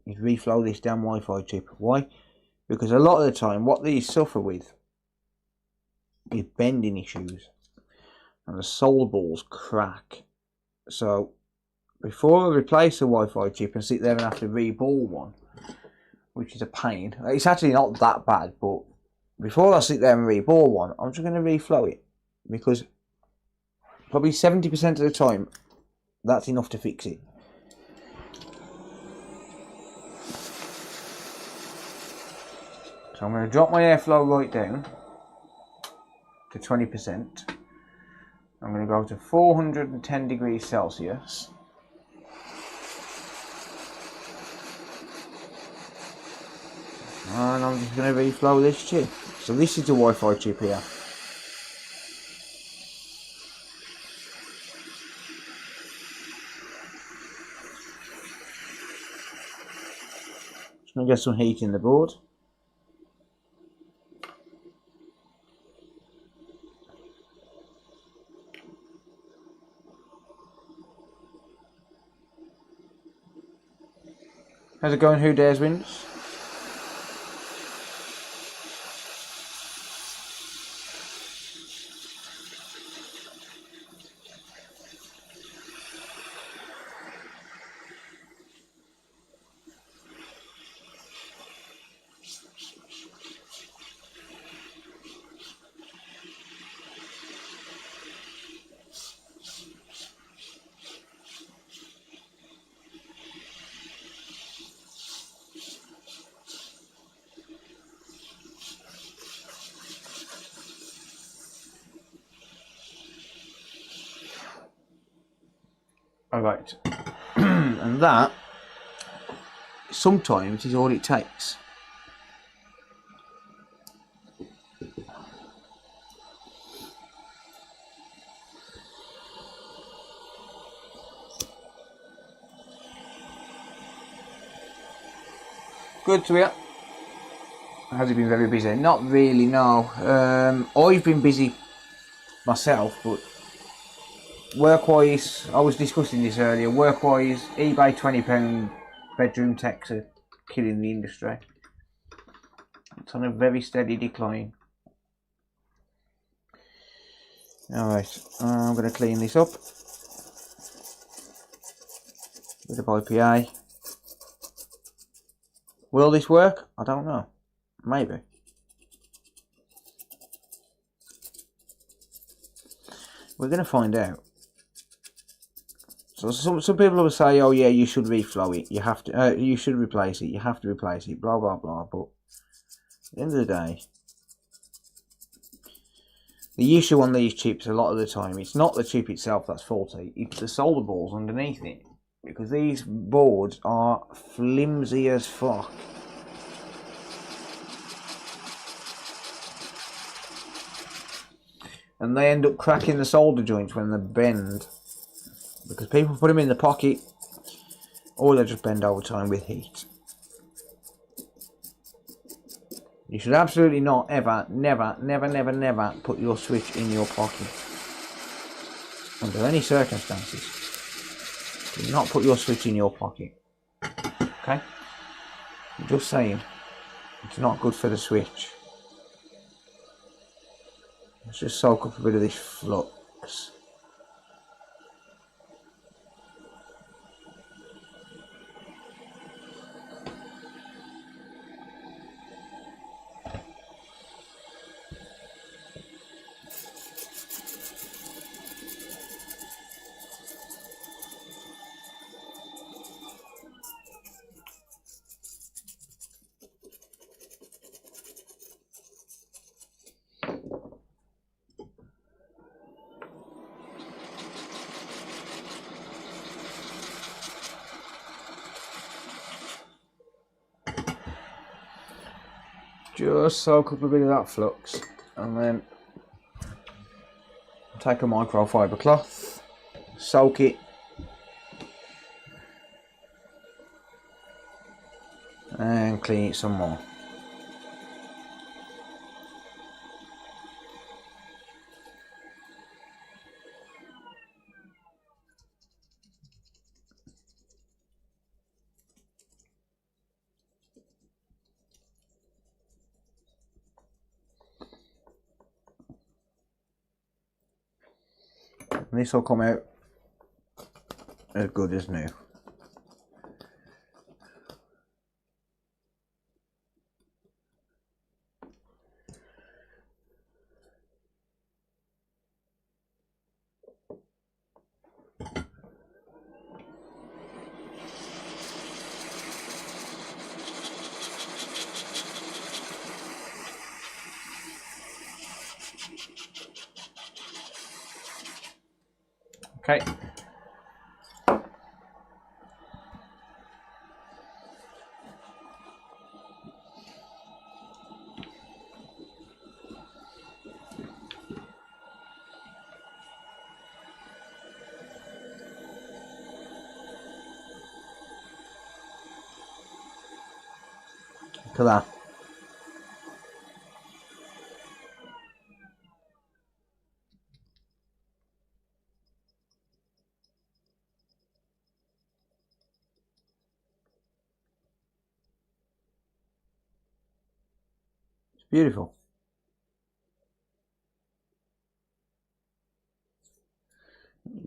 S1: is reflow this damn Wi-Fi chip. Why? Because a lot of the time what these suffer with is bending issues and the sol balls crack. So before I replace the Wi-Fi chip and sit there and have to reball one, which is a pain, it's actually not that bad, but before I sit there and reball one, I'm just going to reflow it, because probably 70% of the time that's enough to fix it. So I'm going to drop my airflow right down to 20%. I'm going to go to 410 degrees Celsius. And I'm just going to reflow this chip. So this is the Wi-Fi chip here. Just going to get some heat in the board. How's it going, Who Dares Wins? Alright. And that sometimes is all it takes. Good to hear. Has he been very busy? Not really, no. I've been busy myself, but work-wise, I was discussing this earlier, work-wise, eBay £20 bedroom techs are killing the industry. It's on a very steady decline. Alright, I'm going to clean this up. Bit of IPA. Will this work? I don't know. Maybe. We're going to find out. So some people will say, "Oh yeah, you should reflow it. You have to. You should replace it. You have to replace it." Blah blah blah. But at the end of the day, the issue on these chips a lot of the time, it's not the chip itself that's faulty. It's the solder balls underneath it, because these boards are flimsy as fuck. And they end up cracking the solder joints when they bend, because people put them in the pocket or they just bend over time with heat. You should absolutely not ever, never, never, never, never put your switch in your pocket under any circumstances. Do not put your switch in your pocket. Okay? I'm just saying, it's not good for the switch. Let's just soak up a bit of this flux. Just soak up a bit of that flux, and then take a microfiber cloth, soak it, and clean it some more. And this will come out as good as new. Okay. Look at that. Beautiful.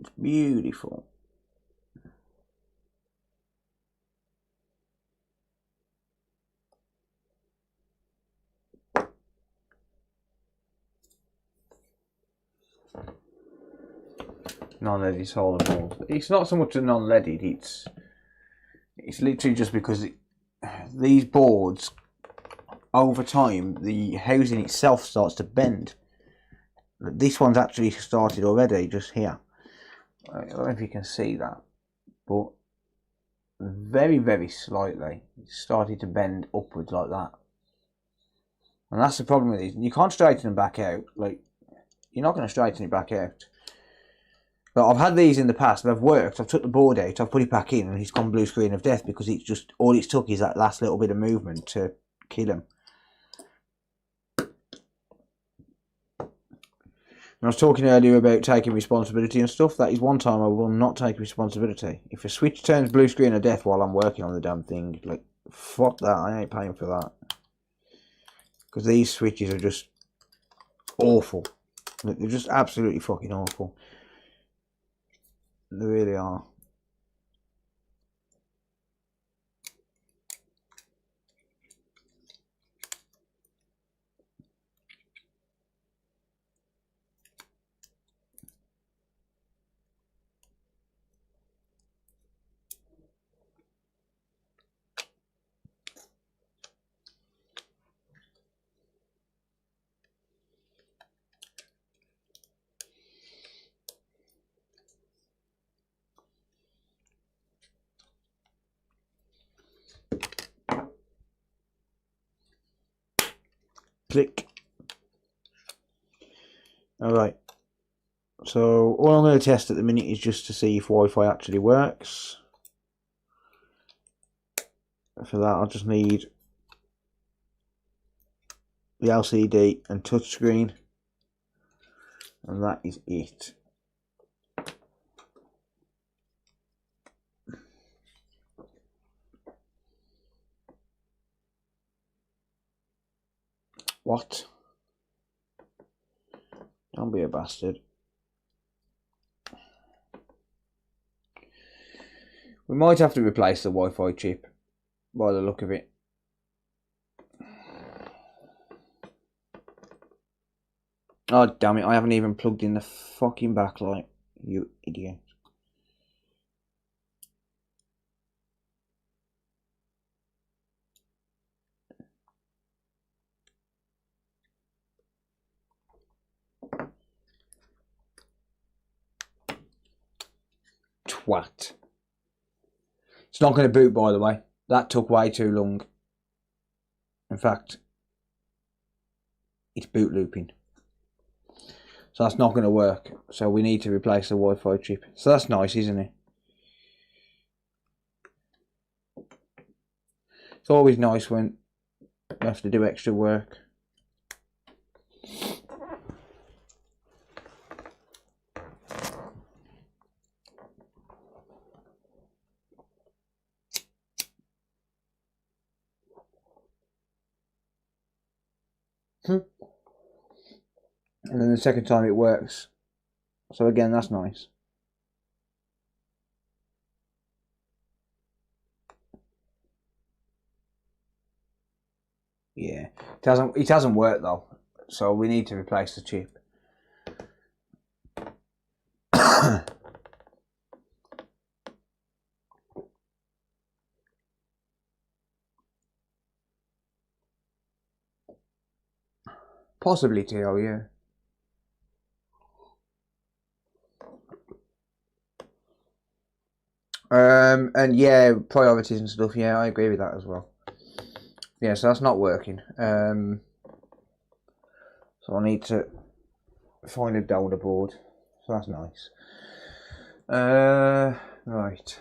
S1: It's beautiful. Non-leaded solder balls. It's not so much a non-leaded. It's literally just because these boards, over time, the housing itself starts to bend. This one's actually started already, just here. I don't know if you can see that. but very, very slightly. It's started to bend upwards like that. And that's the problem with these. You can't straighten them back out. Like, you're not going to straighten it back out. But I've had these in the past, they've worked. I've took the board out, I've put it back in, and he's gone blue screen of death because it's just, all it's took is that last little bit of movement to kill him. I was talking earlier about taking responsibility and stuff. That is one time I will not take responsibility. If a switch turns blue screen of death while I'm working on the damn thing, like, fuck that, I ain't paying for that. Because these switches are just awful. Like, they're just absolutely fucking awful. They really are. Click. Alright. So all I'm going to test at the minute is just to see if Wi-Fi actually works. For that I'll just need the LCD and touchscreen, and that is it. What? Don't be a bastard. We might have to replace the Wi-Fi chip by the look of it. Oh damn it, I haven't even plugged in the fucking backlight, you idiot. Twat. It's not going to boot, by the way. That took way too long. In fact, it's boot looping. So that's not going to work. So we need to replace the Wi-Fi chip. So that's nice, isn't it? It's always nice when you have to do extra work. And then the second time it works. So again, that's nice. Yeah, it hasn't worked though. So we need to replace the chip. Possibly TO, yeah. And yeah, priorities and stuff, yeah, I agree with that as well. Yeah, so that's not working. So I need to find a donor board. So that's nice. Right.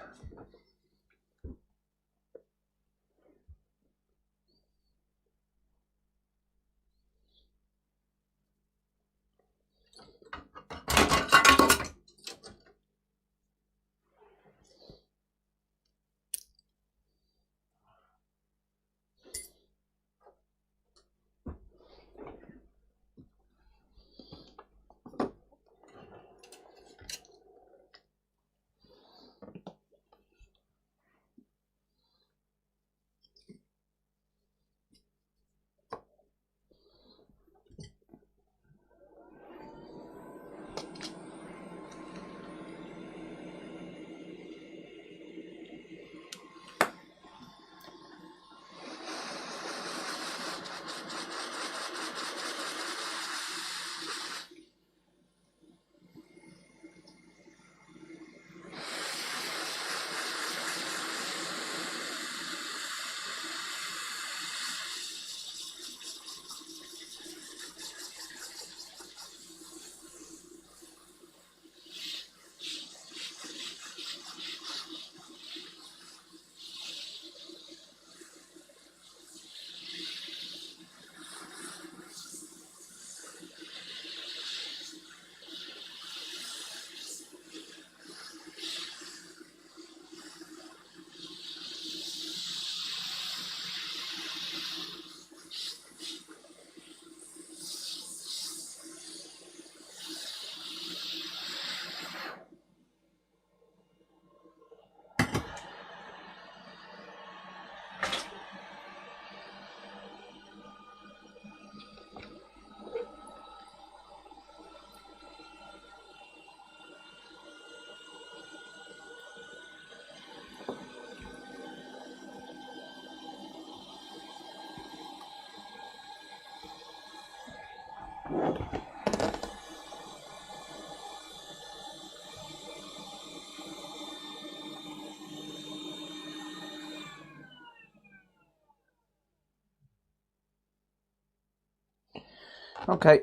S1: Okay.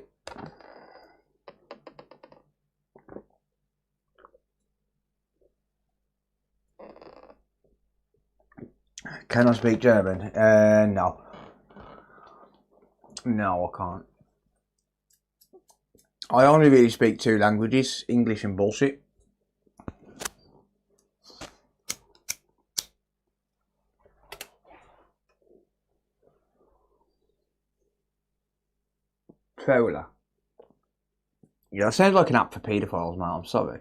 S1: Can I speak German? No. No, I can't. I only really speak two languages, English and bullshit. Troller. Yeah, that sounds like an app for paedophiles, man. I'm sorry.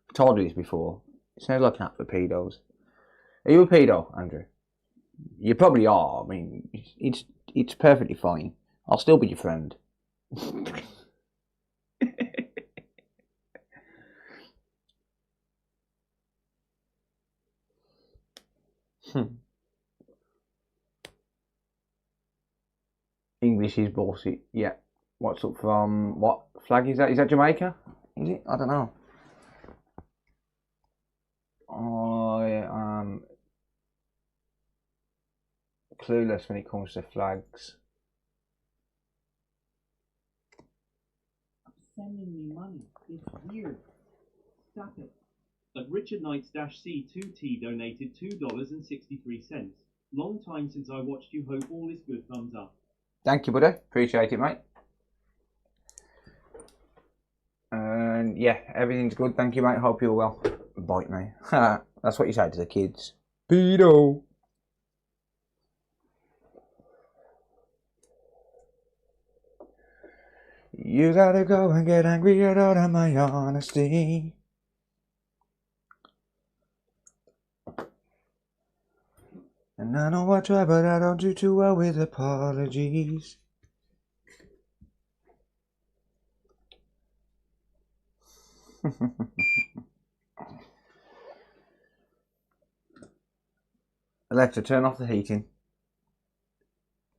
S1: I've told you this before. It sounds like an app for pedos. Are you a pedo, Andrew? You probably are. I mean, it's perfectly fine. I'll still be your friend. English is bullshit. Yeah. What's up from what flag is that? Is that Jamaica? Is it? I don't know. I am clueless when it comes to flags.
S3: Sending me money. It's weird. Stop it. But Richard Knights-C2T donated $2.63. Long time since I watched you. Hope all is good. Thumbs up. Thank
S1: you, buddy. Appreciate it, mate. And yeah, everything's good. Thank you, mate. Hope you're well. Bite me. That's what you say to the kids. Pedo. You gotta go and get angry at all of my honesty. And I know I try, but I don't do too well with apologies. Alexa, turn off the heating.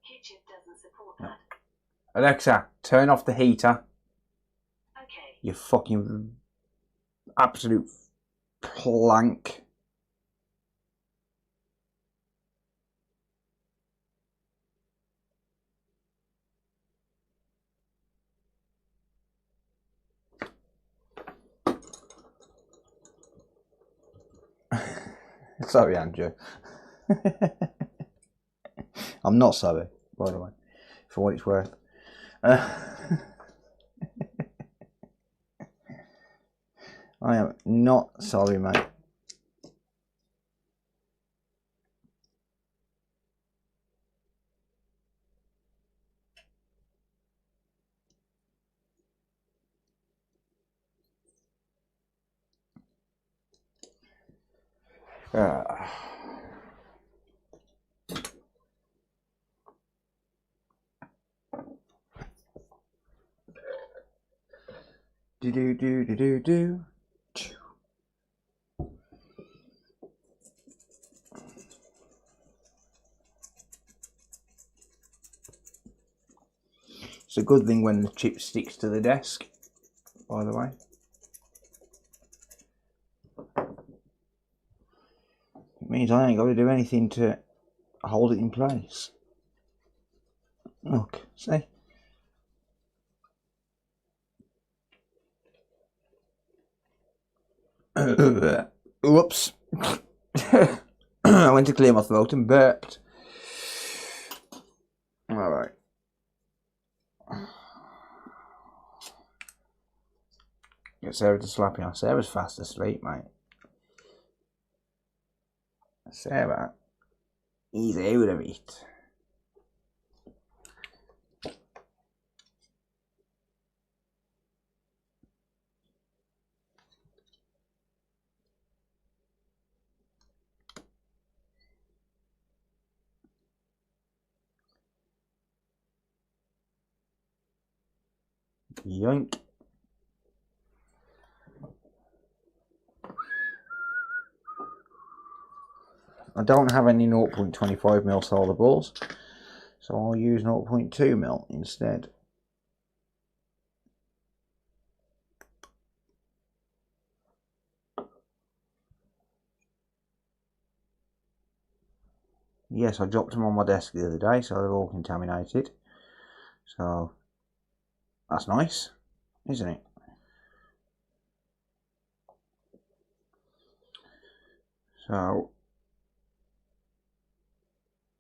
S4: Kitchen doesn't support that.
S1: Alexa, turn off the heater.
S4: Okay.
S1: You fucking absolute plank. Sorry, Andrew. I'm not sorry, by the way, for what it's worth. I am not sorry, mate. Do. It's a good thing when the chip sticks to the desk, by the way. It means I ain't got to do anything to hold it in place. Look, see? Whoops. I went to clear my throat and burped. Alright. Get Sarah to slap you. Sarah's fast asleep, mate. Sarah, he's out of it. Yoink. I don't have any 0.25mm solder balls, so I'll use 0.2mm instead. Yes, I dropped them on my desk the other day, so they're all contaminated. So That's nice, isn't it? So,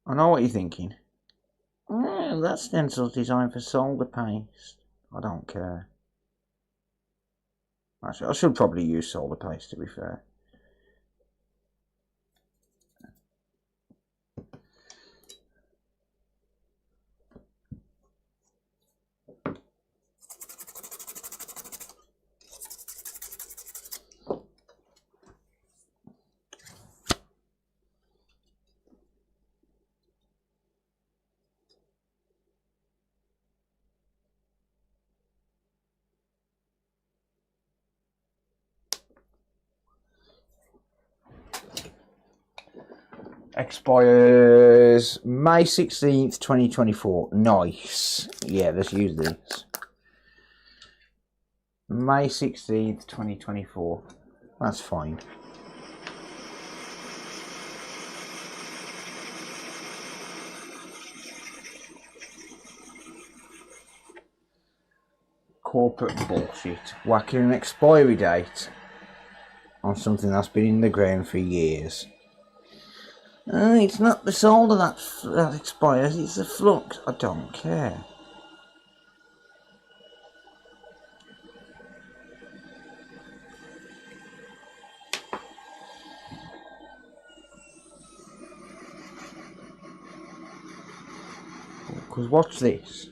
S1: I know what you're thinking. Well, that stencil's designed for solder paste. I don't care. Actually, I should probably use solder paste, to be fair. Expires May 16th, 2024. Nice. Yeah, let's use this. May 16th, 2024. That's fine. Corporate bullshit. Whacking an expiry date on something that's been in the ground for years. It's not the solder that expires, it's the flux. I don't care. Because watch this.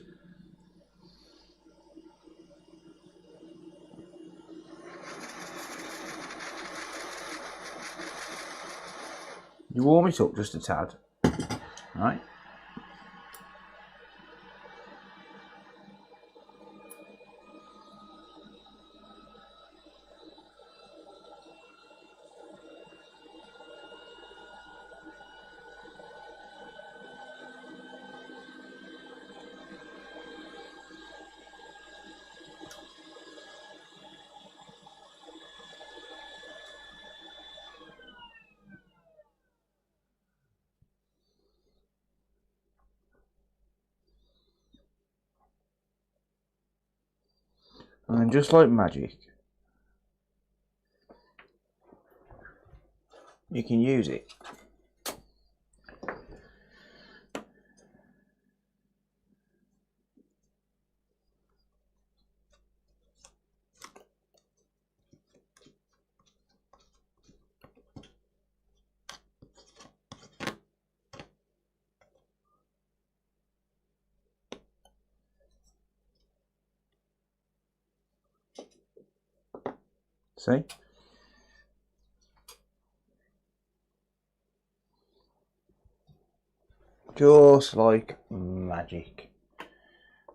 S1: You warm it up just a tad, right? And then just like magic, you can use it. See? Just like magic.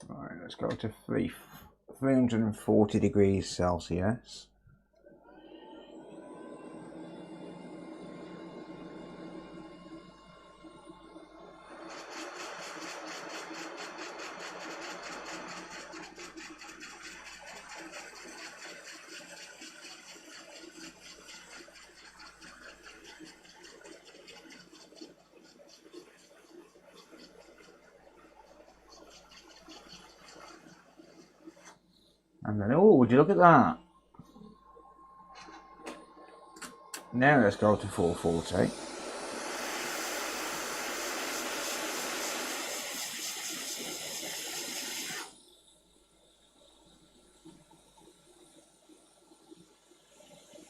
S1: Right, let's go to 340 degrees Celsius. And then, oh, would you look at that? Now let's go to 440.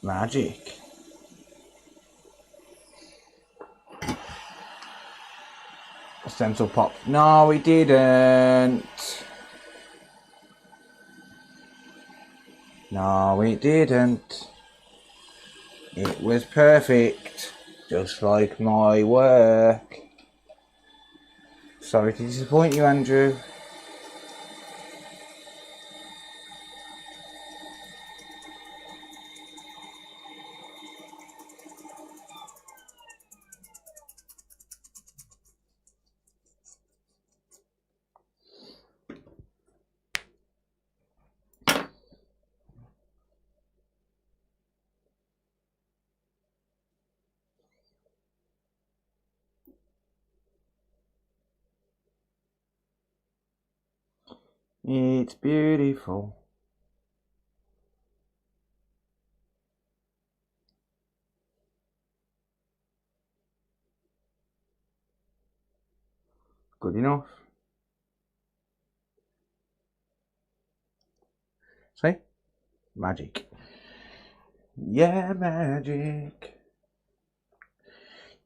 S1: Magic. Stencil popped. No, it didn't. No, it didn't. It was perfect. Just like my work. Sorry to disappoint you, Andrew. It's beautiful. Good enough. See? Magic. Yeah, magic.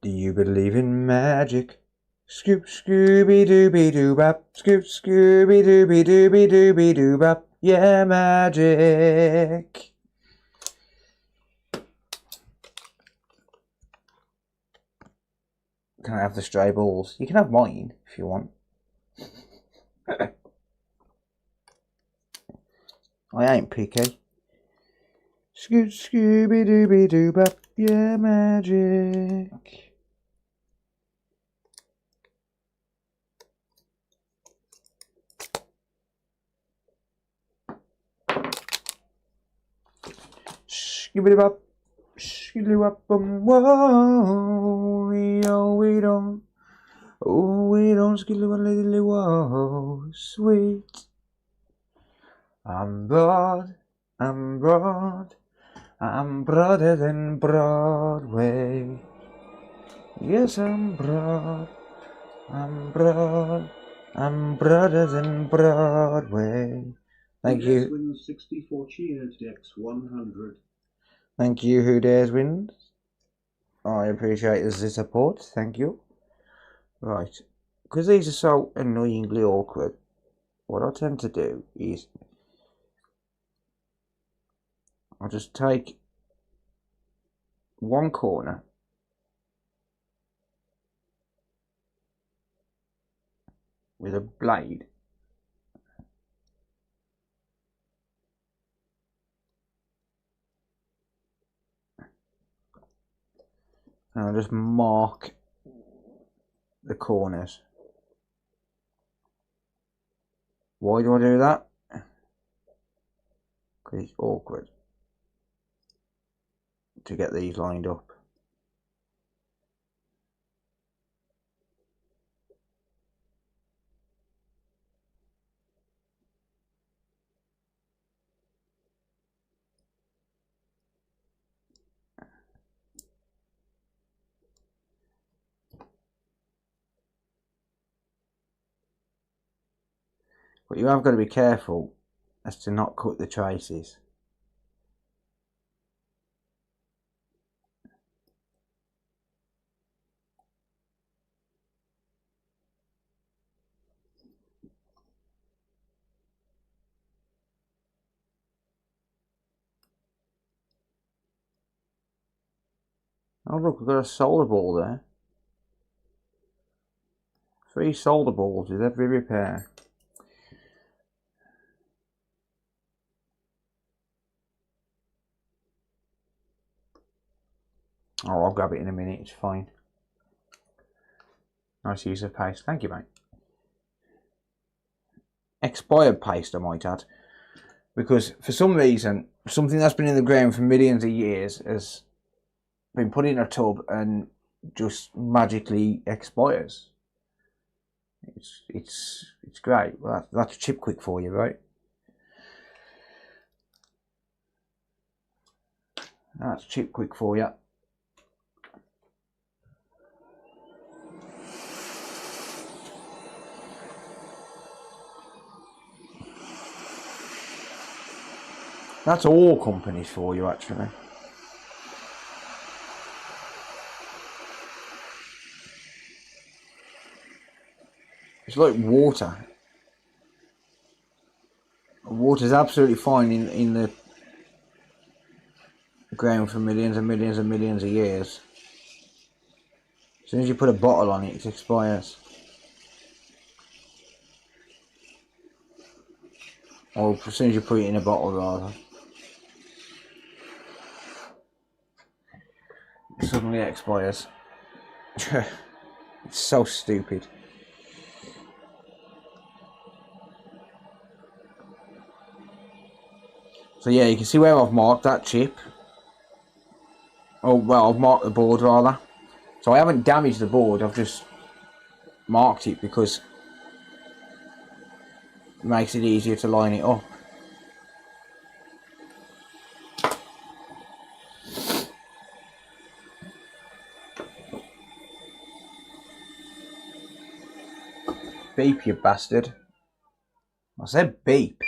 S1: Do you believe in magic? Scoop, scooby dooby doo bop. Scoop, scooby dooby dooby dooby doo bop. Yeah, magic. Can I have the stray balls? You can have mine if you want. I ain't picky. Scoop, scooby dooby doo bop. Yeah, magic. Skibbity bop, skibbity bop, whoa, we don't, skibbity whoa, sweet. I'm broad, I'm broader than Broadway. Yes, I'm broad, I'm broader than Broadway. Thank you.
S2: Wins 64 cheers, Dex 100.
S1: Thank you, Who Dares Wins. I appreciate the support. Thank you. Right. Because these are so annoyingly awkward, what I tend to do is I'll just take one corner with a blade and I'll just mark the corners. Why do I do that? Because it's awkward to get these lined up. But you have got to be careful as to not cut the traces. Oh look, we've got a solder ball there. 3 solder balls with every repair. Oh, I'll grab it in a minute, it's fine. Nice use of paste, thank you mate. Expired paste I might add. Because for some reason, something that's been in the ground for millions of years has been put in a tub and just magically expires. It's great. Well, that's chip quick for you, right? That's chip quick for you. That's all companies for you, actually. It's like water. Water's absolutely fine in the ground for millions and millions and millions of years. As soon as you put a bottle on it, it expires. Or as soon as you put it in a bottle, rather. It suddenly expires. It's so stupid. So yeah, you can see where I've marked that chip. Oh, well, I've marked the board rather. So I haven't damaged the board, I've just marked it because makes it easier to line it up. Beep, you bastard. I said beep.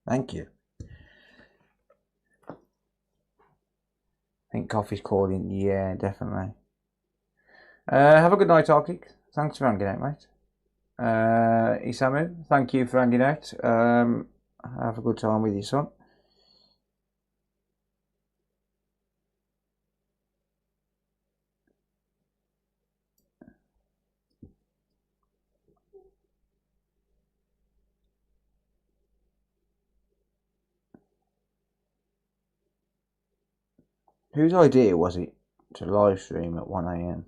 S1: Thank you. I think coffee's calling. Yeah, definitely. Have a good night, Arctic. Thanks for hanging out, mate. Isamu, thank you for hanging out. Have a good time with your son. Whose idea was it to live stream at 1 AM?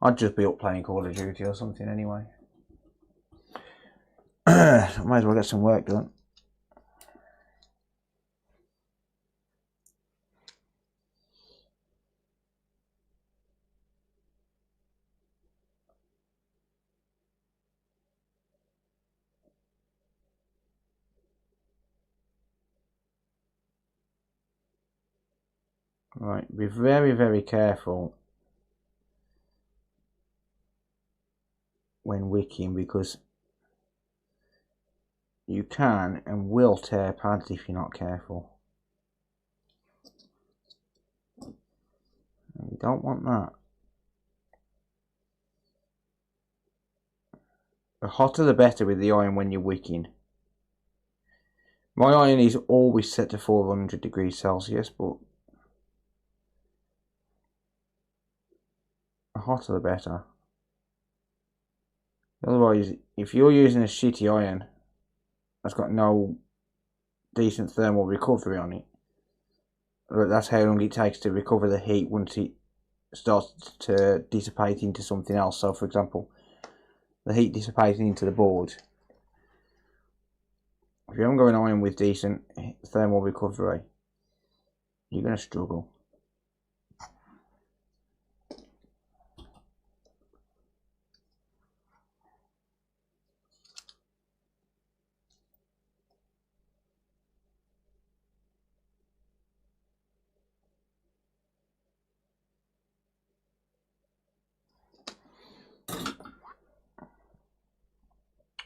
S1: I'd just be up playing Call of Duty or something anyway. Might as well get some work done. Right, be very, very careful when wicking, because you can and will tear pads if you're not careful. And you don't want that. The hotter the better with the iron when you're wicking. My iron is always set to 400 degrees Celsius, but the hotter the better. Otherwise, if you're using a shitty iron that's got no decent thermal recovery on it, that's how long it takes to recover the heat once it starts to dissipate into something else. So, for example, the heat dissipating into the board. If you haven't got an iron with decent thermal recovery, you're going to struggle.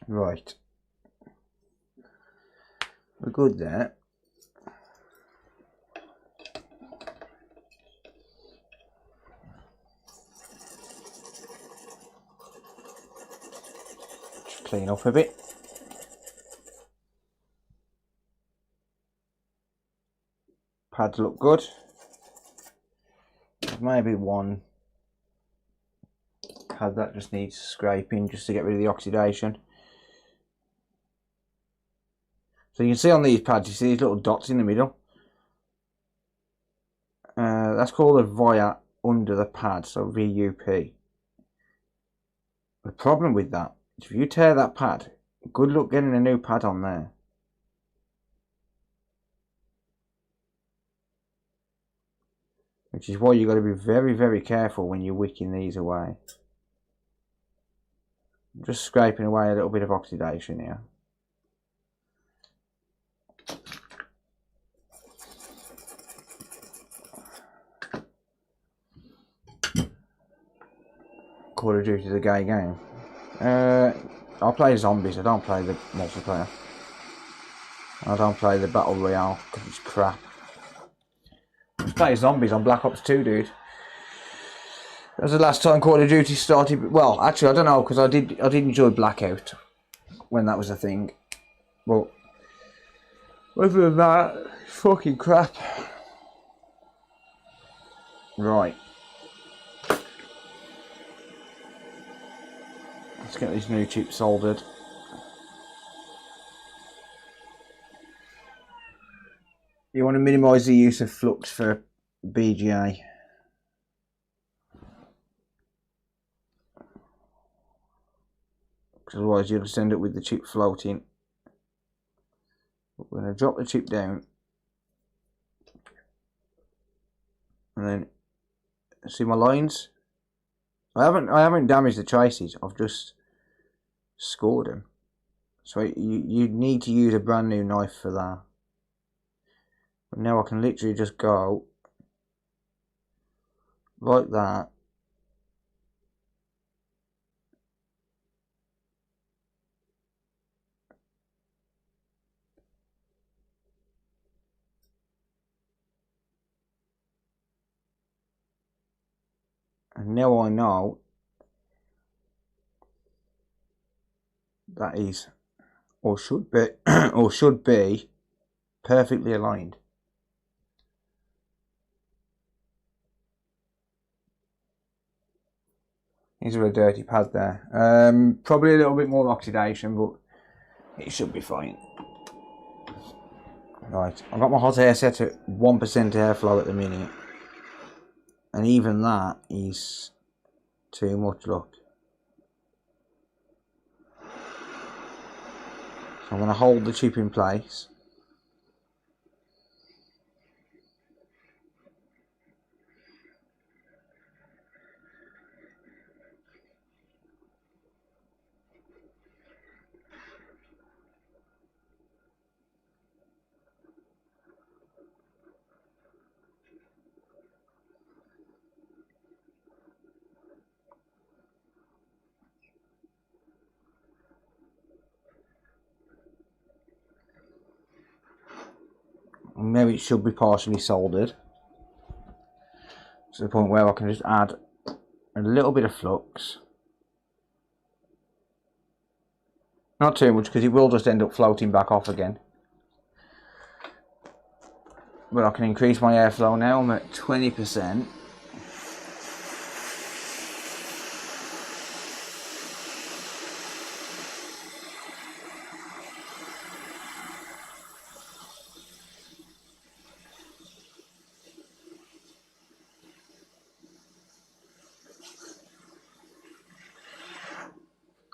S1: Right. We're good there. Just clean up a bit. Pads look good. Maybe one pad that just needs scraping just to get rid of the oxidation. So you can see on these pads, you see these little dots in the middle. That's called a via under the pad, so VUP. The problem with that is if you tear that pad, good luck getting a new pad on there. Which is why you've got to be very, very careful when you're wicking these away. I'm just scraping away a little bit of oxidation here. Call of Duty is a gay game. I play zombies, I don't play the multiplayer. I don't play the Battle Royale because it's crap. I play zombies on Black Ops 2, dude. That was the last time Call of Duty started. Well, actually, I don't know, because I did enjoy Blackout when that was a thing. But other than that, it's fucking crap. Right. Let's get these new chips soldered. You want to minimise the use of flux for BGA. Because otherwise you'll just end up with the chip floating We're going to drop the chip down, and then see my lines. I haven't damaged the traces. I've just scored them. So you need to use a brand new knife for that. But now I can literally just go like that. And now I know that is, or should be, or should be perfectly aligned. These are a dirty pad there. Probably a little bit more oxidation, but it should be fine. Right, I've got my hot air set at 1% airflow at the minute. And even that is too much, look. So I'm going to hold the chip in place. And now it should be partially soldered to the point where I can just add a little bit of flux. Not too much, because it will just end up floating back off again. But I can increase my airflow now. I'm at 20%.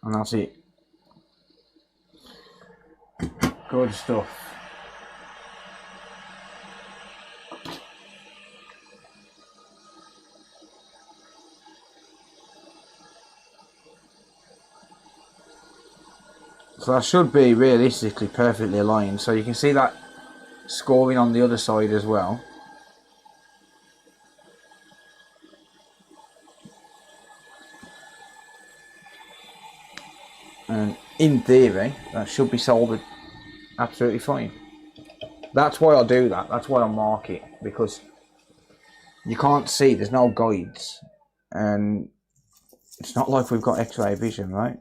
S1: And that's it. Good stuff. So that should be realistically perfectly aligned. So you can see that scoring on the other side as well. And in theory, that should be soldered absolutely fine. That's why I do that. That's why I mark it, because you can't see. There's no guides, and it's not like we've got X-ray vision, right?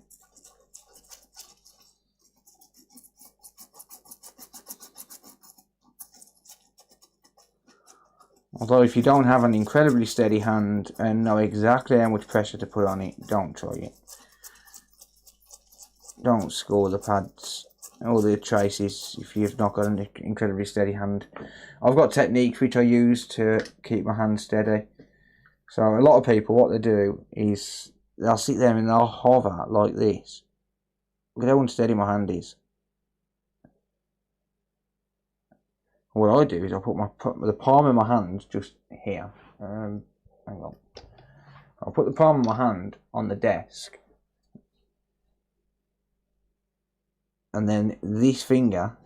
S1: Although if you don't have an incredibly steady hand and know exactly how much pressure to put on it, don't try it. Don't score the pads or the traces if you've not got an incredibly steady hand. I've got techniques which I use to keep my hand steady. So a lot of people, what they do is they'll sit there and they'll hover like this. Look at how unsteady my hand is. What I do is I put the palm of my hand just here. Hang on. I'll put the palm of my hand on the desk. And then this finger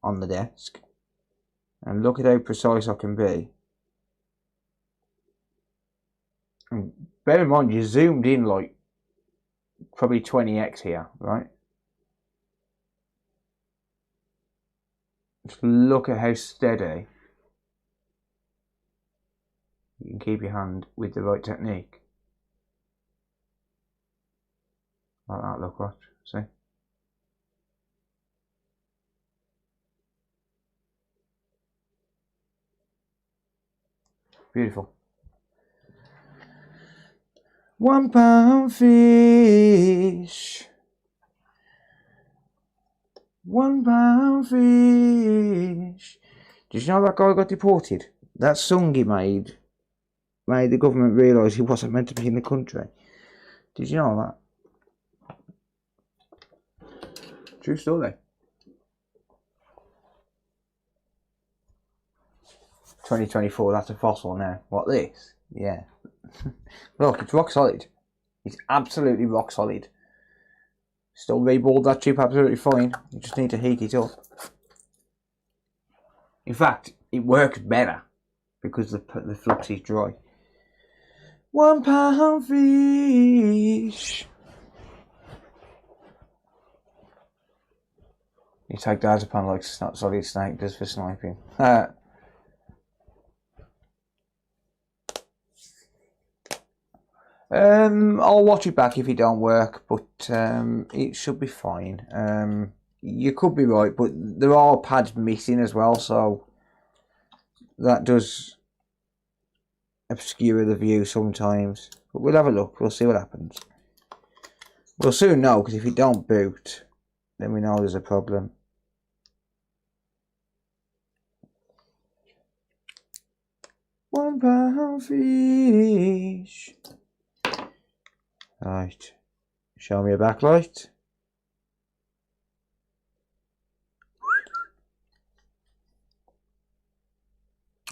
S1: on the desk. And look at how precise I can be. And bear in mind, you zoomed in like probably 20x here, right? Just look at how steady you can keep your hand with the right technique. Like that, look, watch, see? Beautiful. £1 fish. £1 fish. Did you know that guy got deported? That song he made the government realise he wasn't meant to be in the country. Did you know that? True story. 2024, that's a fossil now. What, this? Yeah. Look, it's rock solid. It's absolutely rock solid. Still reballed that chip absolutely fine. You just need to heat it up. In fact, it works better because the flux is dry. £1 fish. You take diazepam like Solid Snake does for sniping. I'll watch it back if it don't work, but it should be fine. You could be right, but there are pads missing as well, so that does obscure the view sometimes. But we'll have a look. We'll see what happens. We'll soon know, because if it don't boot, then we know there's a problem. £1 fish. Right. Show me a backlight.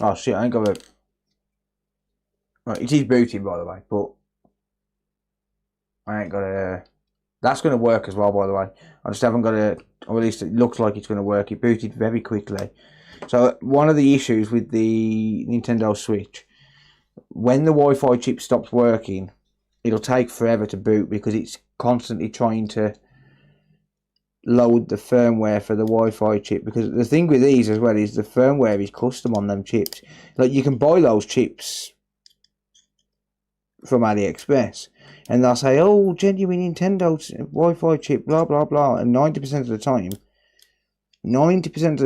S1: Oh shit, I ain't got a... Right, it is booting by the way, but I ain't got a... That's going to work as well, by the way. I just haven't got a... Or at least it looks like it's going to work. It booted very quickly. So one of the issues with the Nintendo Switch, when the Wi-Fi chip stops working, it'll take forever to boot because it's constantly trying to load the firmware for the Wi-Fi chip. Because the thing with these as well is the firmware is custom on them chips. Like, you can buy those chips from AliExpress and they'll say, oh, genuine Nintendo Wi-Fi chip, blah blah blah, and 90% of the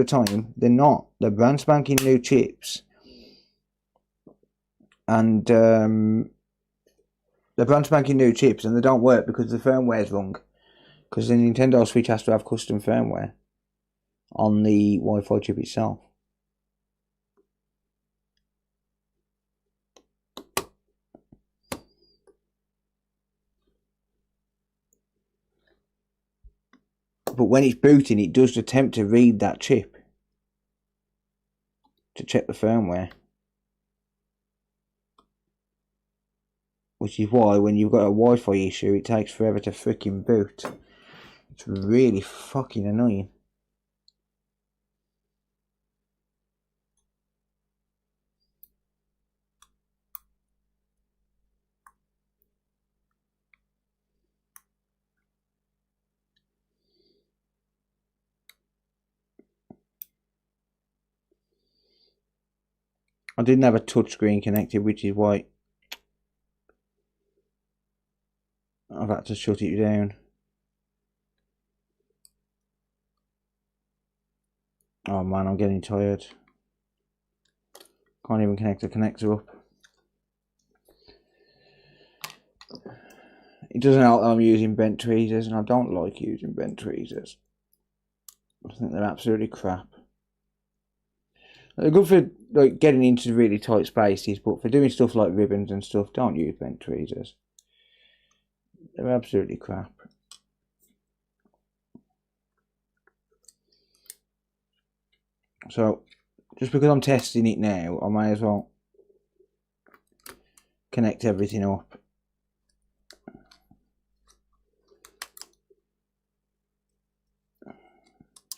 S1: time they're not. They're brand spanking new chips, and they're brand spanking new chips, and they don't work because the firmware's wrong. Because the Nintendo Switch has to have custom firmware on the Wi-Fi chip itself. But when it's booting, it does attempt to read that chip to check the firmware. Which is why when you've got a Wi-Fi issue, it takes forever to freaking boot. It's really fucking annoying. I didn't have a touchscreen connected, which is why I've had to shut it down. Oh man, I'm getting tired. Can't even connect the connector up. It doesn't help that I'm using bent tweezers, and I don't like using bent tweezers. I think they're absolutely crap. They're good for like getting into really tight spaces, but for doing stuff like ribbons and stuff, don't use bent tweezers. They're absolutely crap. So, just because I'm testing it now, I may as well connect everything up.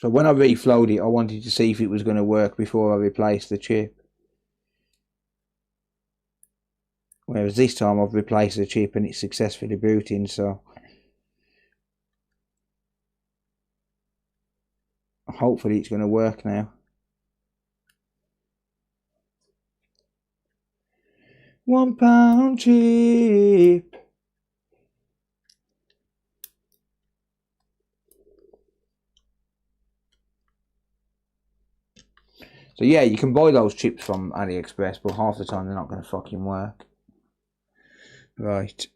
S1: So when I reflowed it, I wanted to see if it was going to work before I replaced the chip. Whereas this time I've replaced the chip and it's successfully booting, so hopefully it's going to work now. £1 chip. So yeah, you can buy those chips from AliExpress, but half the time they're not going to fucking work. Right.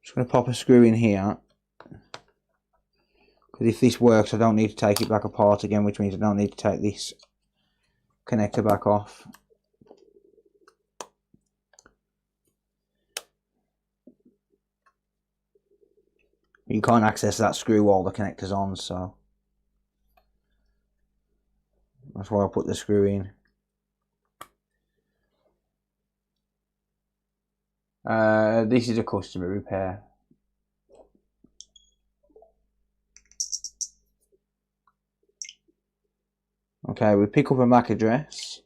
S1: Just going to pop a screw in here. Because if this works, I don't need to take it back apart again, which means I don't need to take this connector back off. You can't access that screw while the connector's on, so that's why I put the screw in. This is a customer repair. Okay, we pick up a MAC address.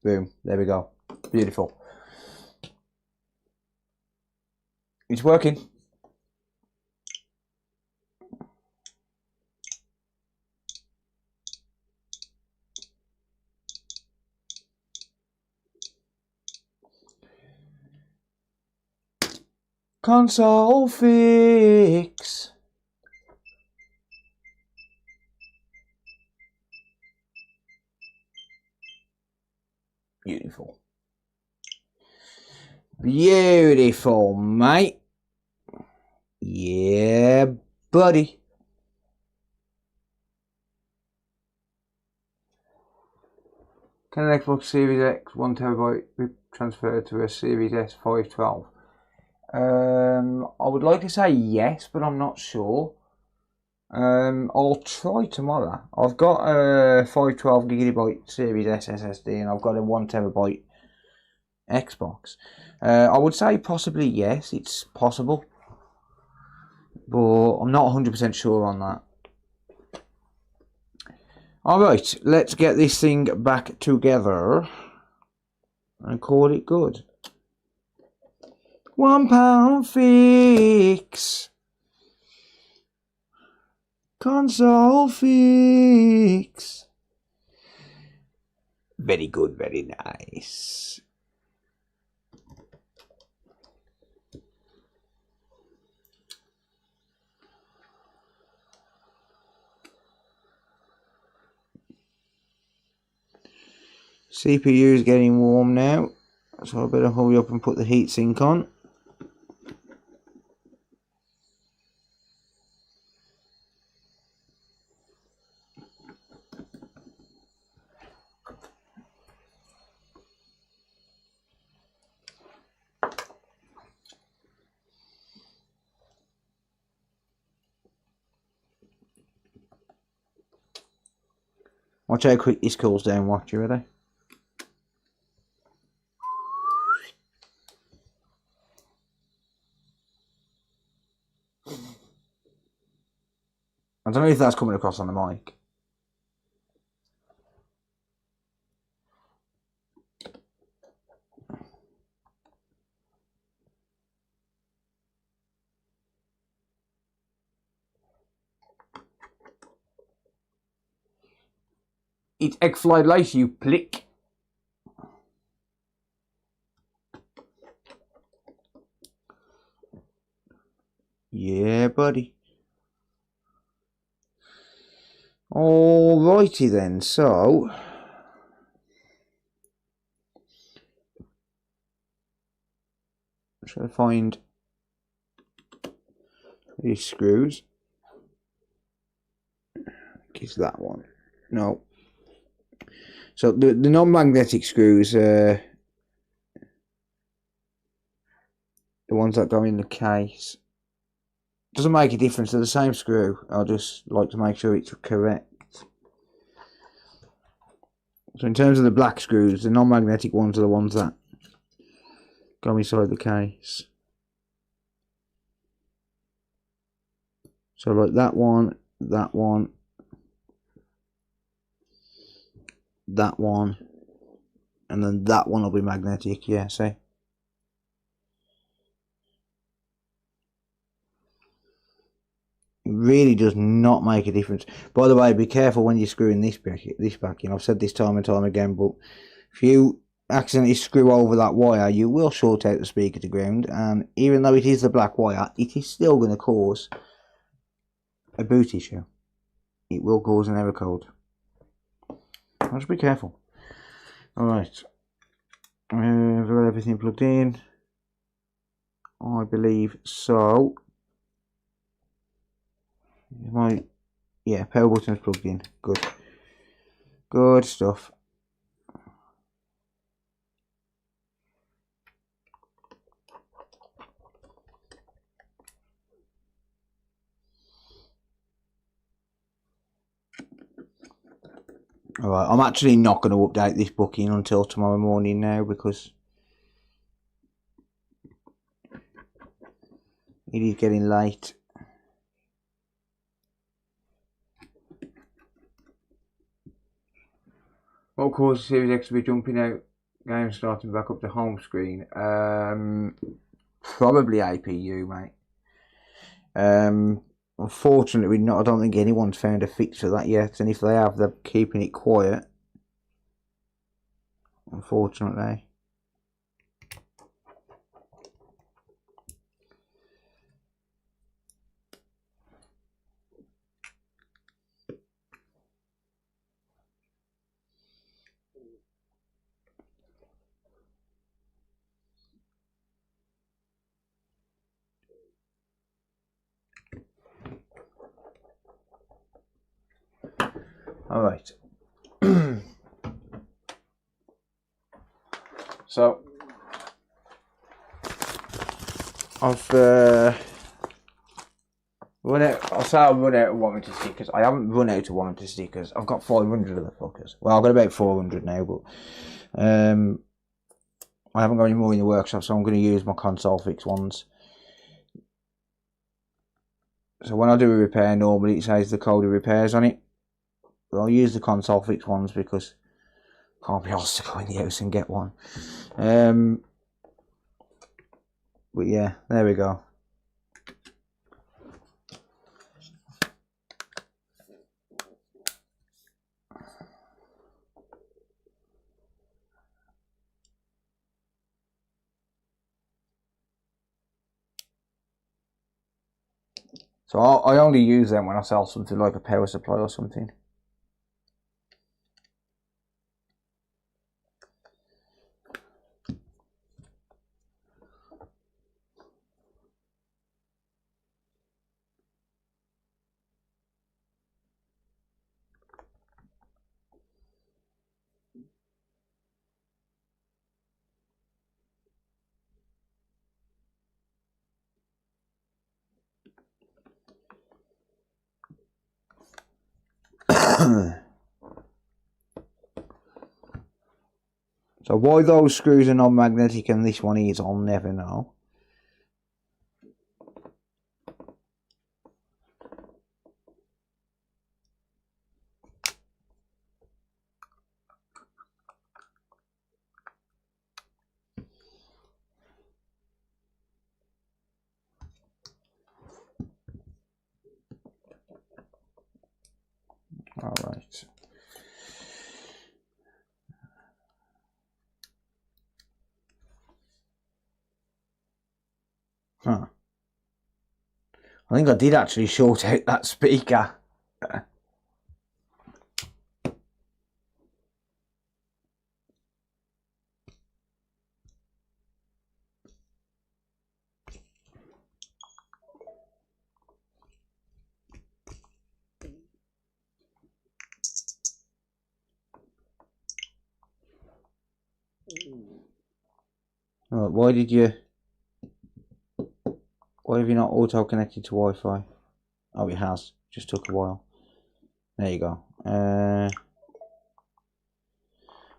S1: Boom, there we go. Beautiful. It's working. Console fix. Beautiful. Beautiful, mate. Yeah, buddy. Can an Xbox Series X 1TB be transferred to a Series S 512? I would like to say yes, but I'm not sure. I'll try tomorrow. I've got a 512GB Series S SSD and I've got a 1TB Xbox. I would say possibly yes, it's possible, but I'm not 100% sure on that. Alright, let's get this thing back together and call it good. £1 fix. Console fix. Very good, very nice. CPU is getting warm now, so I better hurry up and put the heatsink on. Watch how quick this cools down, watch, you ready? I don't know if that's coming across on the mic. It's egg fried lace, you plick. Yeah, buddy. Alrighty then, so I'm trying to find these screws. Is that one? No. So the non-magnetic screws, the ones that go in the case, doesn't make a difference. They're the same screw. I'll just like to make sure it's correct. So in terms of the black screws, the non-magnetic ones are the ones that go inside the case. So like that one, that one, that one, and then that one will be magnetic. Yeah, see? It really does not make a difference. By the way, be careful when you're screwing this back in. I've said this time and time again, but if you accidentally screw over that wire, you will short out the speaker to ground, and even though it is the black wire, it is still going to cause a boot issue. It will cause an error code. Just be careful. Alright. I've got everything plugged in. I believe so. Power button's plugged in. Good. Good stuff. Alright, I'm actually not going to update this booking until tomorrow morning now because it is getting late. What caused Series X to be jumping out? Game starting back up to home screen. Probably APU, mate. Unfortunately, I don't think anyone's found a fix for that yet, and if they have, they're keeping it quiet. Unfortunately. Alright. So I've run out. I'll say I've run out of warranty stickers. I haven't run out of warranty stickers. I've got 500 of the fuckers. Well, I've got about 400 now, but I haven't got any more in the workshop, so I'm going to use my console fix ones. So when I do a repair, normally it says the code of repairs on it. But I'll use the console fix ones because I can't be asked to go in the house and get one. But yeah, there we go. So I only use them when I sell something like a power supply or something. So why those screws are non-magnetic and this one is, I'll never know. All right. Huh. I think I did actually short out that speaker. Right, why have you not auto connected to Wi-Fi? Oh, it has. Just took a while. There you go.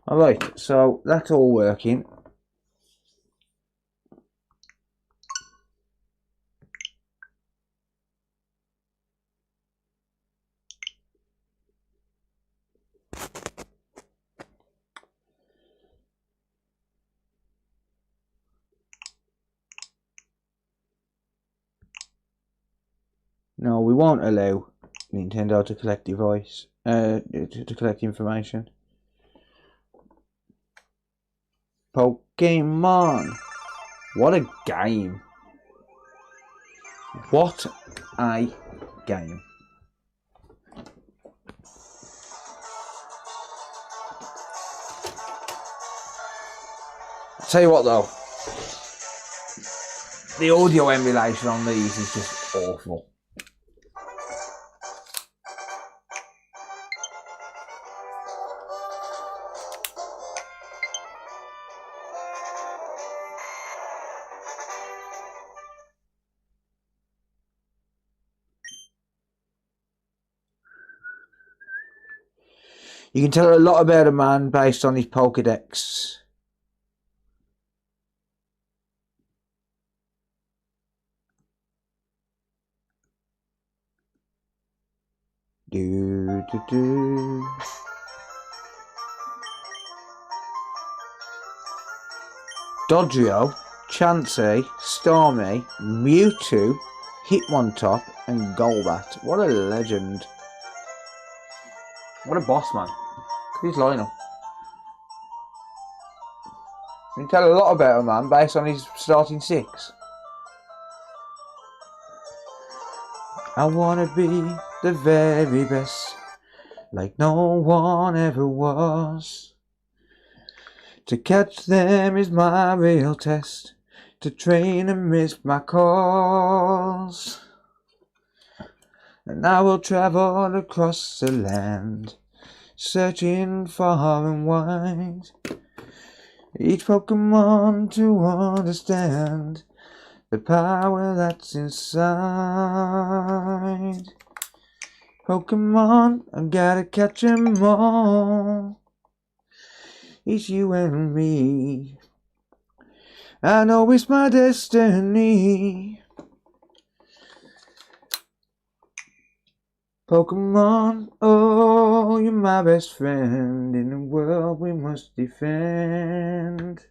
S1: Alright, so that's all working. No, we won't allow Nintendo to collect device, to collect information. Pokemon! What a game! What a game! I'll tell you what though, the audio emulation on these is just awful. You can tell a lot about a man based on his Pokedex. Do do do. Dodrio, Chansey, Stormy, Mewtwo, Hitmontop, and Golbat. What a legend. What a boss, man. Look at his lineup. You can tell a lot about a man based on his starting 6. I wanna be the very best, like no one ever was. To catch them is my real test, to train and miss my calls. And I will travel across the land, searching far and wide, each Pokemon to understand the power that's inside. Pokemon, I gotta catch 'em all. It's you and me. I know it's my destiny. Pokemon, oh, you're my best friend in the world we must defend.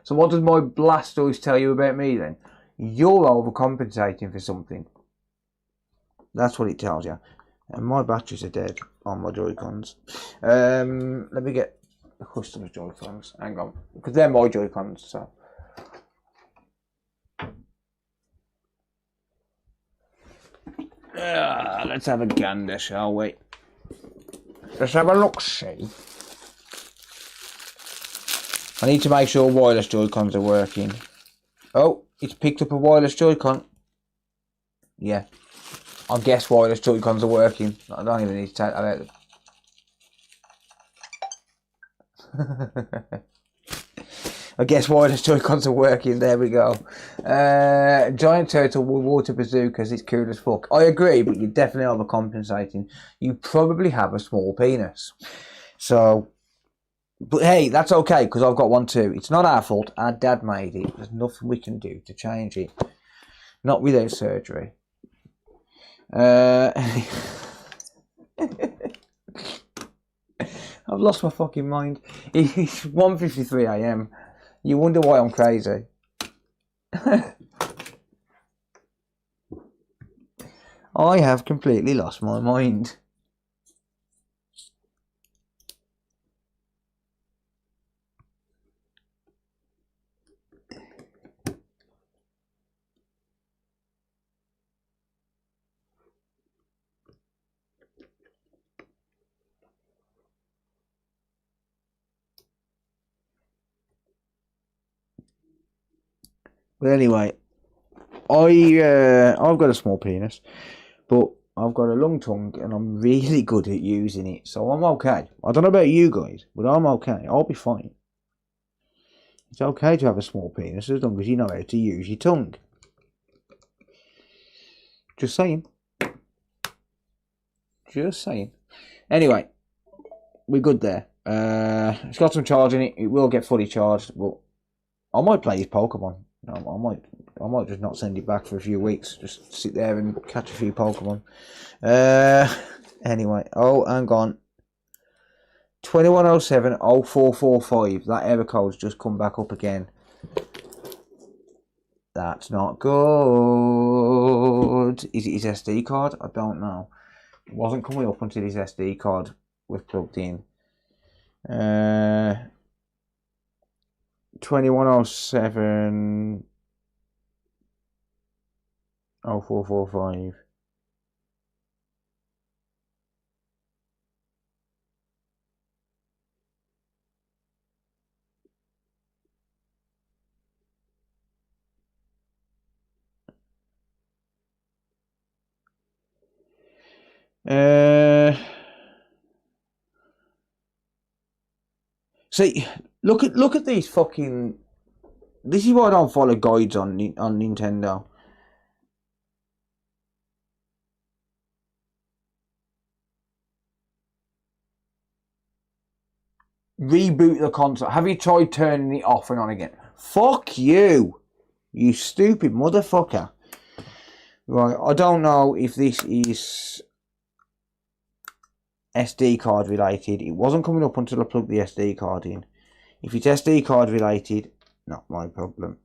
S1: So what does my Blastoise tell you about me then? You're overcompensating for something. That's what it tells you. And my batteries are dead on my Joy-Cons. Let me get the customer Joy-Cons. Hang on. Because they're my Joy-Cons, so. Let's have a gander, shall we? Let's have a look-see. I need to make sure wireless Joy-Cons are working. Oh, it's picked up a wireless Joy-Con. Yeah. I guess wireless Joy-Cons are working. I don't even need to take that out. I guess wireless Joy-Cons are working. There we go. Giant turtle with water bazookas. It's cool as fuck. I agree, but you're definitely overcompensating. You probably have a small penis. So, but hey, that's okay because I've got one too. It's not our fault. Our dad made it. There's nothing we can do to change it. Not without surgery. I've lost my fucking mind. It's 1:53 AM. You wonder why I'm crazy. I have completely lost my mind. But anyway, I've got a small penis, but I've got a long tongue and I'm really good at using it, so I'm okay. I don't know about you guys, but I'm okay. I'll be fine. It's okay to have a small penis as long as you know how to use your tongue. Just saying. Just saying. Anyway, we're good there. It's got some charge in it. It will get fully charged, but I might play his Pokemon. I might just not send it back for a few weeks. Just sit there and catch a few Pokemon. Anyway, oh, hang on. 2107 0445. That error code's just come back up again. That's not good. Is it his SD card? I don't know. It wasn't coming up until his SD card was plugged in. 2107 0445. See, look at these fucking. This is why I don't follow guides on Nintendo. Reboot the console. Have you tried turning it off and on again? Fuck you, you stupid motherfucker. Right, I don't know if this is SD card related. It wasn't coming up until I plugged the SD card in. If it's SD card related, not my problem.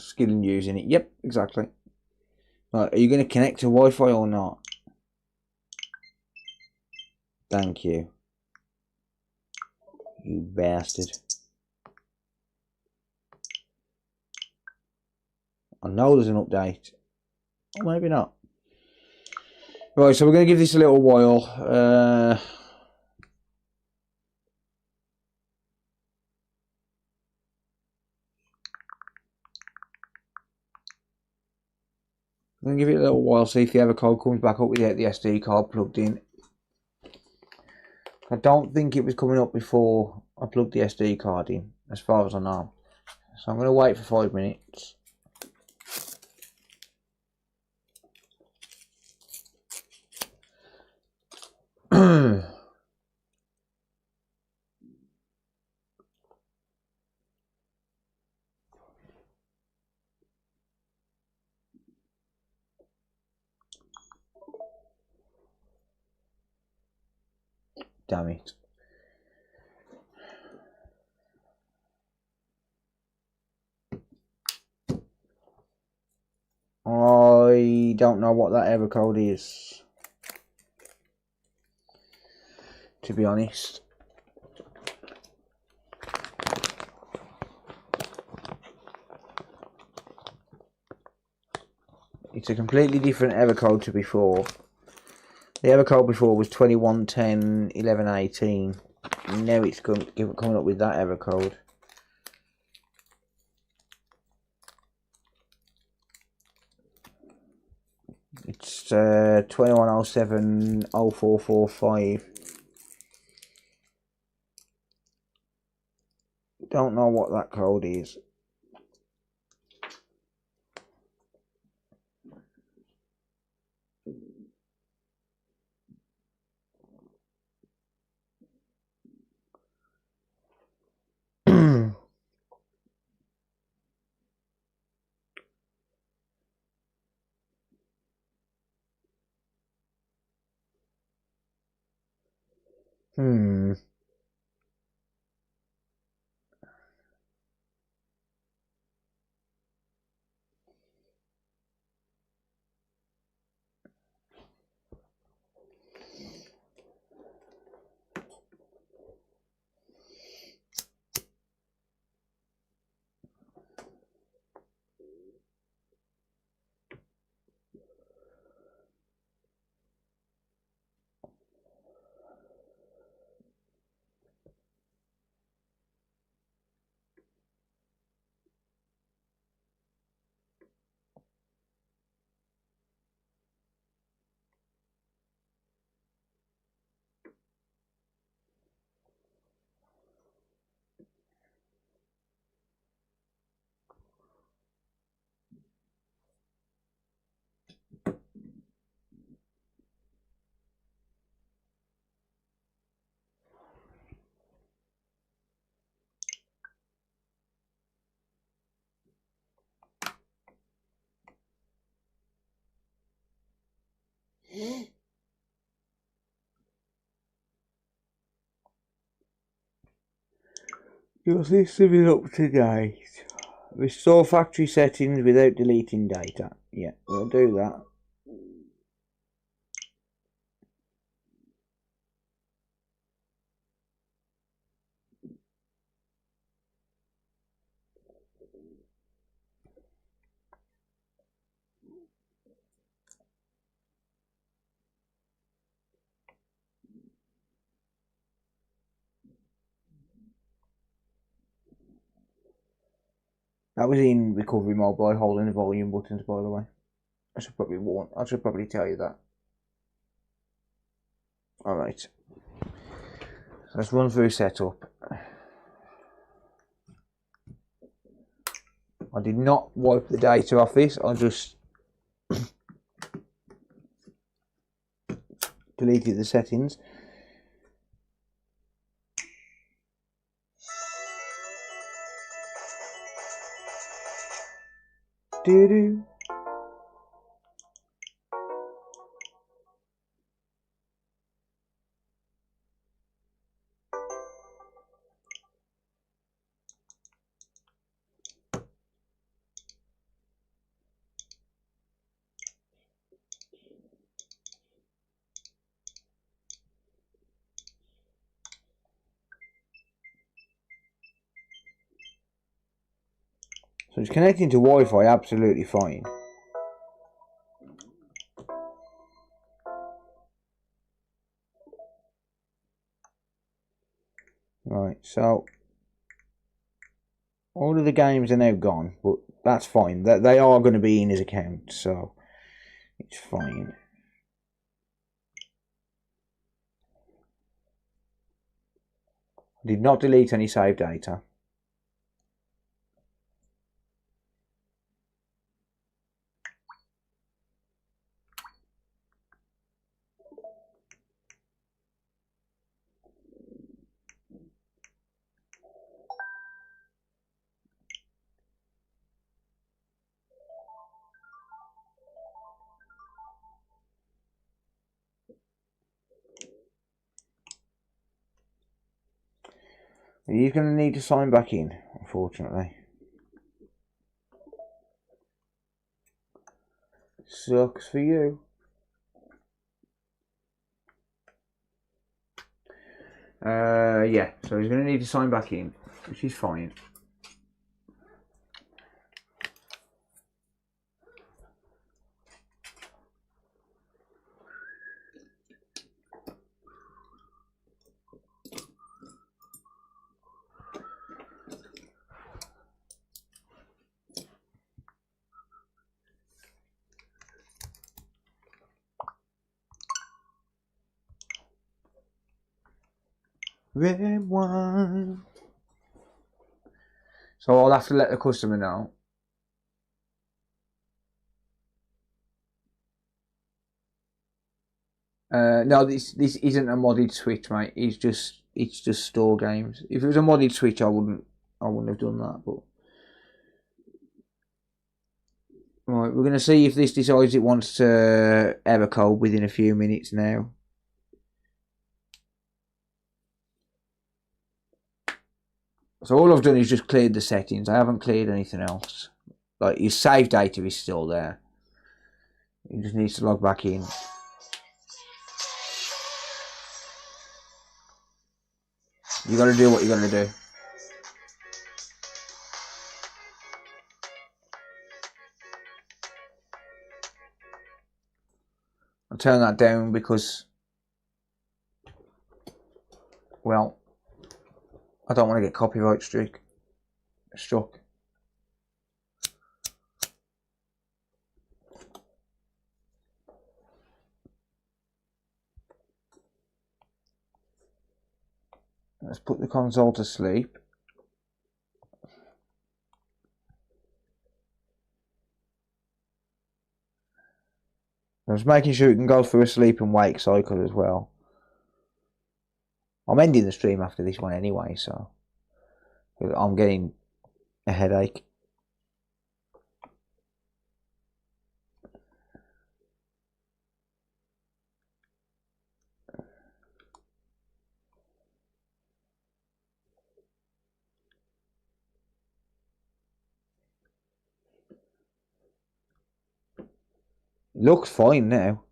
S1: Skill in using it. Yep, exactly. Right, are you going to connect to Wi-Fi or not? Thank you. You bastard. I know there's an update. Or maybe not. Right, so we're going to give this a little while. I'm going to give it a little while, see if the other code comes back up with the SD card plugged in. I don't think it was coming up before I plugged the SD card in, as far as I know. So I'm going to wait for 5 minutes. Damn it. I don't know what that error code is, to be honest. It's a completely different error code to before. The error code before was 21101118. Now it's coming up with that error code. It's 21070445. Don't know what that code is. Hmm. Your system is up to date. Restore factory settings without deleting data. Yeah, we'll do that. That was in recovery mode by holding the volume buttons, by the way. I should probably tell you that. Alright. So let's run through setup. I did not wipe the data off this, I just deleted the settings. Doo-doo. So it's connecting to Wi-Fi absolutely fine. Right, so all of the games are now gone, but that's fine. They are going to be in his account, so it's fine. I did not delete any save data. He's going to need to sign back in, unfortunately. Sucks for you. Yeah, so he's going to need to sign back in, which is fine. Red wine. So I'll have to let the customer know. No, this isn't a modded switch, mate. It's just store games. If it was a modded switch, I wouldn't have done that. But right, we're gonna see if this decides it wants to ever code within a few minutes now. So all I've done is just cleared the settings. I haven't cleared anything else. Like, your save data is still there. He just needs to log back in. You gotta do what you're gonna do. I'll turn that down because, well, I don't want to get copyright struck. Let's put the console to sleep. I was making sure it can go through a sleep and wake cycle as well. I'm ending the stream after this one anyway, so I'm getting a headache. Looks fine now.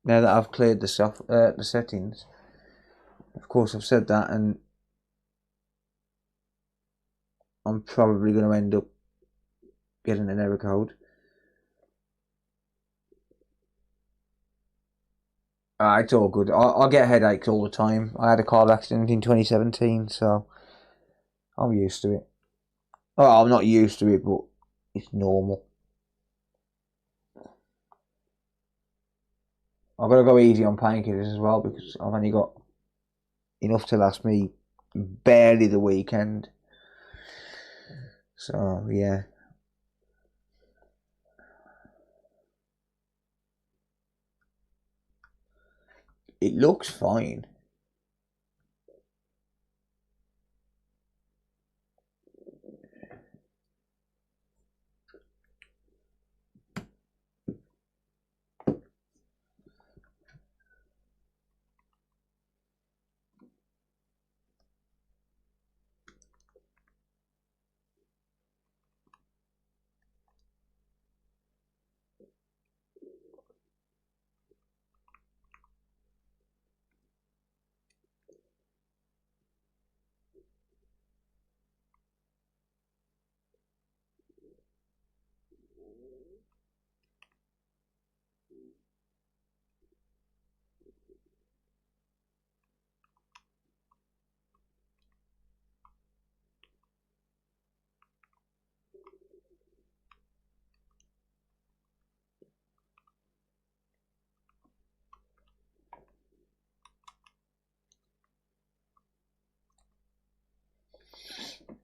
S1: Now that I've cleared the settings. Of course, I've said that, and I'm probably going to end up getting an error code. It's all good. I get headaches all the time. I had a car accident in 2017, so I'm used to it. Well, I'm not used to it, but it's normal. I've got to go easy on painkillers as well because I've only got enough to last me barely the weekend. So yeah. It looks fine.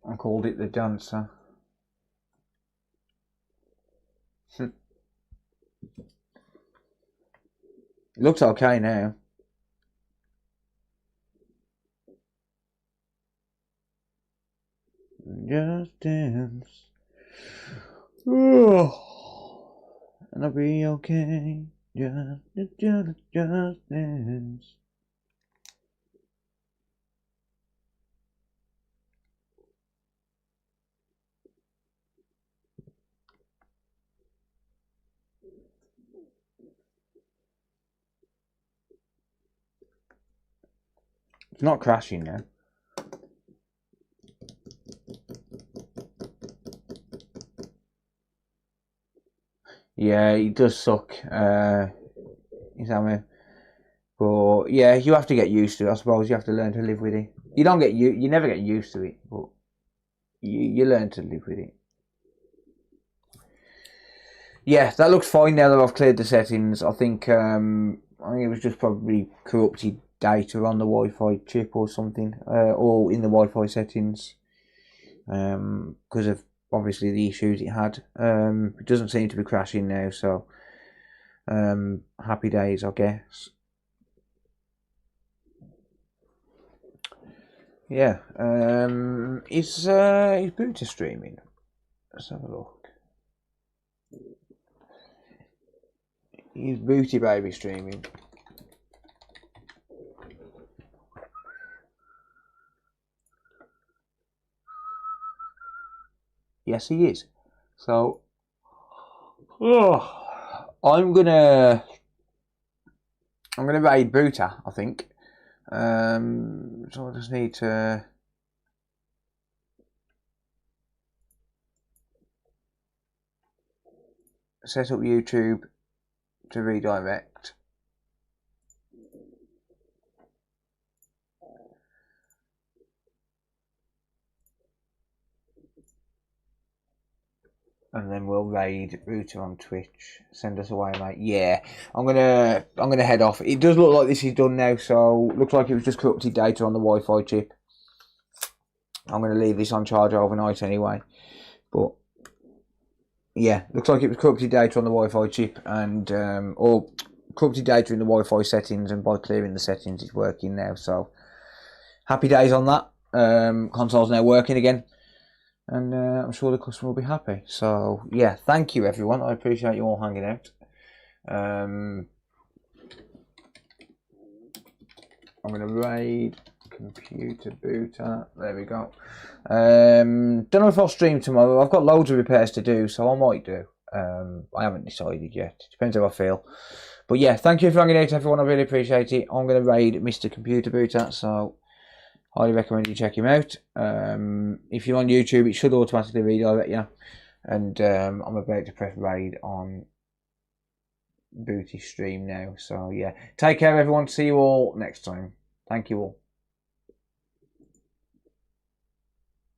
S1: I called it the dancer. It looks okay now. Just dance. And I'll be okay. Just dance. It's not crashing now. Yeah, it does suck. Is that me? But yeah, you have to get used to it. I suppose you have to learn to live with it. You never get used to it, but you learn to live with it. Yeah, that looks fine now that I've cleared the settings. I think it was just probably corrupted data on the Wi-Fi chip or something, or in the Wi-Fi settings, because of obviously the issues it had. It doesn't seem to be crashing now, so happy days, I guess. Yeah, is Booter streaming? Let's have a look. Is Booty Baby streaming? Yes, he is. So, I'm gonna raid Booter, I think. So I just need to set up YouTube to redirect. And then we'll raid Router on Twitch. Send us away, mate. Yeah, I'm gonna head off. It does look like this is done now, so looks like it was just corrupted data on the Wi-Fi chip. I'm gonna leave this on charge overnight anyway. But yeah, looks like it was corrupted data on the Wi-Fi chip and or corrupted data in the Wi-Fi settings, and by clearing the settings, it's working now. So happy days on that. Console's now working again. And I'm sure the customer will be happy. So yeah, thank you everyone. I appreciate you all hanging out. I'm going to raid computer booter. There we go. Don't know if I'll stream tomorrow. I've got loads of repairs to do, so I might do. I haven't decided yet. Depends how I feel. But yeah, thank you for hanging out everyone. I really appreciate it. I'm going to raid Mr. Computer Booter. So highly recommend you check him out. If you're on YouTube, it should automatically redirect you. And I'm about to press raid on Booty's stream now. So yeah, take care everyone. See you all next time. Thank you all.